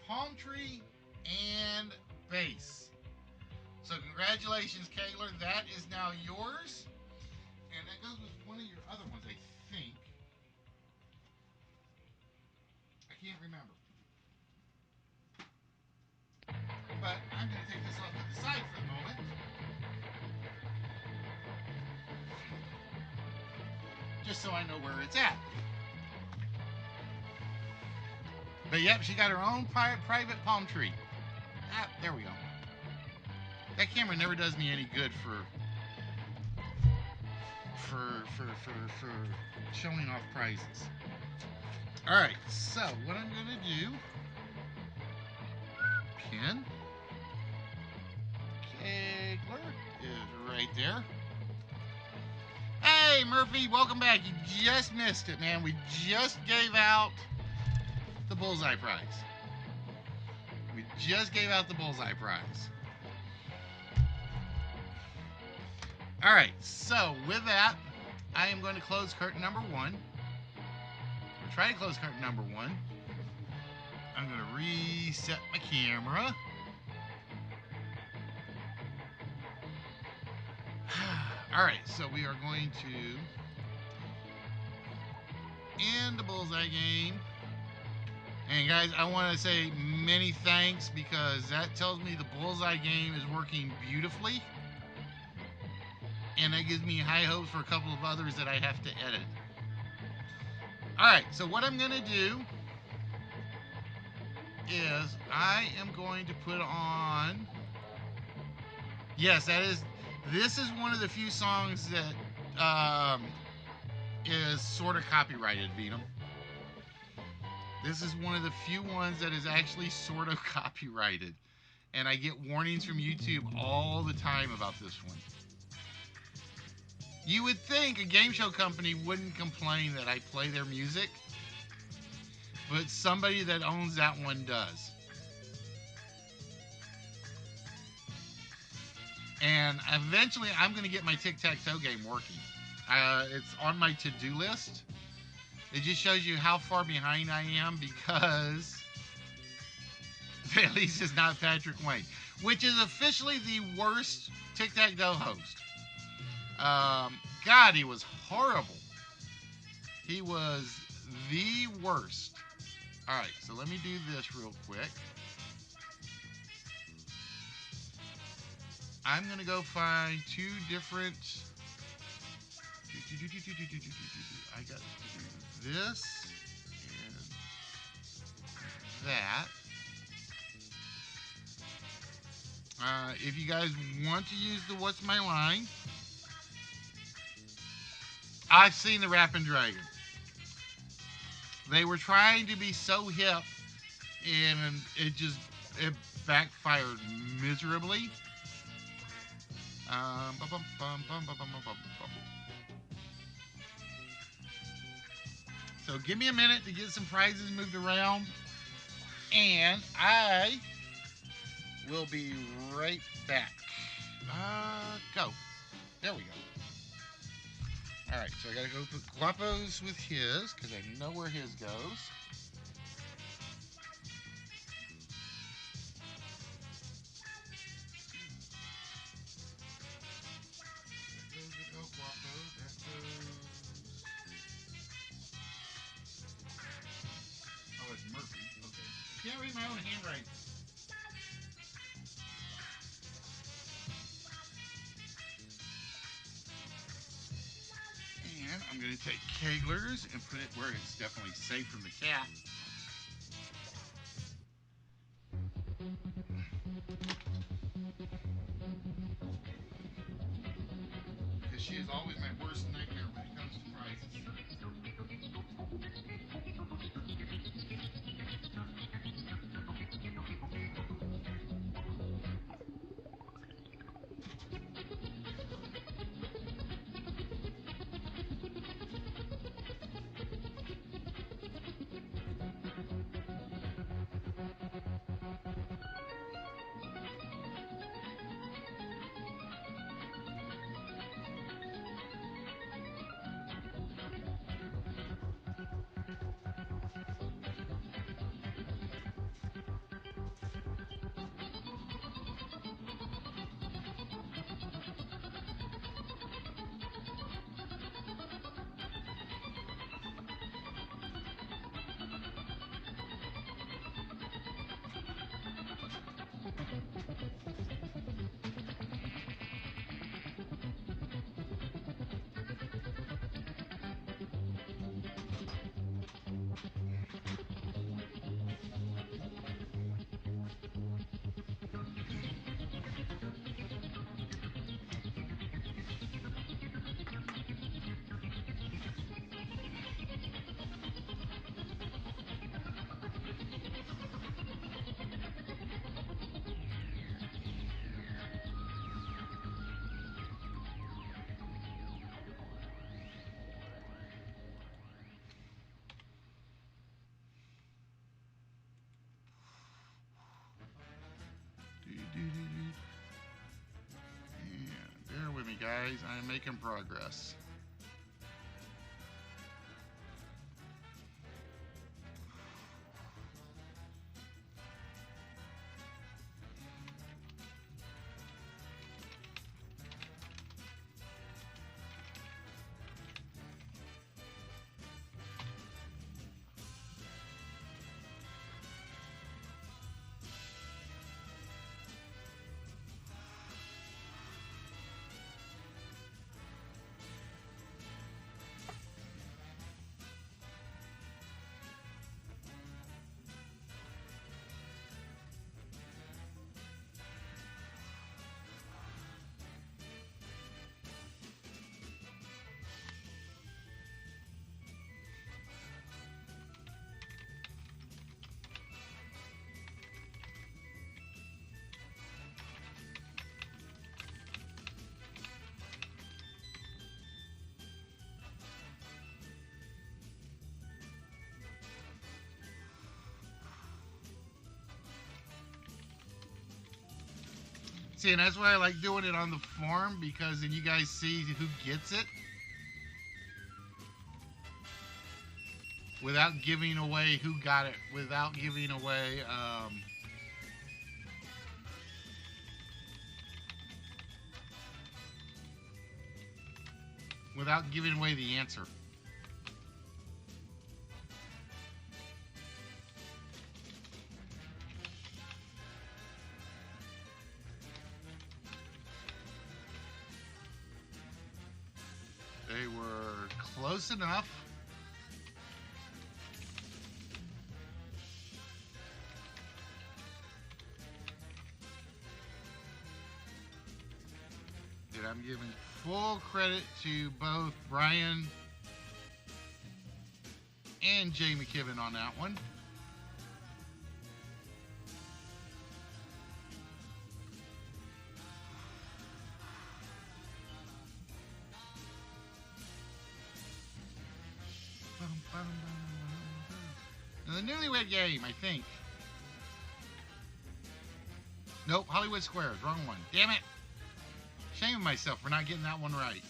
palm tree, and base. So congratulations, Kegler. That is now yours. And that goes with one of your other ones, I think. I can't remember. But I'm going to take this off to the side for the moment. Just so I know where it's at. But yep, she got her own private palm tree. Ah, there we go. That camera never does me any good for showing off prizes. All right, so what I'm gonna do, pin Kegler is right there. Hey Murphy, welcome back. You just missed it, man. We just gave out the bullseye prize. We just gave out the bullseye prize. All right, so with that, I am going to close curtain number 1. Or try to close curtain number 1. I'm going to reset my camera. All right, so we are going to end the bullseye game. And guys, I want to say many thanks because that tells me the bullseye game is working beautifully. And that gives me high hopes for a couple of others that I have to edit. All right, so what I'm going to do is I am going to put on... Yes, this is one of the few songs that is sort of copyrighted, Venom. This is one of the few ones that is actually sort of copyrighted. And I get warnings from YouTube all the time about this one. You would think a game show company wouldn't complain that I play their music, but somebody that owns that one does. And eventually I'm going to get my tic-tac-toe game working. It's on my to-do list. It just shows you how far behind I am because at least it's not Patrick Wayne, which is officially the worst tic-tac-toe host. God, he was horrible. He was the worst. All right, so let me do this real quick. I'm going to go find 2 different... I got to do this and that. If you guys want to use the What's My Line, I've seen the Rapping Dragon. They were trying to be so hip, and it backfired miserably. So give me a minute to get some prizes moved around, and I will be right back. Go. There we go. All right, so I gotta go put Guapo's with his, because I know where his goes. That goes with El Guapo. That goes... Oh, it's Murphy. Okay. I can't read my own handwriting. And I'm going to take Kegler's and put it where it's definitely safe from the cat. Because she is always my worst nightmare when it comes to prizes. guys. I'm making progress. See, and that's why I like doing it on the form, because then you guys see who gets it without giving away who got it, without giving away the answer. They were close enough. And I'm giving full credit to both Brian and Jay McKibben on that one. Now the Newlywed Game, I think. Nope, Hollywood Squares, wrong one. Damn it! Shame of myself for not getting that one right.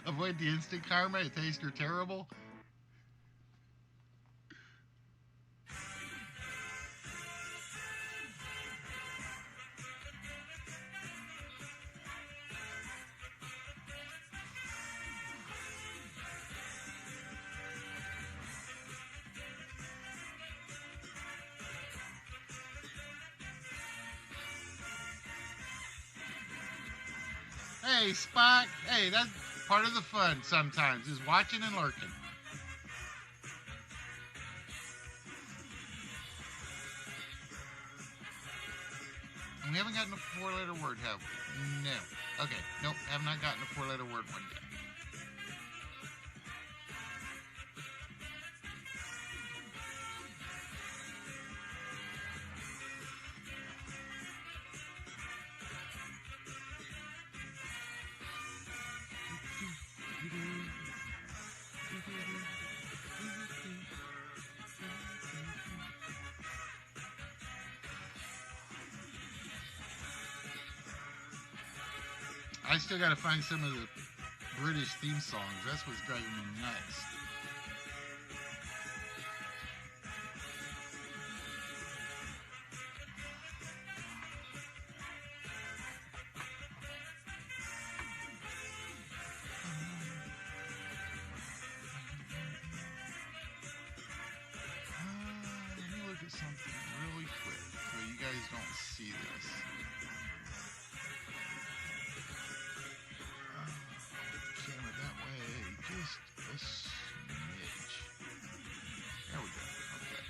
Avoid the instant karma. It tastes terrible. Hey, Spock. Hey, that's part of the fun sometimes, is watching and lurking. And we haven't gotten a four-letter word, have we? No. Okay, nope, have not gotten a four-letter word one yet. I still gotta find some of the British theme songs. That's what's driving me nuts. Let me look at something really quick so you guys don't see this. Camera that way, just a smidge. There we go. Okay.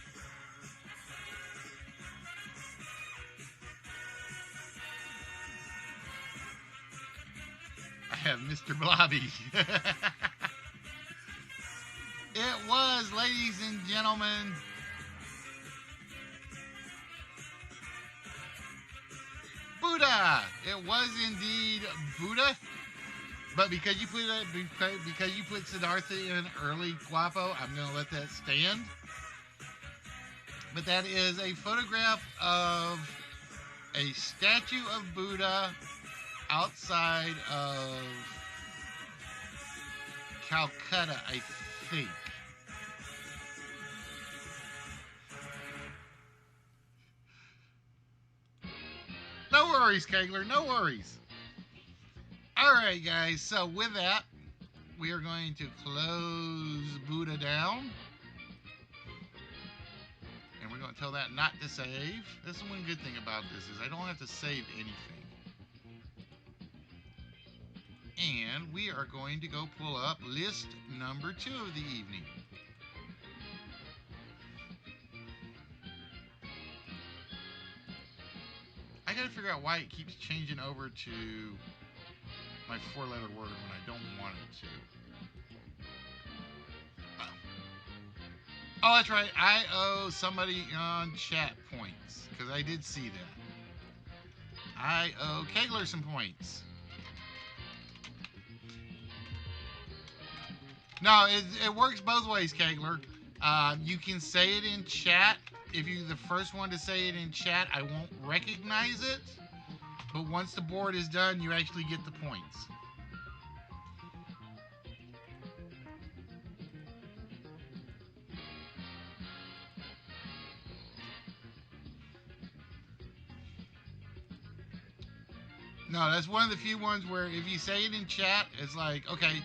I have Mr. Blobby. was, ladies and gentlemen, Buddha. It was indeed Buddha. But because you put Siddhartha in early Guapo, I'm going to let that stand. But that is a photograph of a statue of Buddha outside of Calcutta, I think. No worries, Kegler, no worries. All right, guys, so with that, we are going to close Buddha down. And we're going to tell that not to save. This is one good thing about this is I don't have to save anything. And we are going to go pull up list number 2 of the evening. I got to figure out why it keeps changing over to my 4-letter word when I don't want it to. Oh, that's right. I owe somebody on chat points because I did see that. I owe Kegler some points. No, it works both ways, Kegler. You can say it in chat. If you're the first one to say it in chat, I won't recognize it. But once the board is done, you actually get the points. No, that's one of the few ones where if you say it in chat, it's like, okay,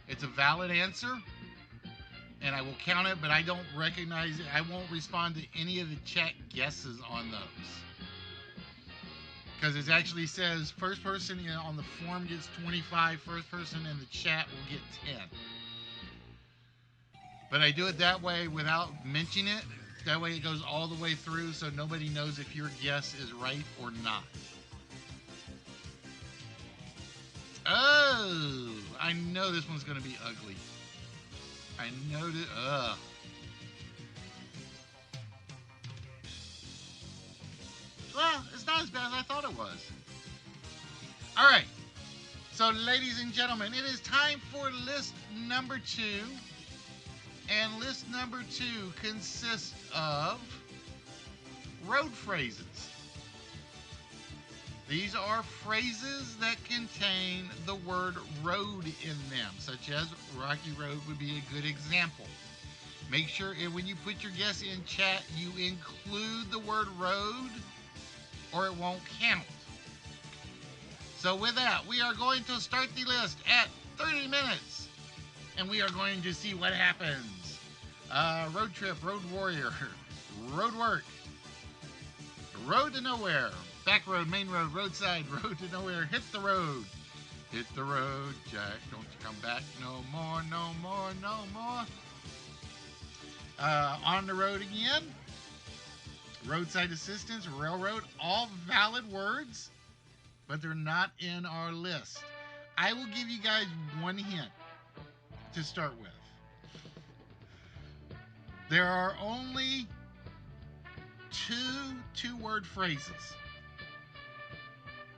it's a valid answer, and I will count it, but I don't recognize it. I won't respond to any of the chat guesses on those. Because it actually says first person on the form gets 25, first person in the chat will get 10. But I do it that way without mentioning it. That way it goes all the way through so nobody knows if your guess is right or not. Oh, I know this one's going to be ugly. I know that. Well, it's not as bad as I thought it was. All right. So, ladies and gentlemen, it is time for list number 2. And list number 2 consists of road phrases. These are phrases that contain the word road in them, such as Rocky Road would be a good example. Make sure when you put your guess in chat, you include the word road or it won't count. So with that, we are going to start the list at 30 minutes. And we are going to see what happens. Road trip, road warrior, road work, road to nowhere. Back road, main road, roadside, road to nowhere. Hit the road. Hit the road, Jack. Don't you come back no more, no more, no more. On the road again. Roadside assistance, railroad. All valid words, but they're not in our list. I will give you guys one hint to start with. There are only 2 two-word phrases.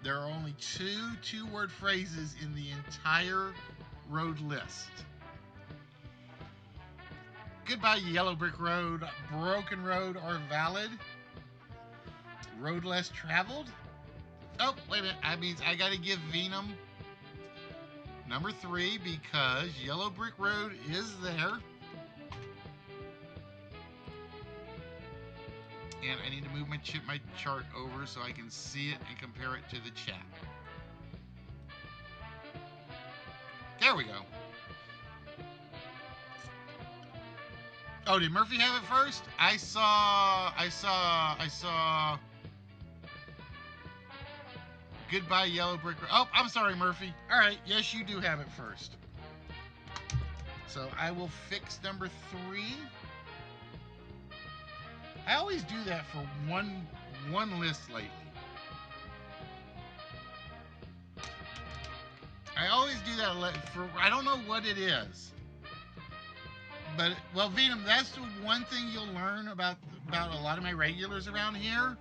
There are only 2 two-word phrases in the entire road list. Goodbye, yellow brick road. Broken road are valid. Road less traveled. Oh, wait a minute. That means I got to give Venom number 3 because yellow brick road is there. And I need to move my chart over so I can see it and compare it to the chat. There we go. Oh, did Murphy have it first? I saw Goodbye Yellow Brick Road. Oh, I'm sorry, Murphy. All right, yes, you do have it first. So I will fix number 3. I always do that for one list lately. I always do that for, I don't know what it is. But well, Venom, that's the one thing you'll learn about a lot of my regulars around here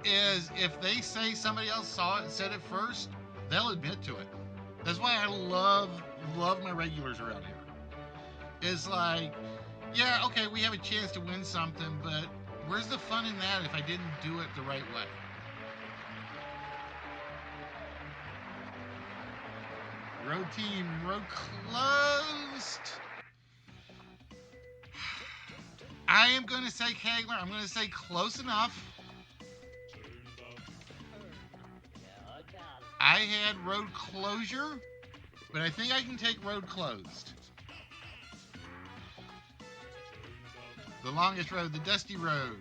is if they say somebody else saw it and said it first, they'll admit to it. That's why I love my regulars around here. It's like, yeah, okay, we have a chance to win something, but where's the fun in that if I didn't do it the right way? Road team, road closed. I am going to say Kegler. I'm going to say close enough. I had road closure, but I think I can take road closed. The longest road, the dusty road.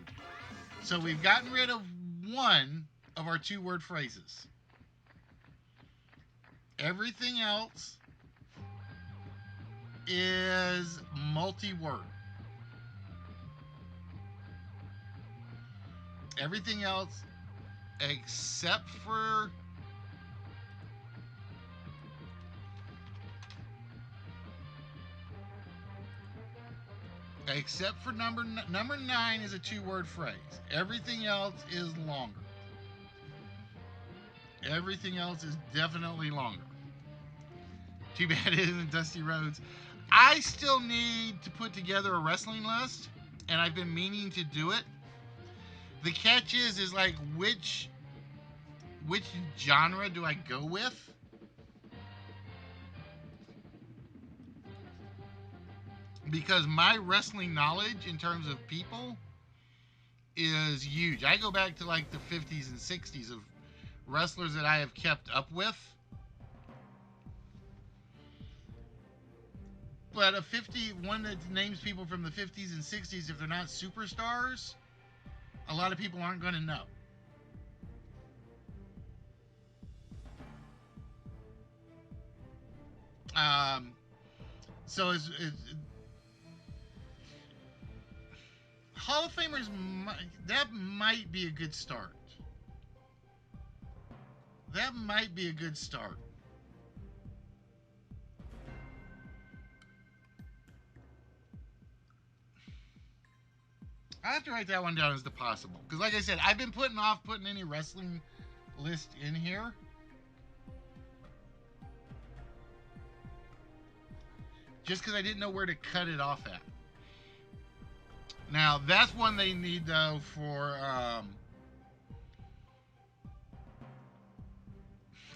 So we've gotten rid of one of our 2-word phrases. Everything else is multi-word. Everything else except for number 9 is a 2-word phrase. Everything else is longer. Everything else is definitely longer. Too bad it isn't Dusty Roads. I still need to put together a wrestling list, and I've been meaning to do it. The catch is like which genre do I go with? Because my wrestling knowledge in terms of people is huge. I go back to like the 50s and 60s of wrestlers that I have kept up with. But one that names people from the 50s and 60s, if they're not superstars, a lot of people aren't going to know. So Hall of Famers, that might be a good start. That might be a good start. I have to write that one down as the possible. Because like I said, I've been putting off putting any wrestling list in here. Just because I didn't know where to cut it off at. Now, that's one they need, though, for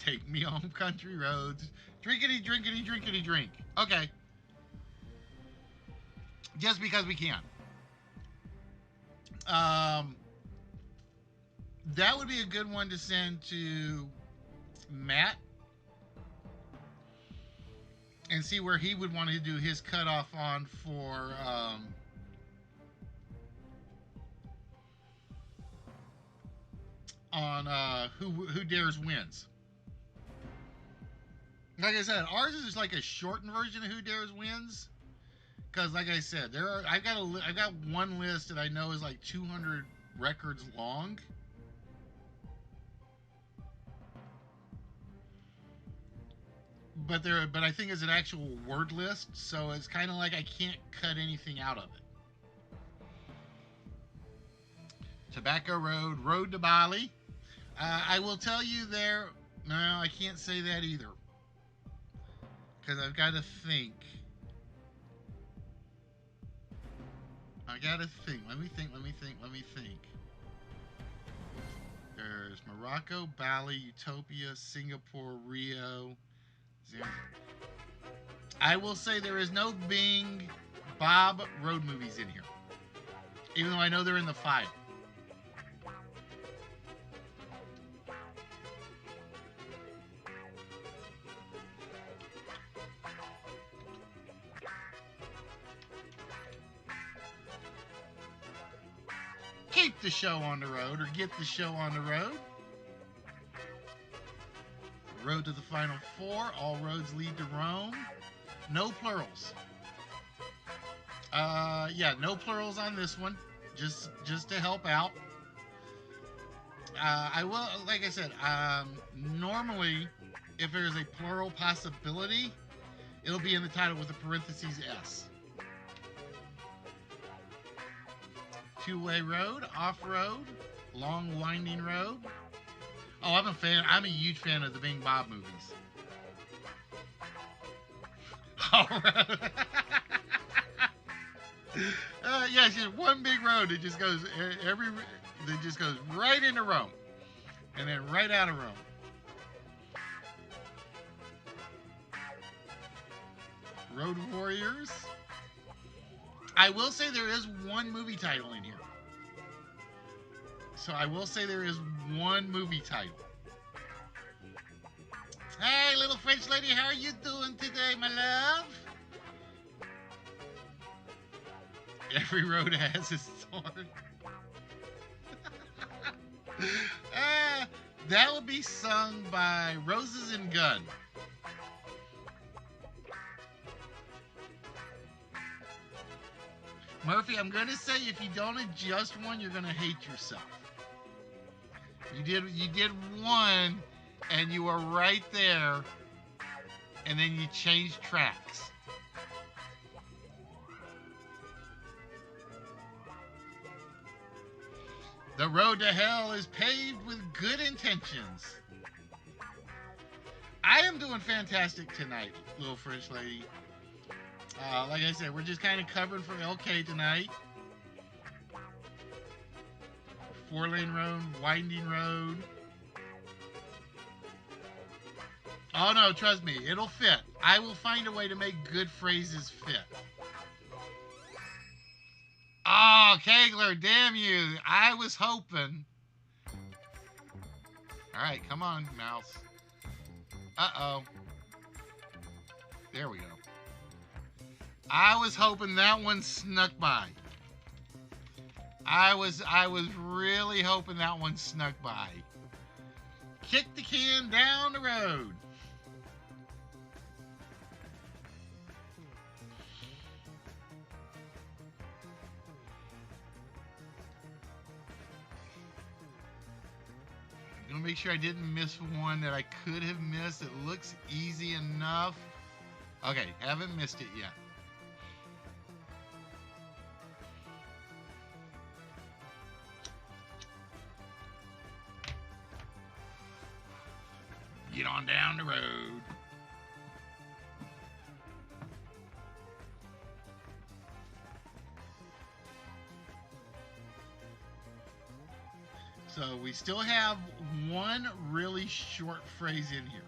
Take Me Home Country Roads. Drinkity, drinkity, drinkity, drink. Okay. Just because we can. That would be a good one to send to Matt and see where he would want to do his cutoff on for who dares wins. Like I said, ours is like a shortened version of who dares wins. Because, like I said, I've got one list that I know is like 200 records long. But I think it's an actual word list, so it's kind of like I can't cut anything out of it. Tobacco Road, Road to Bali. I will tell you there. No, I can't say that either. Because I've got to think. I gotta think. Let me think. There's Morocco, Bali, Utopia, Singapore, Rio. I will say there is no Bing Bob road movies in here. Even though I know they're in the file. Keep the show on the road or get the show on the road. Road to the Final Four. All roads lead to Rome. No plurals. Yeah, no plurals on this one. Just to help out. I will, like I said, normally if there's a plural possibility, it'll be in the title with a parentheses S. two-way road, off-road, long winding road. Oh, I'm a fan. I'm a huge fan of the Bing Bob movies. All right. Yeah, it's just one big road that just goes that just goes right into Rome, and then right out of Rome. Road Warriors. I will say there is one movie title in here. So I will say there is one movie title. Hey, little French lady, how are you doing today, my love? Every road has its thorn. That would be sung by Roses and Gun. Murphy, I'm going to say if you don't adjust one, you're going to hate yourself. You did one, and you were right there, and then you changed tracks. The road to hell is paved with good intentions. I am doing fantastic tonight, little French lady. Like I said, we're just kind of covering for LK tonight. 4-lane road, winding road. Oh no, trust me, it'll fit. I will find a way to make good phrases fit. Oh, Kegler, damn you. I was hoping. All right, come on, mouse. Uh-oh. There we go. I was hoping that one snuck by. I was really hoping that one snuck by. Kick the can down the road. I'm gonna make sure I didn't miss one that I could have missed. It looks easy enough. Okay, haven't missed it yet. Get on down the road. So we still have one really short phrase in here.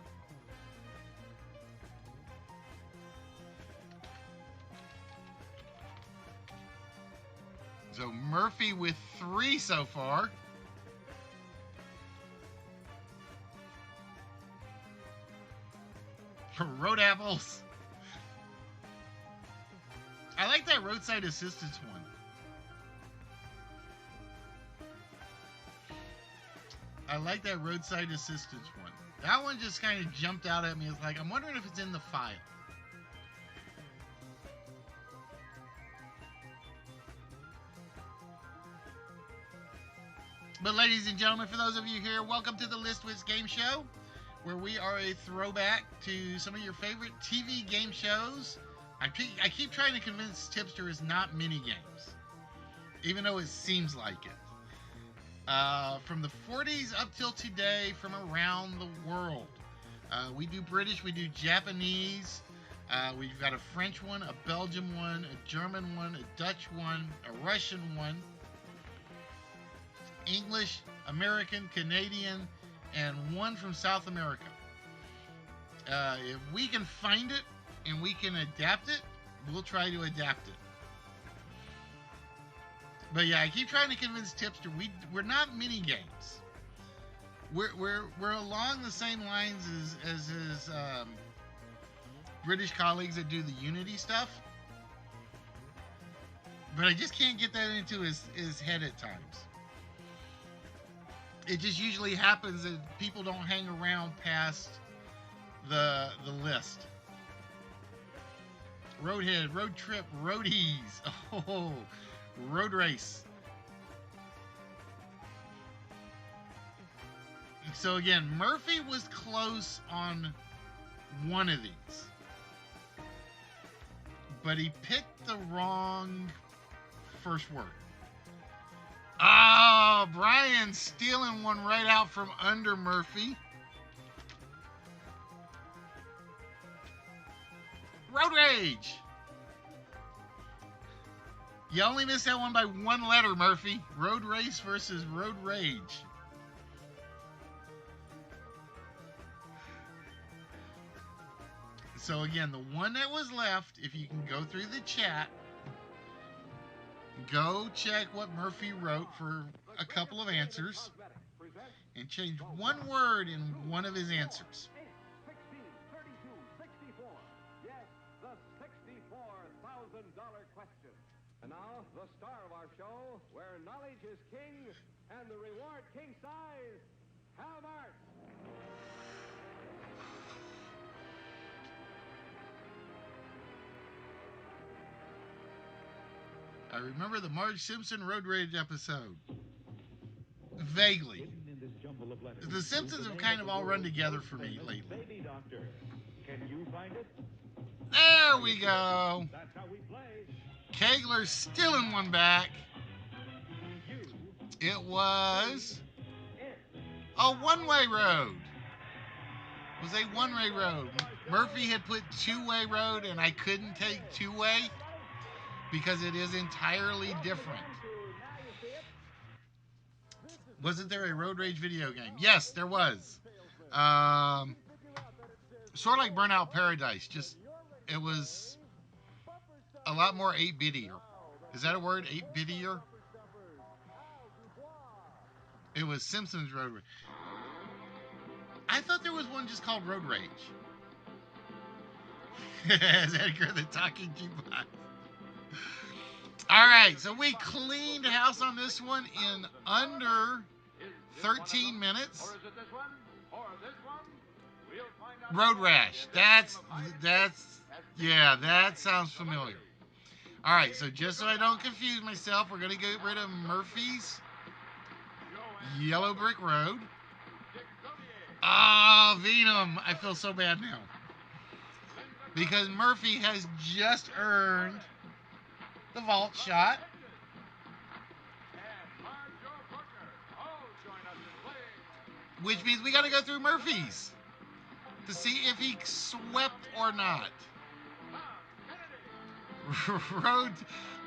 So Murphy with 3 so far. Road apples. I like that roadside assistance one. I like that roadside assistance one. That one just kind of jumped out at me. It's like, I'm wondering if it's in the file. But ladies and gentlemen, for those of you here, welcome to the List Wits Game Show, where we are a throwback to some of your favorite TV game shows. I keep trying to convince Tipster it's not mini games, even though it seems like it. From the 40s up till today, from around the world. We do British, we do Japanese, we've got a French one, a Belgian one, a German one, a Dutch one, a Russian one, English, American, Canadian, and one from South America. If we can find it and we can adapt it, we'll try to adapt it. But yeah, I keep trying to convince Tipster we're not mini games. We're along the same lines as his British colleagues that do the Unity stuff. But I just can't get that into his head at times. It just usually happens that people don't hang around past the list. Roadhead, road trip, roadies. Oh, road race. So again, Murphy was close on one of these, but he picked the wrong first word. Oh, Brian stealing one right out from under Murphy. Road Rage. You only missed that one by one letter, Murphy. Road Race versus Road Rage. So again, the one that was left, if you can go through the chat, go check what Murphy wrote for a couple of answers and change one word in one of his answers. 16, 32, 64. Yes, the $64,000 question. And now, the star of our show, where knowledge is king and the reward king size, Hal Marks. I remember the Marge Simpson Road Rage episode. Vaguely. The Simpsons have kind of all run together for me lately. Baby Doctor. Can you find it? There we go. That's how we play. Kegler's stealing one back. It was a one-way road. It was a one-way road. Murphy had put two-way road, and I couldn't take two-way because it is entirely different. Wasn't there a Road Rage video game? Yes, there was. Sort of like Burnout Paradise. Just, it was a lot more 8-bittier. Is that a word? 8-bittier? It was Simpsons Road Rage. I thought there was one just called Road Rage. As Edgar the Talking Jukebox. All right, so we cleaned house on this one in under 13 minutes. Or is it this one? Or this one? We'll find out. Road Rash. That's yeah, that sounds familiar. All right, so just so I don't confuse myself, we're going to get rid of Murphy's Yellow Brick Road. Ah, Venom. I feel so bad now. Because Murphy has just earned the vault shot. Which means we got to go through Murphy's to see if he swept or not. Road.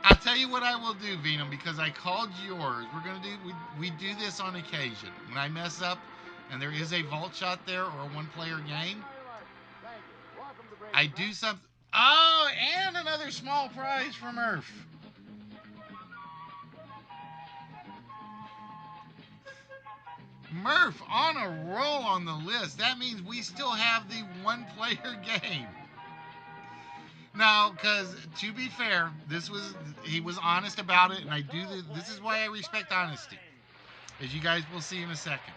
I'll tell you what I will do, Venom, because I called yours. We're gonna do. We do this on occasion. When I mess up, and there is a vault shot there or a one-player game, I do something. Oh, and another small prize for Murph. Murph on a roll on the list. That means we still have the one-player game. Now, because to be fair, he was honest about it, and this is why I respect honesty, as you guys will see in a second.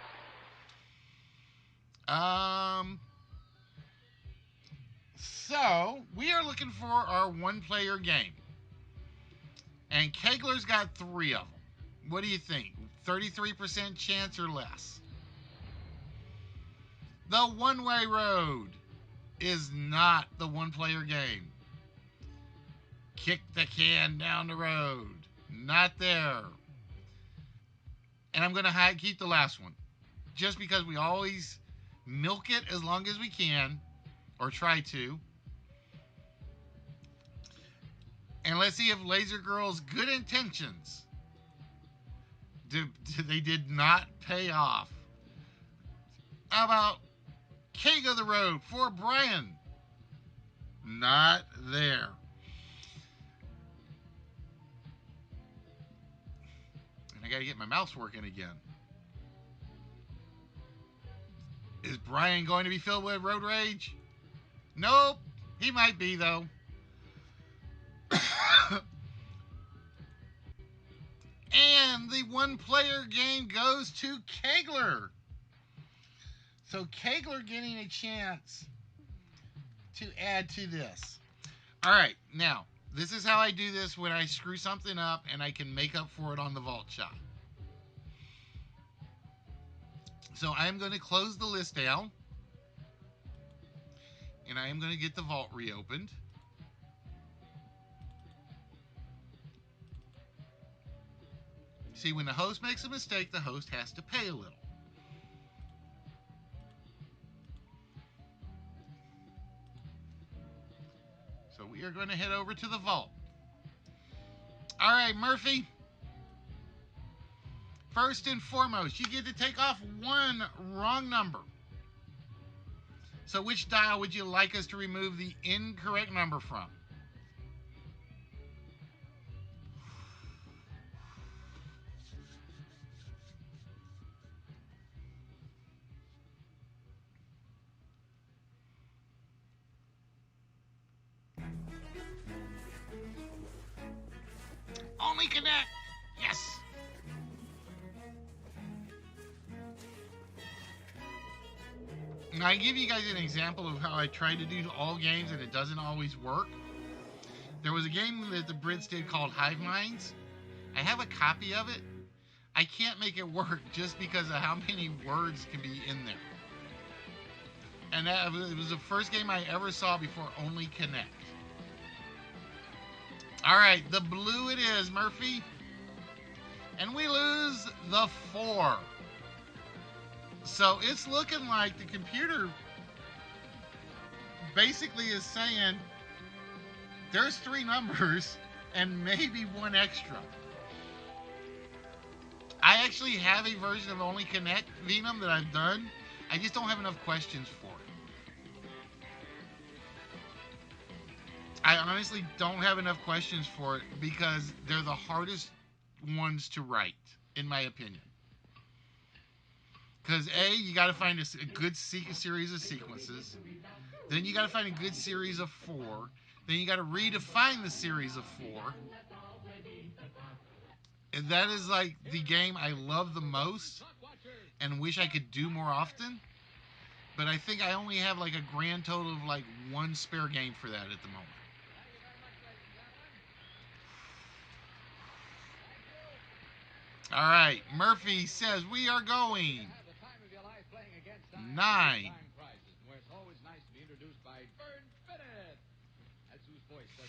So we are looking for our one-player game, and Kegler's got 3 of them. What do you think? 33% chance or less? The one-way road is not the one-player game. Kick the can down the road. Not there. And I'm going to keep the last one. Just because we always milk it as long as we can. Or try to. And let's see if Laser Girl's good intentions, they did not pay off. How about King of the Road for Brian? Not there. I gotta get my mouse working again. Is Brian going to be filled with road rage? Nope. He might be, though. And the one-player game goes to Kegler. So Kegler getting a chance to add to this. All right, now, this is how I do this when I screw something up and I can make up for it on the vault shot. So I'm going to close the list down. And I am going to get the vault reopened. See, when the host makes a mistake, the host has to pay a little. So we are going to head over to the vault. All right, Murphy. First and foremost, you get to take off one wrong number. So which dial would you like us to remove the incorrect number from? Only connect. Yes. Now, I give you guys an example of how I try to do all games and it doesn't always work. There was a game that the Brits did called Hive Minds. I have a copy of it. I can't make it work just because of how many words can be in there. And it was the first game I ever saw before Only Connect. All right, the blue it is, Murphy. And we lose the 4. So it's looking like the computer basically is saying there's 3 numbers and maybe 1 extra. I actually have a version of Only Connect Venom that I've done. I just don't have enough questions for it. I honestly don't have enough questions for it because they're the hardest ones to write, in my opinion. Because A, you got to find a good series of sequences. Then you got to find a good series of 4. Then you got to redefine the series of 4. And that is like the game I love the most and wish I could do more often. But I think I only have like a grand total of like 1 spare game for that at the moment. All right, Murphy says we are going 9,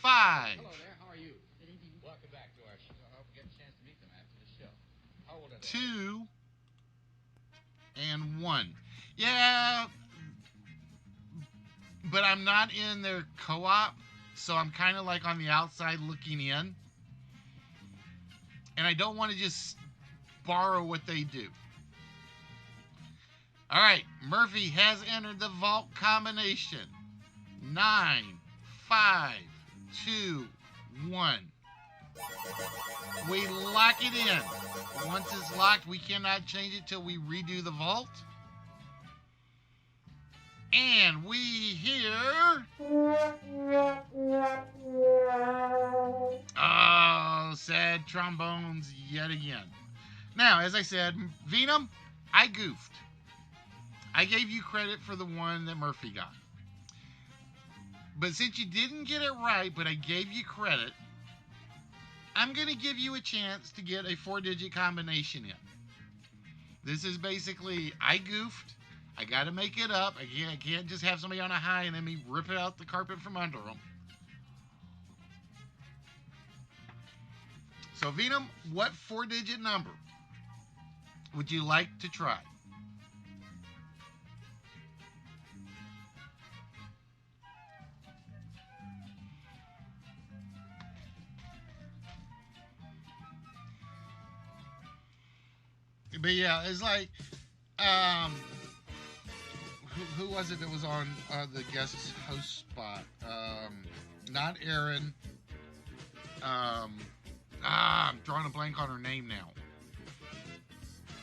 5, Hello there, how are you? Good evening. Welcome back to our show. I hope we get a chance to meet them after the show. How old are they? 2, and 1. Yeah, but I'm not in their co-op, so I'm kind of like on the outside looking in. And I don't want to just borrow what they do. All right, Murphy has entered the vault combination. 9, 5, 2, 1. We lock it in. Once it's locked, we cannot change it till we redo the vault. And we hear... Oh, sad trombones yet again. Now, as I said, Venom, I goofed. I gave you credit for the one that Murphy got. But since you didn't get it right, but I gave you credit, I'm going to give you a chance to get a 4-digit combination in. This is basically, I goofed. I got to make it up. I can't just have somebody on a high and then me rip it out the carpet from under them. So, Venom, what 4-digit number would you like to try? But yeah, it's like, who was it that was on the guest host spot? Not Aaron. I'm drawing a blank on her name now.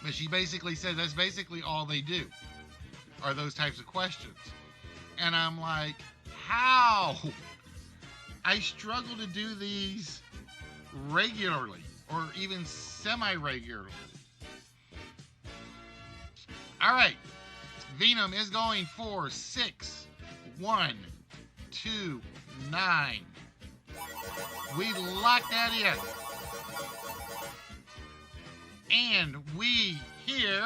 But she basically said that's basically all they do are those types of questions. And I'm like, how? I struggle to do these regularly or even semi-regularly. All right. Venom is going for 6, 1, 2, 9. We lock that in. And we hear...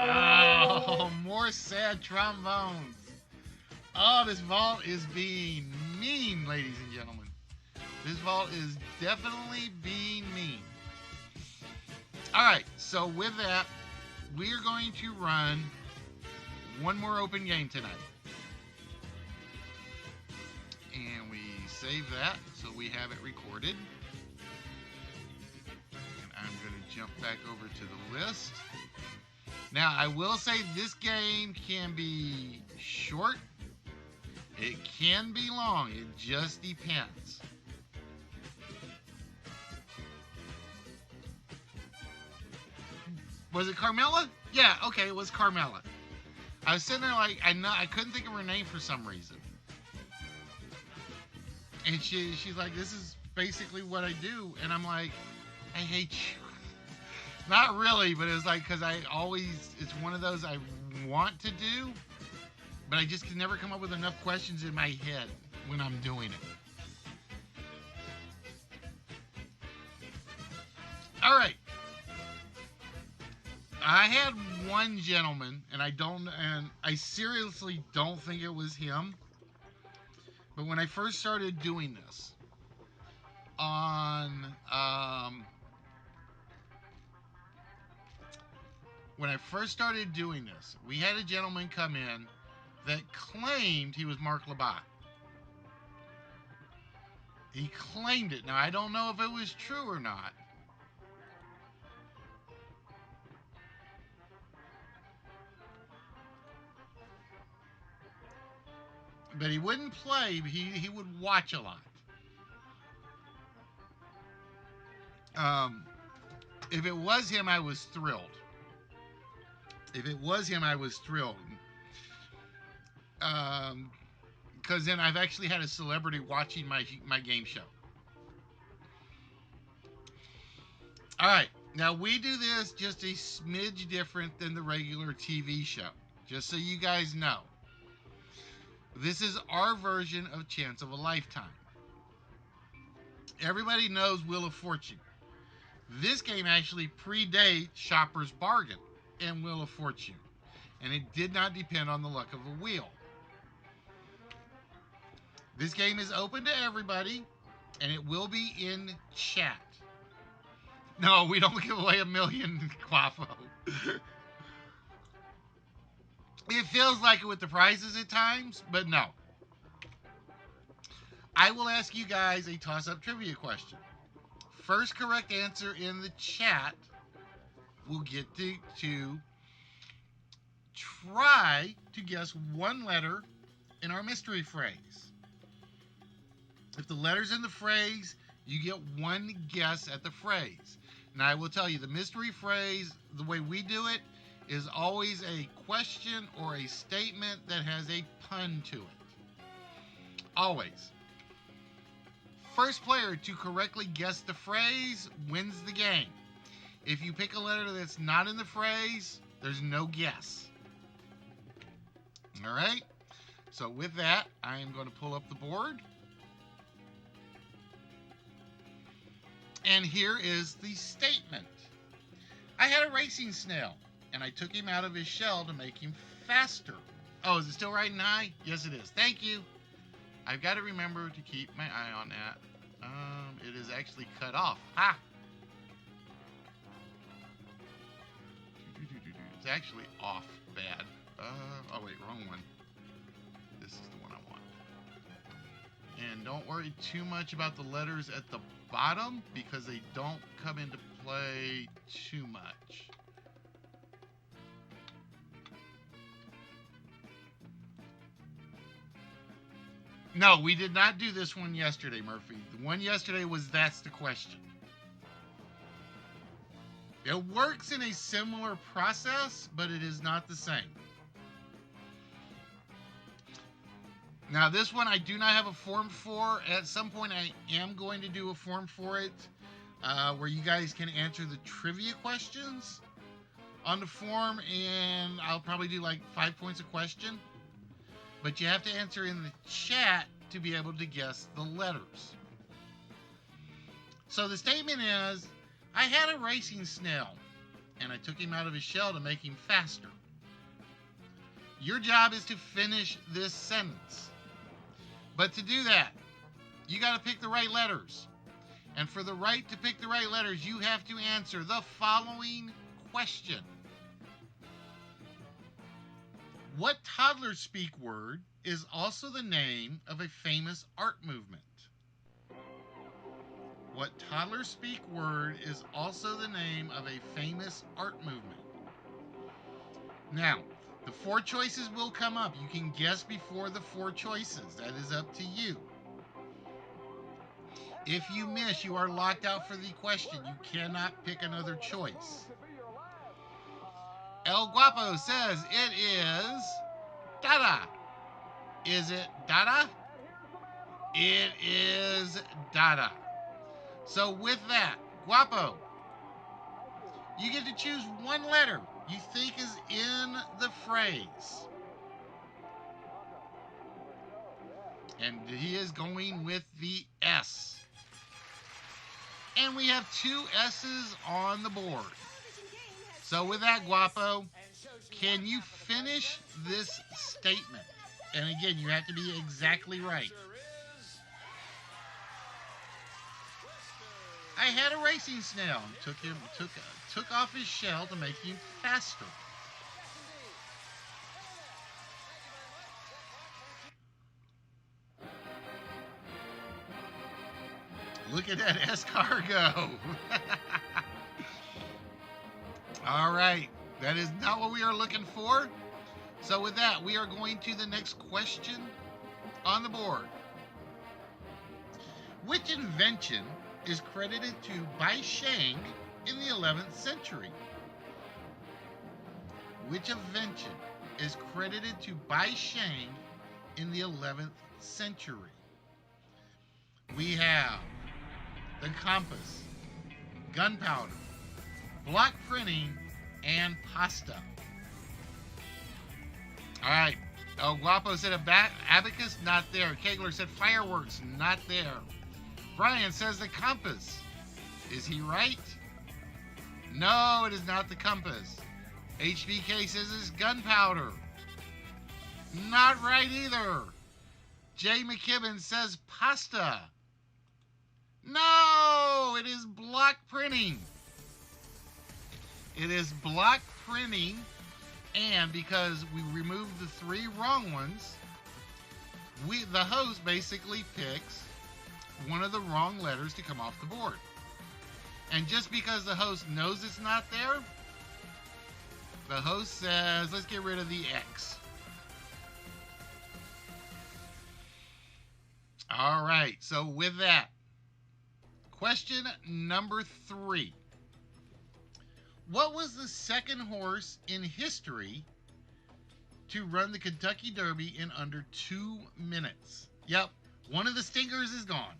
Oh, more sad trombones. Oh, this vault is being mean, ladies and gentlemen. This vault is definitely being mean. All right, so with that, we are going to run one more open game tonight. And we save that so we have it recorded. And I'm going to jump back over to the list. Now, I will say this game can be short. It can be long. It just depends. Was it Carmela? Yeah, okay, it was Carmela. I was sitting there like, I couldn't think of her name for some reason. And she's like, this is basically what I do. And I'm like, I hate you. Not really, but it's like, because it's one of those I want to do, but I just can never come up with enough questions in my head when I'm doing it. All right. I had one gentleman, and I seriously don't think it was him. But when I first started doing this we had a gentleman come in that claimed he was Mark Labat. He claimed it. Now, I don't know if it was true or not. But he wouldn't play. He would watch a lot. If it was him, I was thrilled. Because then I've actually had a celebrity watching my game show. All right. Now, we do this just a smidge different than the regular TV show. Just so you guys know. This is our version of Chance of a Lifetime. Everybody knows Wheel of Fortune. This game actually predates Shopper's Bargain and Wheel of Fortune. And it did not depend on the luck of a wheel. This game is open to everybody, and it will be in chat. No, we don't give away $1 million, Quaffo. It feels like it with the prizes at times, but no. I will ask you guys a toss-up trivia question. First correct answer in the chat will get to try to guess one letter in our mystery phrase. If the letter's in the phrase, you get one guess at the phrase. Now, I will tell you, the mystery phrase, the way we do it, is always a question or a statement that has a pun to it. Always. First player to correctly guess the phrase wins the game. If you pick a letter that's not in the phrase, there's no guess. All right? So with that, I am going to pull up the board. And here is the statement. I had a racing snail, and I took him out of his shell to make him faster. Oh, is it still riding high? Yes, it is. Thank you. I've got to remember to keep my eye on that. It is actually cut off. Ha! It's actually off bad. Oh, wait, wrong one. This is the one I want. And don't worry too much about the letters at the bottom because they don't come into play too much. No, we did not do this one yesterday, Murphy. The one yesterday was That's the Question. It works in a similar process, but it is not the same. Now, this one I do not have a form for. At some point, I am going to do a form for it where you guys can answer the trivia questions on the form, and I'll probably do like 5 points a question. But you have to answer in the chat to be able to guess the letters. So the statement is, I had a racing snail, and I took him out of his shell to make him faster. Your job is to finish this sentence. But to do that, You got to pick the right letters. And for the right to pick the right letters, you have to answer the following question. What toddler speak word is also the name of a famous art movement? What toddler speak word is also the name of a famous art movement? Now, the four choices will come up. You can guess before the four choices. That is up to you. If you miss, you are locked out for the question. You cannot pick another choice. El Guapo says it is Dada. Is it Dada? It is Dada. So with that, Guapo, you get to choose one letter you think is in the phrase. And he is going with the S. And we have two S's on the board. So with that, Guapo, can you finish this statement? And again, you have to be exactly right. I had a racing snail and took off his shell to make him faster. Look at that escargot. All right, that is not what we are looking for. So with that, we are going to the next question on the board. Which invention is credited to Bai Sheng in the 11th century? Which invention is credited to Bai Sheng in the 11th century? We have the compass, gunpowder, block printing, and pasta. All right. El Guapo said abacus, not there. Kegler said fireworks, not there. Brian says the compass. Is he right? No, it is not the compass. HBK says it's gunpowder. Not right either. Jay McKibben says pasta. No, it is block printing. It is block printing, and because we removed the three wrong ones, the host basically picks one of the wrong letters to come off the board. And just because the host knows it's not there, the host says, let's get rid of the X. All right, so with that, question number 3. What was the second horse in history to run the Kentucky Derby in under 2 minutes? Yep, one of the stingers is gone.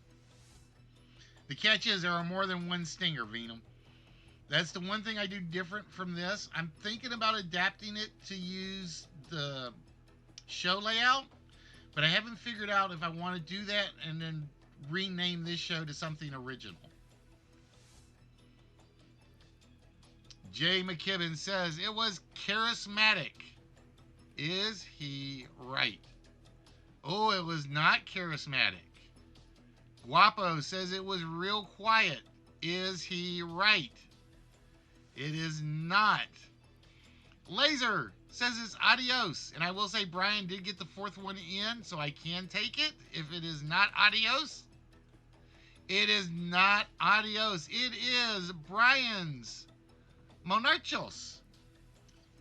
The catch is there are more than one stinger, Venum. That's the one thing I do different from this. I'm thinking about adapting it to use the show layout, but I haven't figured out if I want to do that and then rename this show to something original. Jay McKibben says it was charismatic. Is he right? Oh, it was not charismatic. Guapo says it was real quiet. Is he right? It is not. Laser says it's adios. And I will say Brian did get the fourth one in, so I can take it if it is not adios. It is not adios. It is Brian's Monarchos.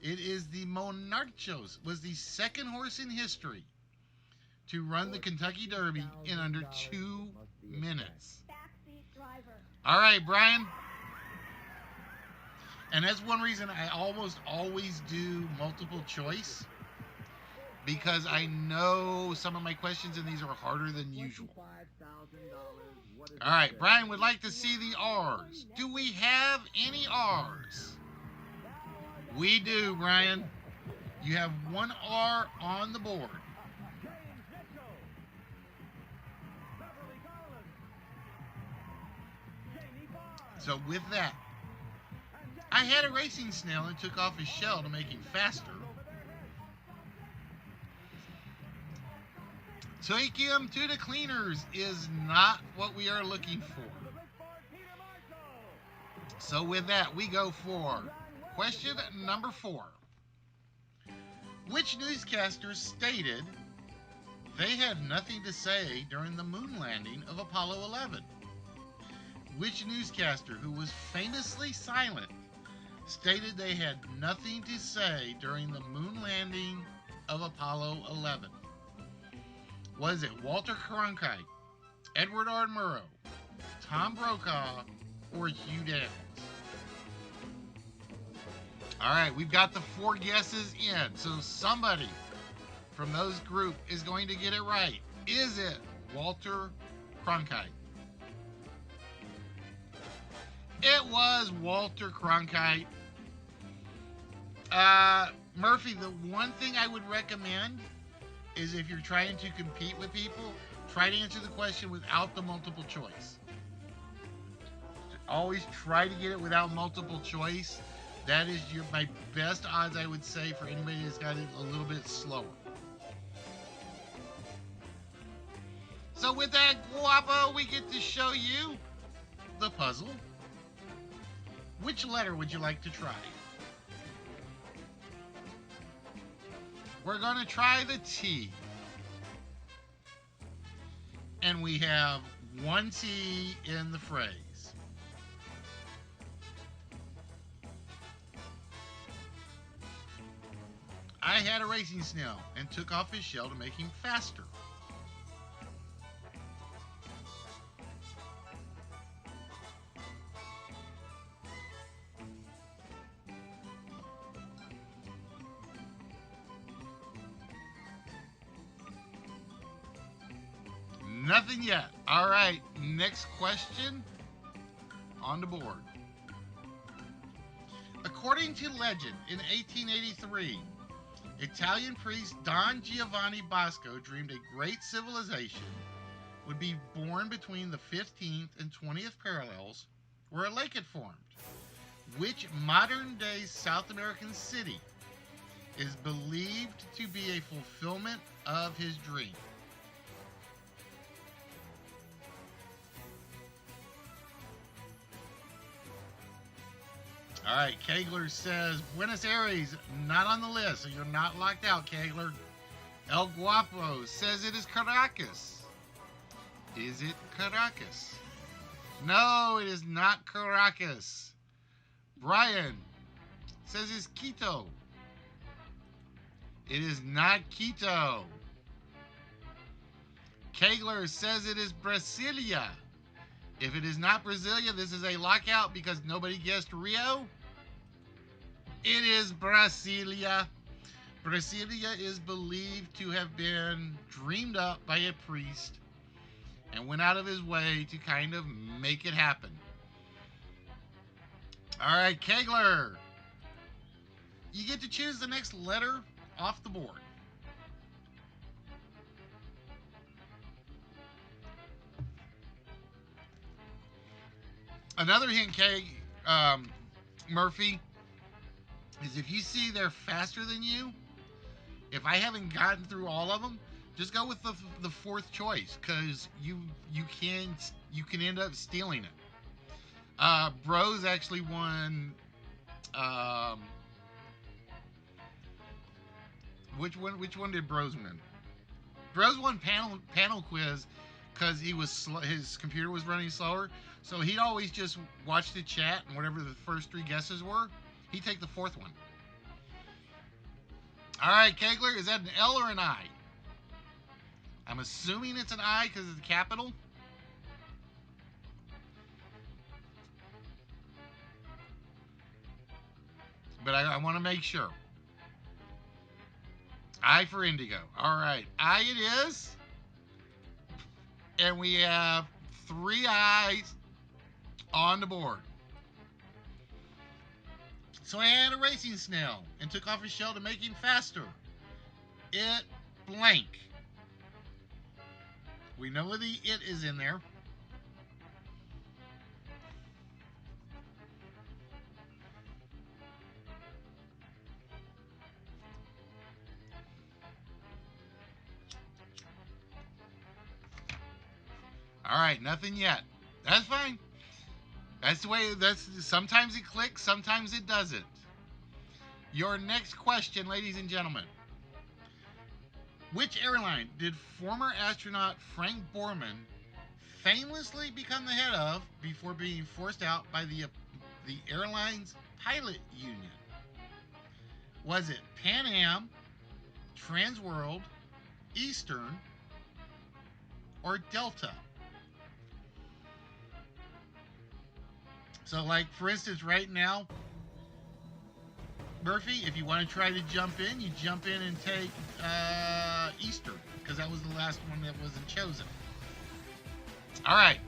It is the Monarchos. Was the second horse in history to run the Kentucky Derby in under 2 minutes. All right, Brian. And that's one reason I almost always do multiple choice, because I know some of my questions in these are harder than usual. All right, Brian would like to see the R's. Do we have any R's? We do, Brian. You have one R on the board. So with that, I had a racing snail and took off his shell to make him faster. Take him to the cleaners is not what we are looking for. So with that, we go for question number 4. Which newscaster stated they had nothing to say during the moon landing of Apollo 11? Which newscaster, who was famously silent, stated they had nothing to say during the moon landing of Apollo 11? Was it Walter Cronkite, Edward R. Murrow, Tom Brokaw, or Hugh Downs? All right, we've got the 4 guesses in, so somebody from those group is going to get it right. Is it Walter Cronkite? It was Walter Cronkite. Murphy, the one thing I would recommend is if you're trying to compete with people, try to answer the question without the multiple choice. Always try to get it without multiple choice. That is my best odds, I would say, for anybody that's got it a little bit slower. So with that, Guapo, we get to show you the puzzle. Which letter would you like to try? We're going to try the T. And we have one T in the phrase. I had a racing snail and took off his shell to make him faster. Nothing yet. All right, next question on the board. According to legend, in 1883, Italian priest Don Giovanni Bosco dreamed a great civilization would be born between the 15th and 20th parallels where a lake had formed. Which modern-day South American city is believed to be a fulfillment of his dream? All right, Kegler says Buenos Aires, not on the list, so you're not locked out, Kegler. El Guapo says it is Caracas. Is it Caracas? No, it is not Caracas. Brian says it's Quito. It is not Quito. Kegler says it is Brasilia. If it is not Brasilia, this is a lockout because nobody guessed Rio. It is Brasilia. Brasilia is believed to have been dreamed up by a priest and went out of his way to kind of make it happen. All right, Kegler. You get to choose the next letter off the board. Another hint, Murphy, is if you see they're faster than you, if I haven't gotten through all of them, just go with the 4th choice because you can end up stealing it. Bros actually won. Which one did Bros win? Bros won panel quiz because his computer was running slower. So he'd always just watch the chat, and whatever the first 3 guesses were, he'd take the 4th one. All right, Kegler, is that an L or an I? I'm assuming it's an I because it's a capital. But I want to make sure. I for Indigo. All right, I it is. And we have 3 I's on the board. So I had a racing snail and took off his shell to make him faster. It blank. We know that the it is in there. All right, nothing yet. That's fine. That's the way. That's sometimes it clicks, sometimes it doesn't. Your next question, ladies and gentlemen. Which airline did former astronaut Frank Borman famously become the head of before being forced out by the airline's pilot union? Was it Pan Am, Transworld, Eastern, or Delta? So, like, for instance, right now, Murphy, if you want to try to jump in, you jump in and take Eastern, because that was the last one that wasn't chosen. All right,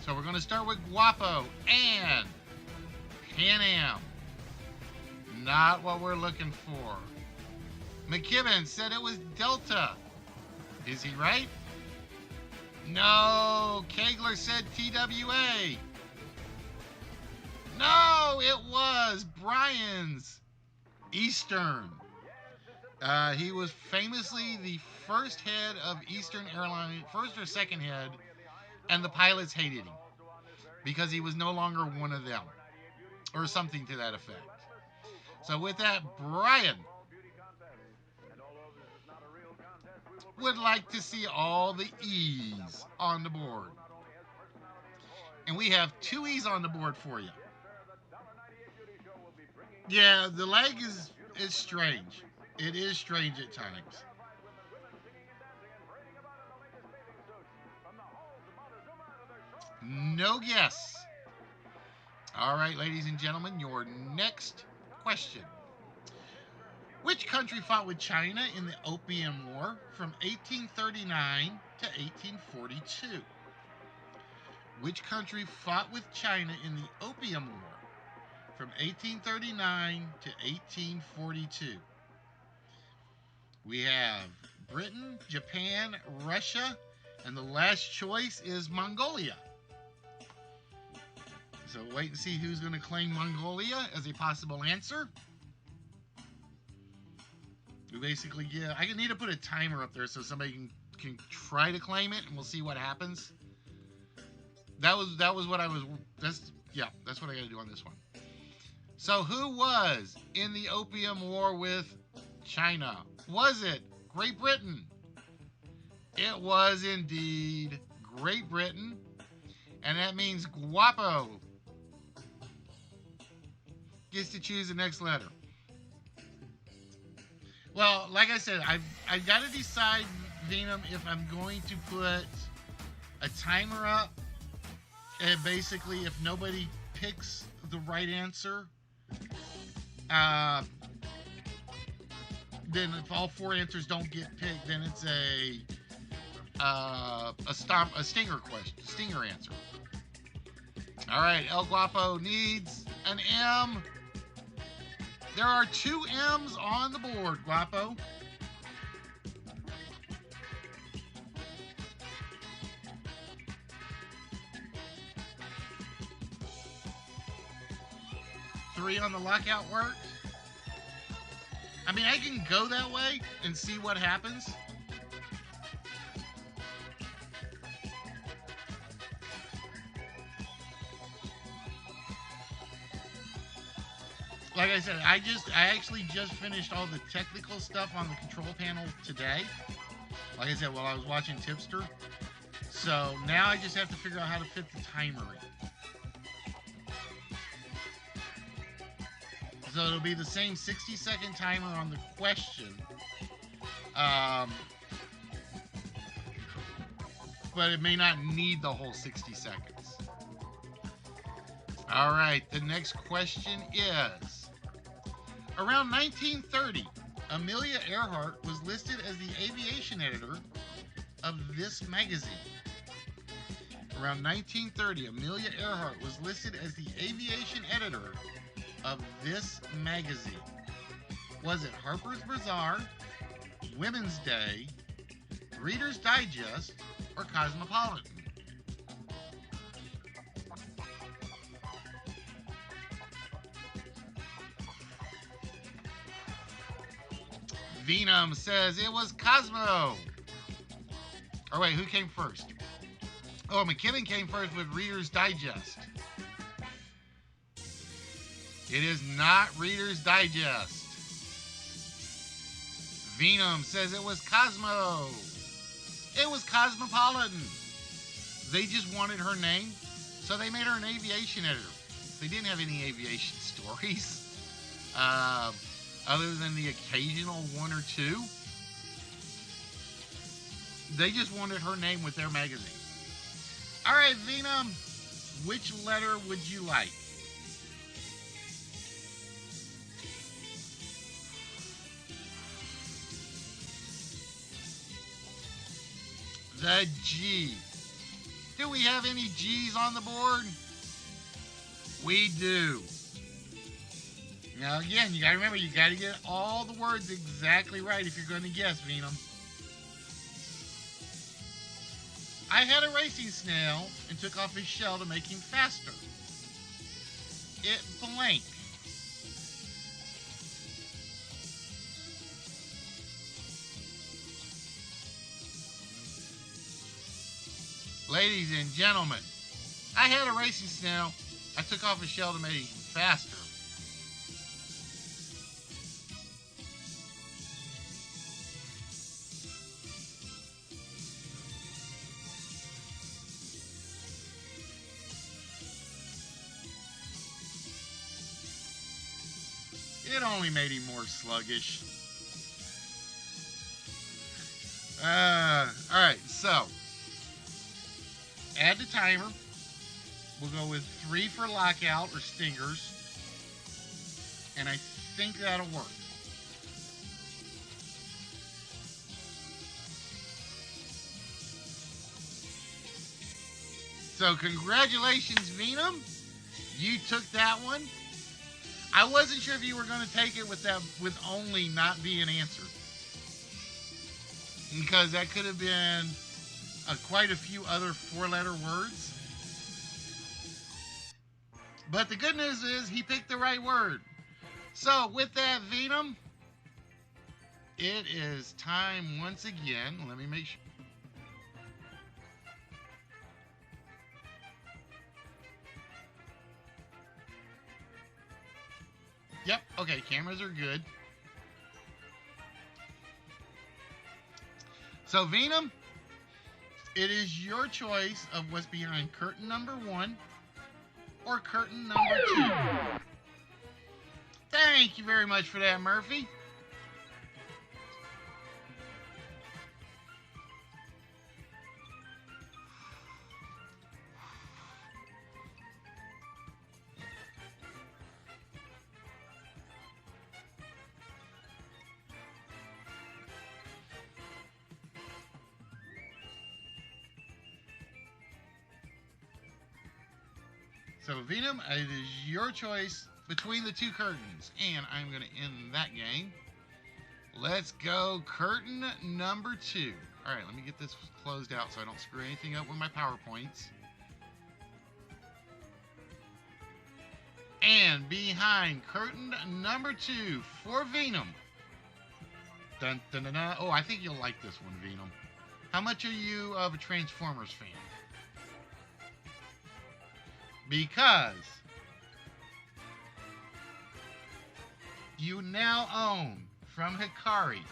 so we're going to start with Guapo and Pan Am. Not what we're looking for. McKibben said it was Delta. Is he right? No, Kegler said TWA. No, it was Brian's Eastern. He was famously the first head of Eastern Airlines, first or second head, and the pilots hated him because he was no longer one of them, or something to that effect. So with that, Brian would like to see all the E's on the board. And we have 2 E's on the board for you. Yeah, the lag is strange. It is strange at times. No guess. All right, ladies and gentlemen, your next question. Which country fought with China in the Opium War from 1839 to 1842? Which country fought with China in the Opium War from 1839 to 1842? We have Britain, Japan, Russia, and the last choice is Mongolia. So wait and see who's going to claim Mongolia as a possible answer. We basically get. I need to put a timer up there so somebody can try to claim it, and we'll see what happens. That was what I was. That's what I got to do on this one. So who was in the Opium War with China? Was it Great Britain? It was indeed Great Britain, and that means Guapo gets to choose the next letter. Well, like I said, I've got to decide, Venom, if I'm going to put a timer up, and basically if nobody picks the right answer, then if all 4 answers don't get picked, then it's a stinger answer. All right, El Guapo needs an M. There are 2 M's on the board, Guapo. Three on the lockout works. I mean, I can go that way and see what happens. Like I said, I actually just finished all the technical stuff on the control panel today. Like I said, while I was watching Tipster. So now I just have to figure out how to fit the timer in. So it'll be the same 60-second timer on the question. But it may not need the whole 60 seconds. All right, the next question is, around 1930, Amelia Earhart was listed as the aviation editor of this magazine. Around 1930, Amelia Earhart was listed as the aviation editor of this magazine. Was it Harper's Bazaar, Women's Day, Reader's Digest, or Cosmopolitan? Venom says it was Cosmo. Or wait, who came first? Oh, McKibben came first with Reader's Digest. It is not Reader's Digest. Venom says it was Cosmo. It was Cosmopolitan. They just wanted her name, so they made her an aviation editor. They didn't have any aviation stories, other than the occasional one or two. They just wanted her name with their magazine. All right, Venom, which letter would you like? The G. Do we have any G's on the board? We do. Now again, you gotta remember, you gotta get all the words exactly right if you're gonna guess, Venom. I had a racing snail and took off his shell to make him faster. It blank. Ladies and gentlemen, I had a racing snail. I took off his shell to make him faster. It only made him more sluggish. Alright, so add the timer. We'll go with 3 for lockout or stingers. And I think that'll work. So congratulations, Venom. You took that one. I wasn't sure if you were going to take it with only not being answered, because that could have been quite a few other 4-letter words. But the good news is he picked the right word. So with that, Venom, it is time once again. Let me make sure. Yep, okay, cameras are good. So, Venom, it is your choice of what's behind curtain number 1 or curtain number 2. Thank you very much for that, Murphy. So, Venom, it is your choice between the 2 curtains, and I'm going to end that game. Let's go curtain number 2. All right, let me get this closed out so I don't screw anything up with my PowerPoints. And behind curtain number 2 for Venom. Dun, dun, dun, dun. Oh, I think you'll like this one, Venom. How much are you of a Transformers fan? Because you now own from Hikari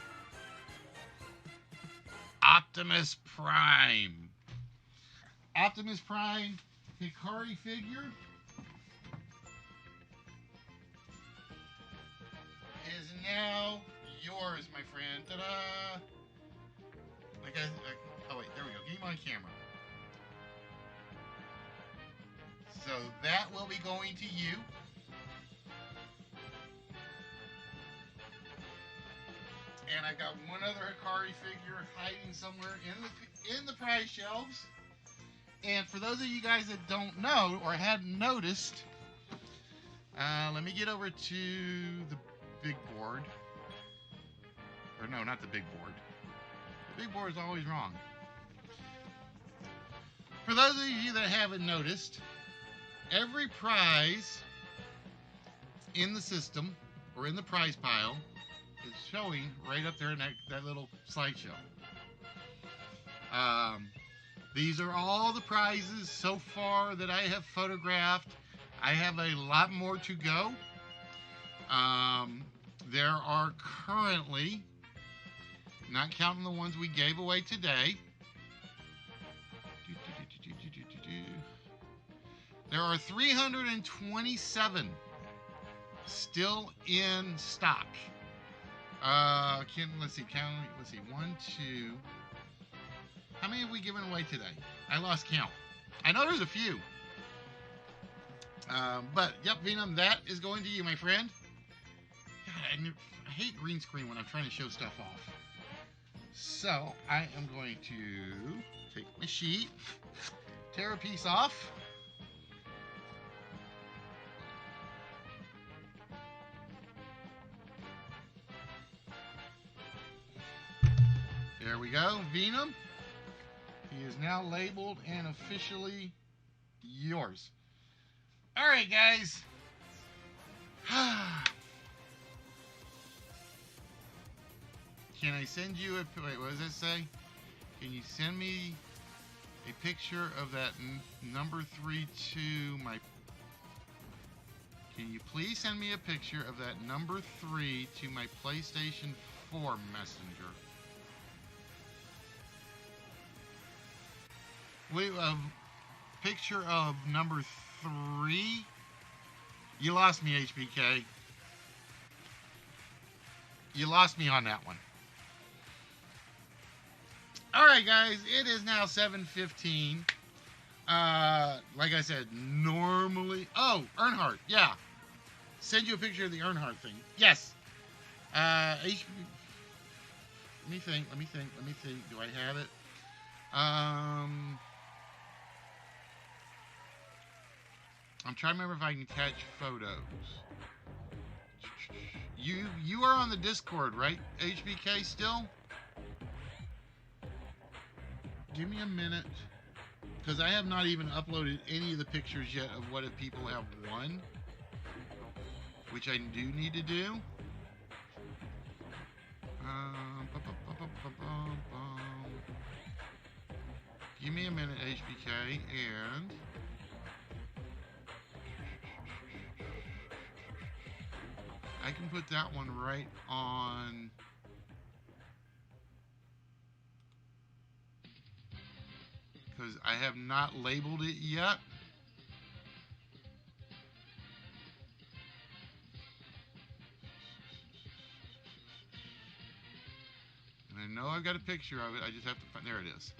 Optimus Prime. Optimus Prime Hikari figure is now yours, my friend. Ta-da! Oh wait, there we go. Get him on camera. So that will be going to you. And I got one other Hikari figure hiding somewhere in the prize shelves. And for those of you guys that don't know or hadn't noticed, let me get over to the big board. Or no, not the big board. The big board is always wrong. For those of you that haven't noticed, every prize in the system or in the prize pile is showing right up there in that little slideshow. These are all the prizes so far that I have photographed. I have a lot more to go. There are currently, not counting the ones we gave away today, there are 327 still in stock. Let's see, one, two. How many have we given away today? I lost count. I know there's a few. But, yep, Venom, that is going to you, my friend. God, I hate green screen when I'm trying to show stuff off. So, I am going to take my sheet, tear a piece off. There we go, Venom. He is now labeled and officially yours. All right, guys. Can I send you a... Wait, what does that say? Can you send me a picture of that number 3 to my... Can you please send me a picture of that number 3 to my PlayStation 4 Messenger? Wait, picture of number 3? You lost me, HBK. You lost me on that one. Alright, guys, it is now 7:15. Like I said, normally... Oh, Earnhardt, yeah. Send you a picture of the Earnhardt thing. Yes. Let me think. Do I have it? I'm trying to remember if I can attach photos. You are on the Discord, right, HBK, still? Give me a minute. Because I have not even uploaded any of the pictures yet of what if people have won. Which I do need to do. Give me a minute, HBK, and... I can put that one right on... Because I have not labeled it yet. And I know I've got a picture of it. I just have to find... There it is.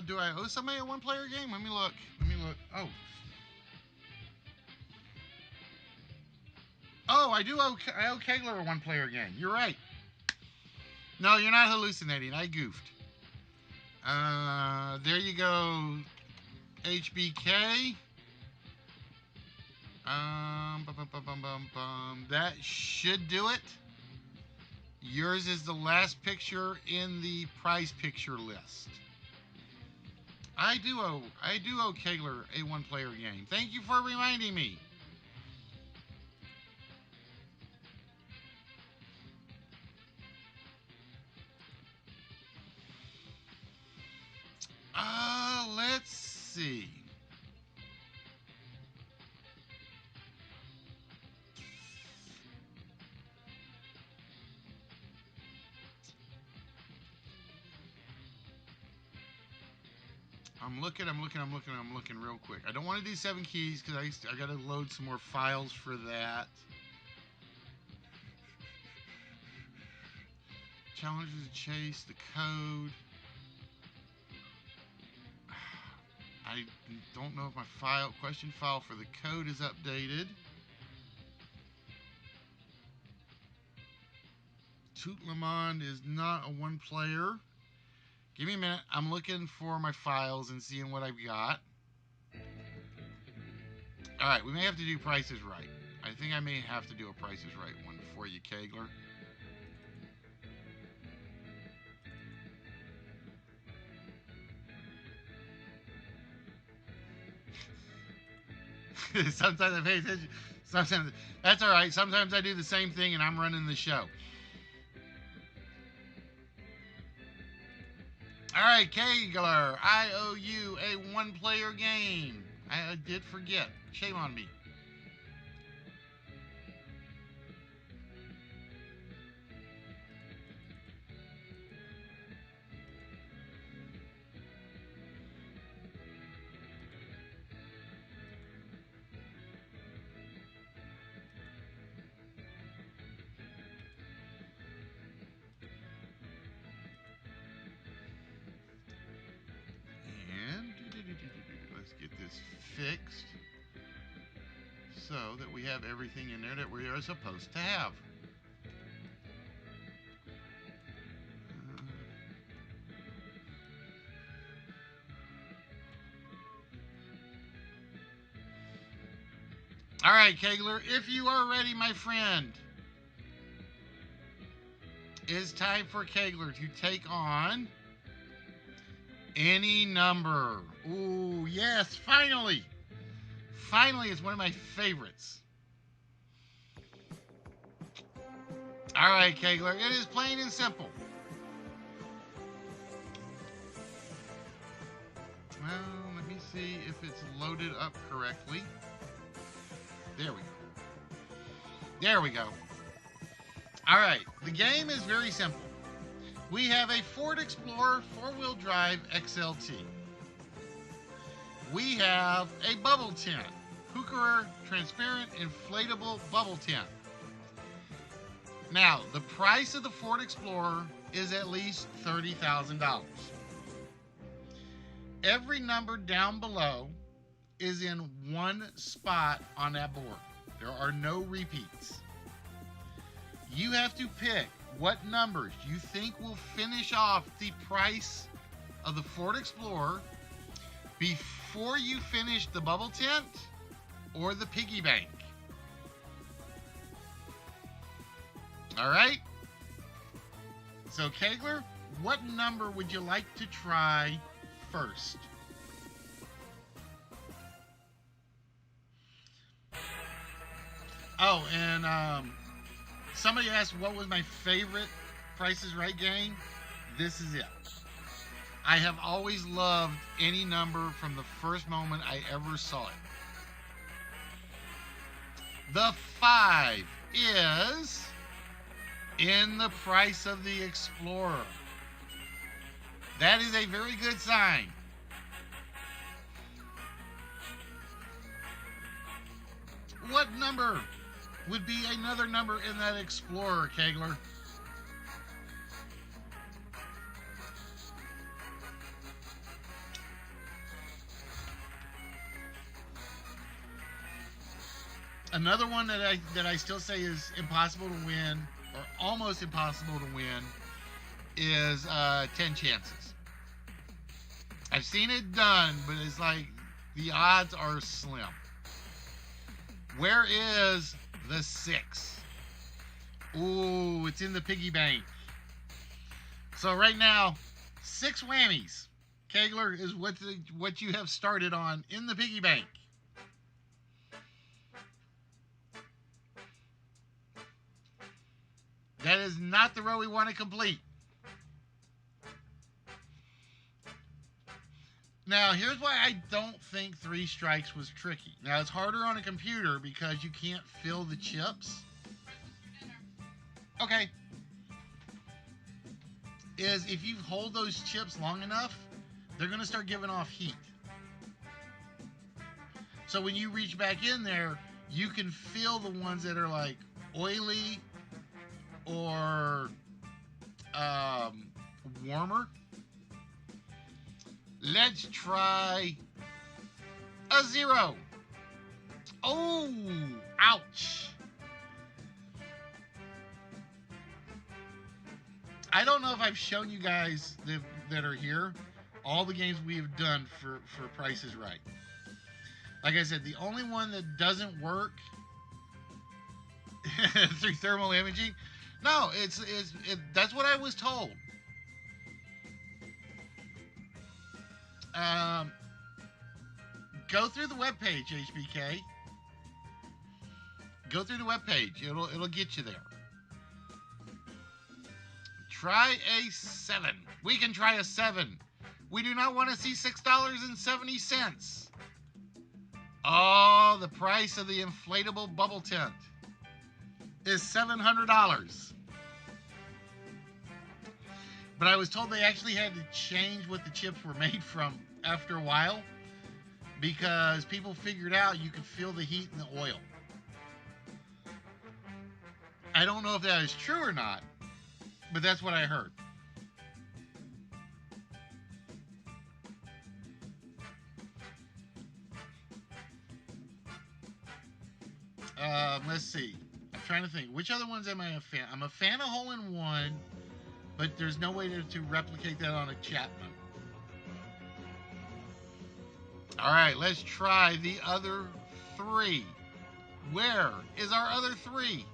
Do I owe somebody a one-player game? Let me look. Oh. Oh, I owe Kegler a one-player game. You're right. No, you're not hallucinating. I goofed. There you go, HBK. That should do it. Yours is the last picture in the prize picture list. I do owe Kegler a one-player game. Thank you for reminding me. Let's see. I'm looking real quick. I don't want to do 7 keys because I got to load some more files for that. Challenges to chase, the code. I don't know if my question file for the code is updated. Tout Le Monde is not a one-player. Give me a minute. I'm looking for my files and seeing what I've got. All right, we may have to do Price is Right. I think I may have to do a Price is Right one for you, Kegler. Sometimes Sometimes that's all right. Sometimes I do the same thing and I'm running the show. All right, Kegler, I owe you a one-player game. I did forget. Shame on me. And let's get this fixed so that we have everything in there that we are supposed to have. All right, Kegler, if you are ready, my friend, it's time for Kegler to take on any number. Ooh, yes, finally. Finally, it's one of my favorites. All right, Kegler, it is plain and simple. Well, let me see if it's loaded up correctly. There we go. There we go. All right, the game is very simple. We have a Ford Explorer 4-wheel drive XLT. We have a bubble tent, Hooker transparent inflatable bubble tent. Now, the price of the Ford Explorer is at least $30,000. Every number down below is in one spot on that board. There are no repeats. You have to pick what numbers you think will finish off the price of the Ford Explorer before you finish the bubble tent or the piggy bank. All right? So, Kegler, what number would you like to try first? Oh, and somebody asked what was my favorite Price is Right game. This is it. I have always loved any number from the first moment I ever saw it. The 5 is in the price of the Explorer. That is a very good sign. What number would be another number in that Explorer, Kegler? Another one that I still say is impossible to win, or almost impossible to win, is 10 chances. I've seen it done, but it's like the odds are slim. Where is the 6? Ooh, it's in the piggy bank. So right now, 6 whammies, Kegler, is what you have started on in the piggy bank. That is not the row we want to complete. Now, here's why I don't think 3 strikes was tricky. Now, it's harder on a computer because you can't fill the chips. Okay. Is if you hold those chips long enough, they're going to start giving off heat. So when you reach back in there, you can feel the ones that are like oily or warmer. Let's try a 0. Oh, ouch. I don't know if I've shown you guys that are here all the games we have done for Price is Right. Like I said, the only one that doesn't work through thermal imaging. No, that's what I was told. Go through the webpage, HBK. Go through the webpage. It'll get you there. Try a 7. We can try a 7. We do not want to see $6.70. Oh, the price of the inflatable bubble tent is $700. But I was told they actually had to change what the chips were made from after a while because people figured out you could feel the heat in the oil. I don't know if that is true or not, but that's what I heard. Let's see. I'm trying to think. Which other ones am I a fan? I'm a fan of Hole-in-One, but there's no way to replicate that on a Chapman. All right, let's try the other 3. Where is our other 3?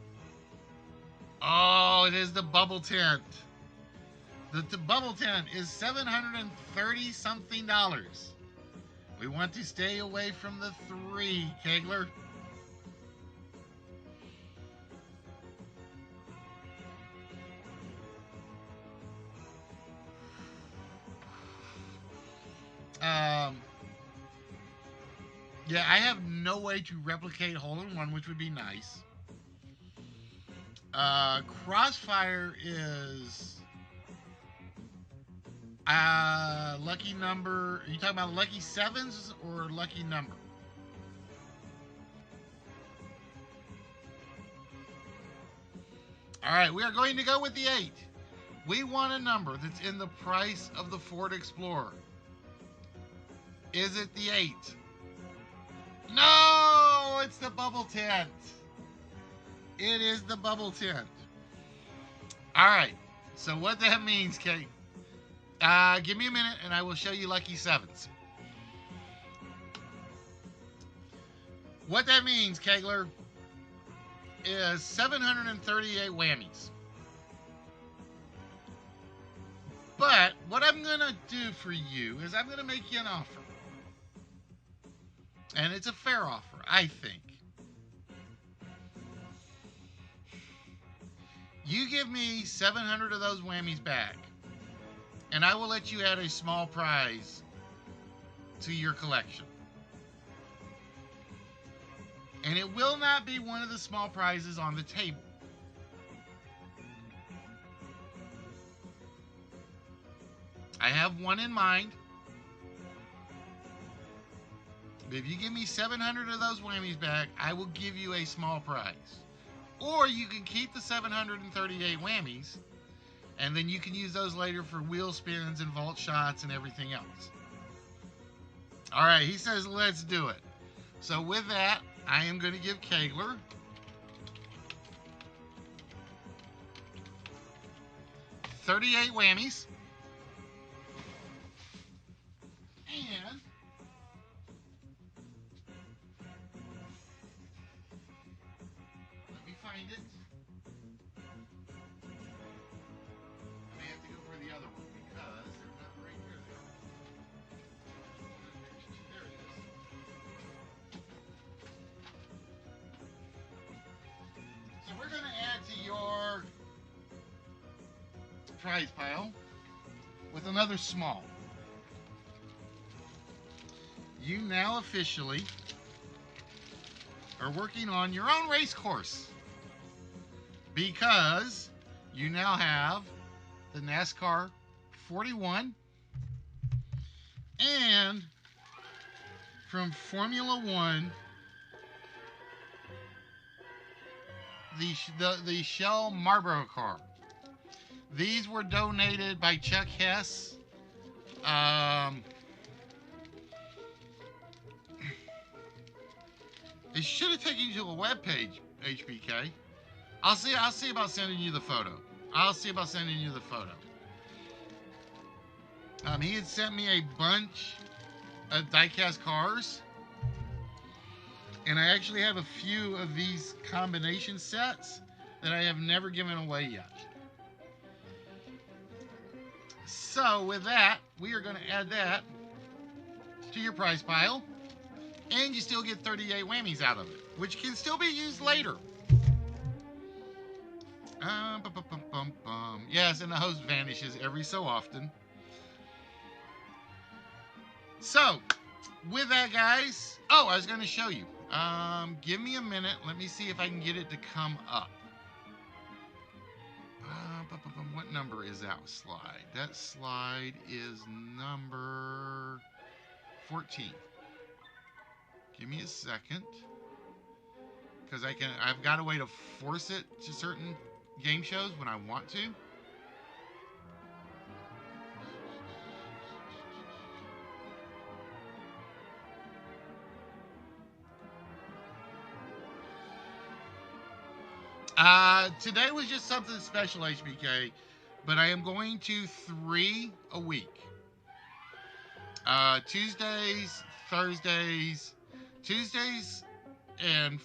Oh, it is the bubble tent. The bubble tent is $730 something. We want to stay away from the 3, Kegler. Yeah, I have no way to replicate Hole-in-One, which would be nice. Crossfire is lucky number. Are you talking about lucky 7s or lucky number? All right, we are going to go with the 8. We want a number that's in the price of the Ford Explorer. Is it the 8? No, it's the bubble tent. It is the bubble tent. All right, so what that means, Kate, give me a minute and I will show you lucky 7s. What that means, Kegler, is 738 whammies. But what I'm going to do for you is I'm going to make you an offer. And it's a fair offer, I think. You give me 700 of those whammies back, and I will let you add a small prize to your collection. And it will not be one of the small prizes on the table. I have one in mind. If you give me 700 of those whammies back, I will give you a small prize. Or you can keep the 738 whammies, and then you can use those later for wheel spins and vault shots and everything else. All right, he says let's do it. So with that, I am going to give Kegler $38 whammies. And let me find it. I may have to go for the other one because they're not right here. There it is. So we're going to add to your prize pile with another small. You now officially are working on your own race course because you now have the NASCAR 41 and from Formula One the Shell Marlboro car. These were donated by Chuck Hess. It should have taken you to a web page, HBK. I'll see about sending you the photo. He had sent me a bunch of diecast cars, and I actually have a few of these combination sets that I have never given away yet. So with that, we are going to add that to your prize pile. And you still get 38 whammies out of it, which can still be used later. Yes, and the host vanishes every so often. So, with that, guys. Oh, I was going to show you. Give me a minute. Let me see if I can get it to come up. What number is that slide? That slide is number 14. Give me a second. Because I've got a way to force it to certain game shows when I want to. Today was just something special, HBK, but I am going to 3 a week. Tuesdays and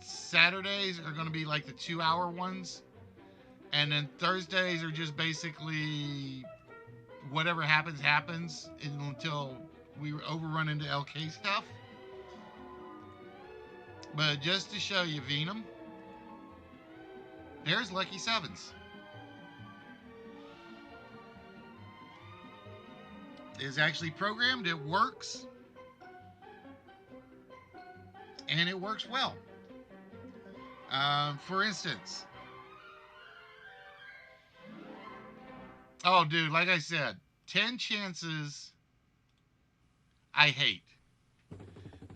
Saturdays are going to be like the 2-hour ones. And then Thursdays are just basically whatever happens until we overrun into LK stuff. But just to show you Venom, there's Lucky Sevens. It's actually programmed, it works. And it works well. For instance, oh, dude, like I said, 10 chances I hate.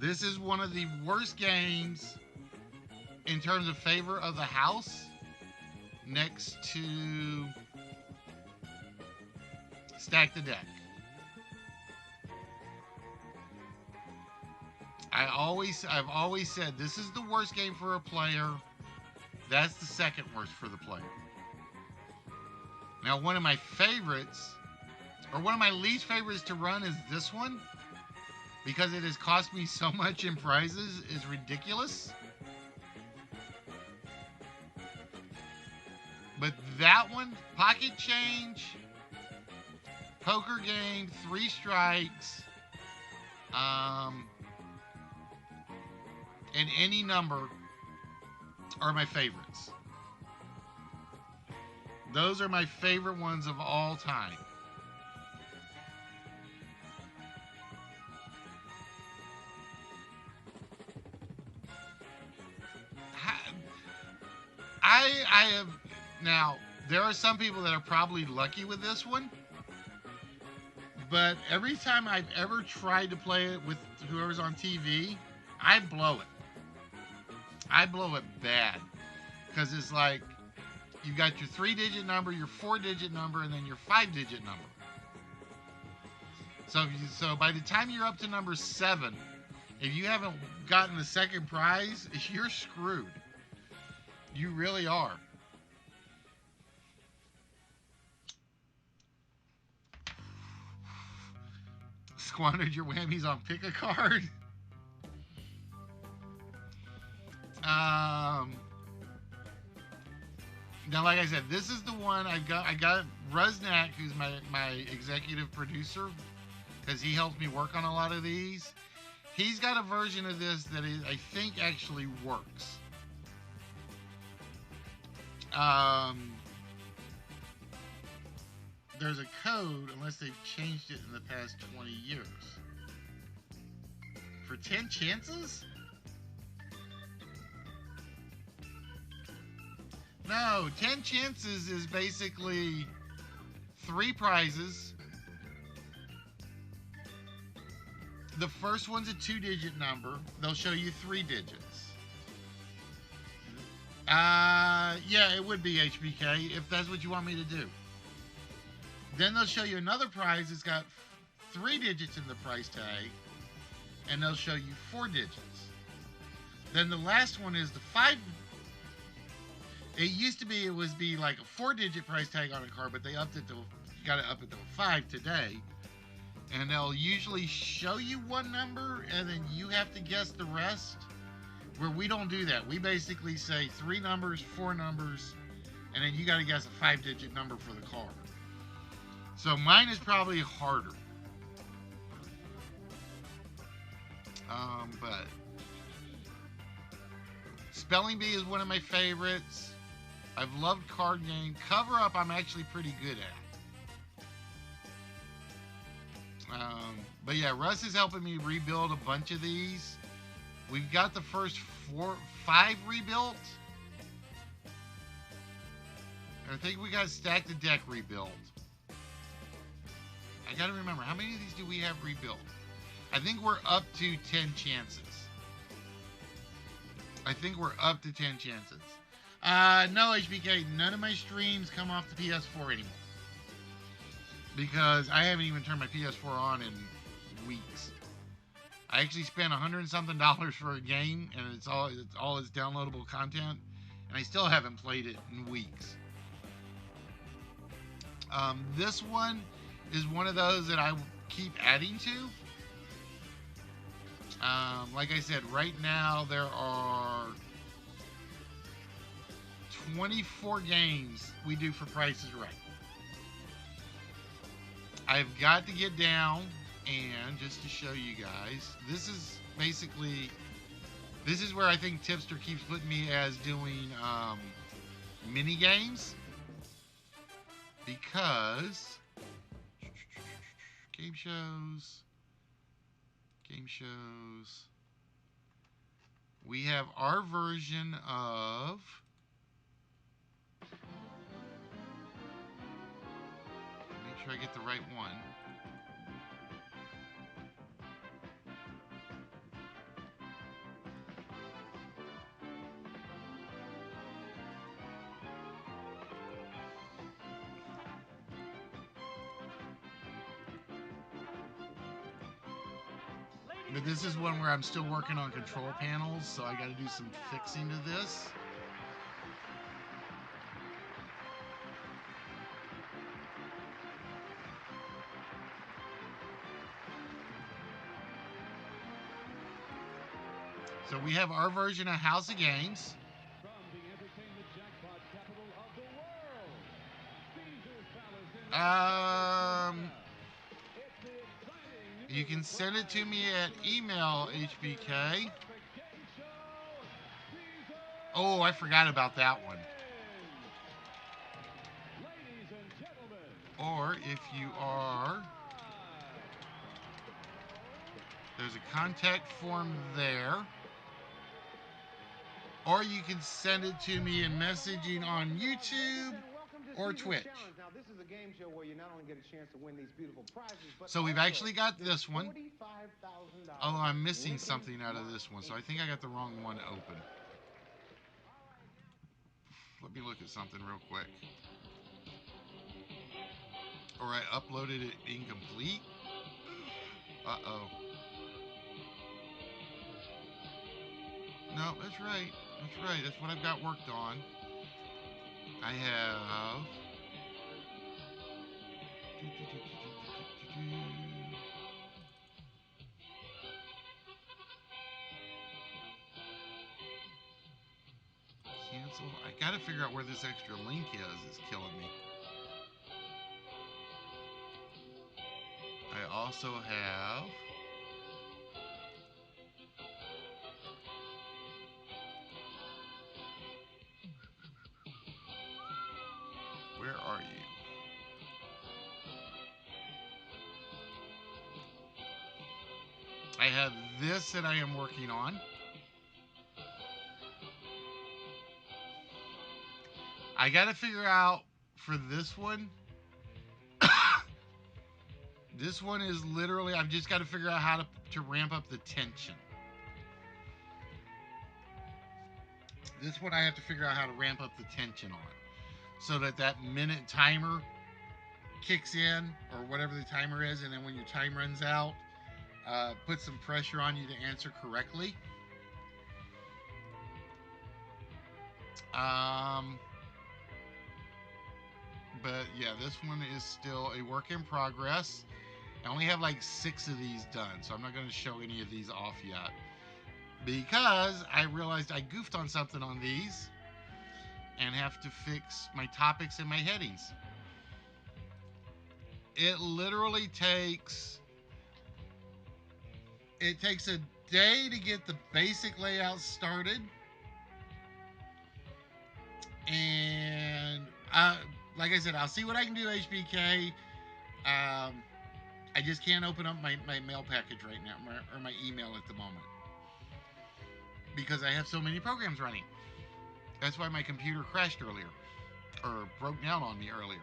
This is one of the worst games in terms of favor of the house, next to Stack the Deck. I've always said this is the worst game for a player. That's the second worst for the player. Now, one of my favorites, or one of my least favorites to run, is this one, because it has cost me so much in prizes. Is ridiculous. But that one, pocket change, poker game, 3 strikes, and any number are my favorites. Those are my favorite ones of all time. I have, now, there are some people that are probably lucky with this one, but every time I've ever tried to play it with whoever's on TV, I blow it. I blow it bad, because it's like you've got your 3-digit number, your 4-digit number, and then your 5-digit number. So by the time you're up to number 7, if you haven't gotten the second prize, you're screwed. You really are. Squandered your whammies on pick a card. Now, like I said, this is the one I got Rusnak, who's my executive producer, because he helps me work on a lot of these. He's got a version of this that I think actually works. There's a code, unless they've changed it in the past 20 years. For 10 chances? No, 10 chances is basically 3 prizes. The first one's a 2-digit number. They'll show you 3 digits. Yeah, it would be HBK if that's what you want me to do. Then they'll show you another prize. It's got 3 digits in the price tag, and they'll show you 4 digits. Then the last one is the 5. It used to be like a 4-digit price tag on a card, but they got it up to 5 today. And they'll usually show you one number, and then you have to guess the rest. Where we don't do that. We basically say 3 numbers, 4 numbers, and then you got to guess a 5-digit number for the card. So mine is probably harder. But Spelling Bee is one of my favorites. I've loved Card Game. Cover Up, I'm actually pretty good at. But yeah, Russ is helping me rebuild a bunch of these. We've got the first 5 rebuilt. I think we got Stack the Deck rebuilt. I gotta remember, how many of these do we have rebuilt? I think we're up to 10 chances. I think we're up to 10 chances. No, HBK, none of my streams come off the PS4 anymore. Because I haven't even turned my PS4 on in weeks. I actually spent $100 and something for a game, and it's all its downloadable content, and I still haven't played it in weeks. This one is one of those that I keep adding to. Like I said, right now there are 24 games we do for Price is Right. I've got to get down, and just to show you guys, this is where I think Tipster keeps putting me as doing mini games, because game shows, we have our version of make sure I get the right one. But this is one where I'm still working on control panels, so I got to do some fixing to this. So we have our version of House of Games. From the entertainment jackpot capital of the world, Caesar's Palace in It's the exciting You can send it to me at email, HBK. Game Show, Caesar Oh, I forgot about that one. Ladies and gentlemen, Or if you are, there's a contact form there. Or you can send it to me in messaging on YouTube or Twitch. Now, this is a game show where you not only get a chance to win these beautiful prizes, but So we've also actually got this one. $45,000 Although I'm missing something out of this one, so I think I got the wrong one open. Let me look at something real quick. Or I uploaded it incomplete. Uh-oh. No, that's right. That's right. That's what I've got worked on. I have... Cancel. I gotta figure out where this extra link is. It's killing me. I also have... Where are you? I have this that I am working on. I got to figure out for this one. This one is literally, I've just got to figure out how to ramp up the tension. This one I have to figure out how to ramp up the tension on. So that minute timer kicks in, or whatever the timer is, and then when your time runs out, put some pressure on you to answer correctly. But yeah, this one is still a work in progress. I only have like 6 of these done, so I'm not going to show any of these off yet, because I realized I goofed on something on these and have to fix my topics and my headings. It literally takes day to get the basic layout started. And like I said, I'll see what I can do, HBK. I just can't open up my mail package right now, or my email at the moment, because I have so many programs running. That's why my computer crashed earlier, or broke down on me earlier.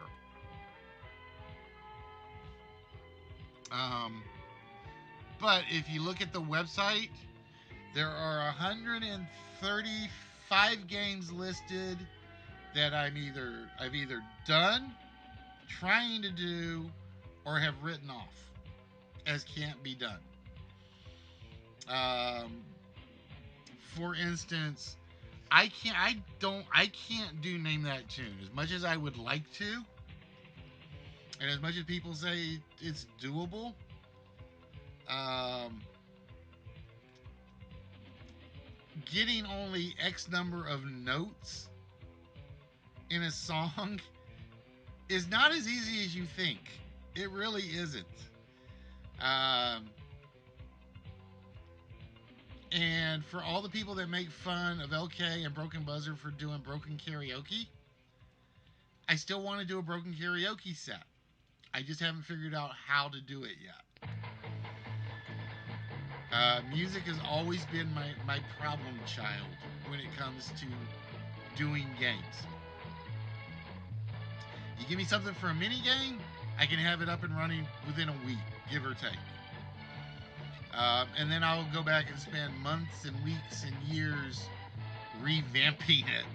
But if you look at the website, there are 135 games listed that I've either done, trying to do, or have written off as can't be done. For instance, I can't do Name That Tune as much as I would like to, and as much as people say it's doable. Getting only X number of notes in a song is not as easy as you think. It really isn't. And for all the people that make fun of LK and Broken Buzzer for doing broken karaoke, I still want to do a broken karaoke set. I just haven't figured out how to do it yet. Music has always been my problem child when it comes to doing games. You give me something for a mini game, I can have it up and running within a week, give or take. And then I'll go back and spend months and weeks and years revamping it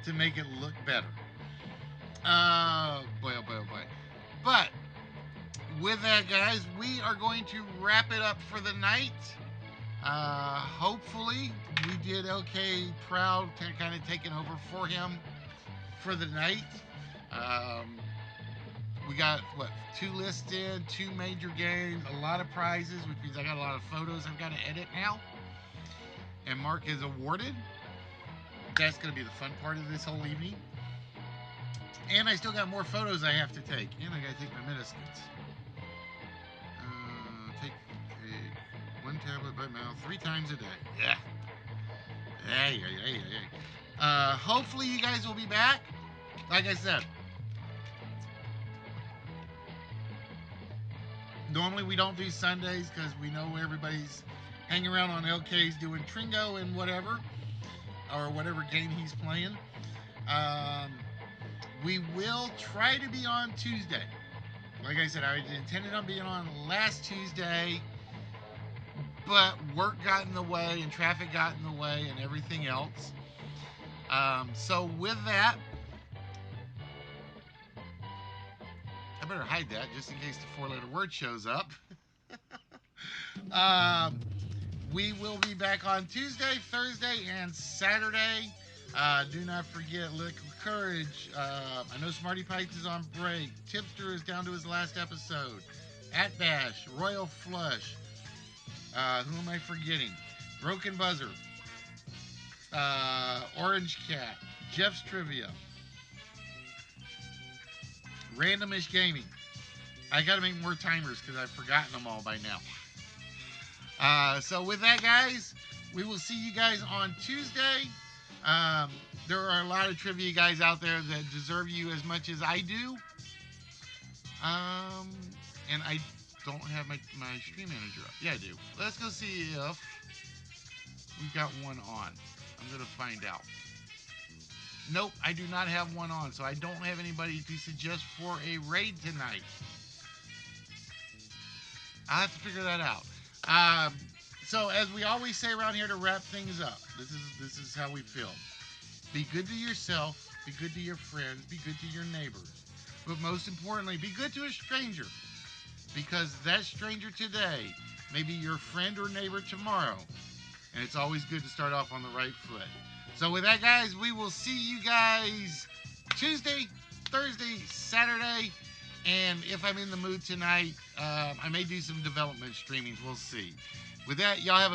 to make it look better. Boy, oh boy, oh boy. But with that, guys, we are going to wrap it up for the night. Hopefully, we did okay, proud, kind of taking over for him for the night. We got, 2 lists in, 2 major games, a lot of prizes, which means I got a lot of photos I've got to edit now. And Mark is awarded. That's going to be the fun part of this whole evening. And I still got more photos I have to take. And I got to take my meniscus. Take one tablet by mouth 3 times a day. Yeah. Hopefully you guys will be back. Like I said, normally we don't do Sundays because we know everybody's hanging around on LK's doing Tringo and whatever, or whatever game he's playing. We will try to be on Tuesday. Like I said, I intended on being on last Tuesday, but work got in the way and traffic got in the way and everything else. So with that, I better hide that just in case the 4-letter word shows up. We will be back on Tuesday, Thursday, and Saturday. Do not forget Liquid Courage. I know Smarty Pipes is on break. Tipster is down to his last episode. At Bash, Royal Flush. Who am I forgetting? Broken Buzzer. Orange Cat. Jeff's Trivia. Randomish Gaming. I gotta make more timers because I've forgotten them all by now. So with that, guys, we will see you guys on Tuesday. There are a lot of trivia guys out there that deserve you as much as I do. And I don't have my stream manager up. Yeah, I do. Let's go see if we've got one on. I'm gonna find out. Nope, I do not have one on, so I don't have anybody to suggest for a raid tonight. I'll have to figure that out. So as we always say around here to wrap things up, this is how we feel. Be good to yourself, be good to your friends, be good to your neighbors. But most importantly, be good to a stranger. Because that stranger today may be your friend or neighbor tomorrow. And it's always good to start off on the right foot. So with that, guys, we will see you guys Tuesday, Thursday, Saturday. And if I'm in the mood tonight, I may do some development streamings. We'll see. With that, y'all have a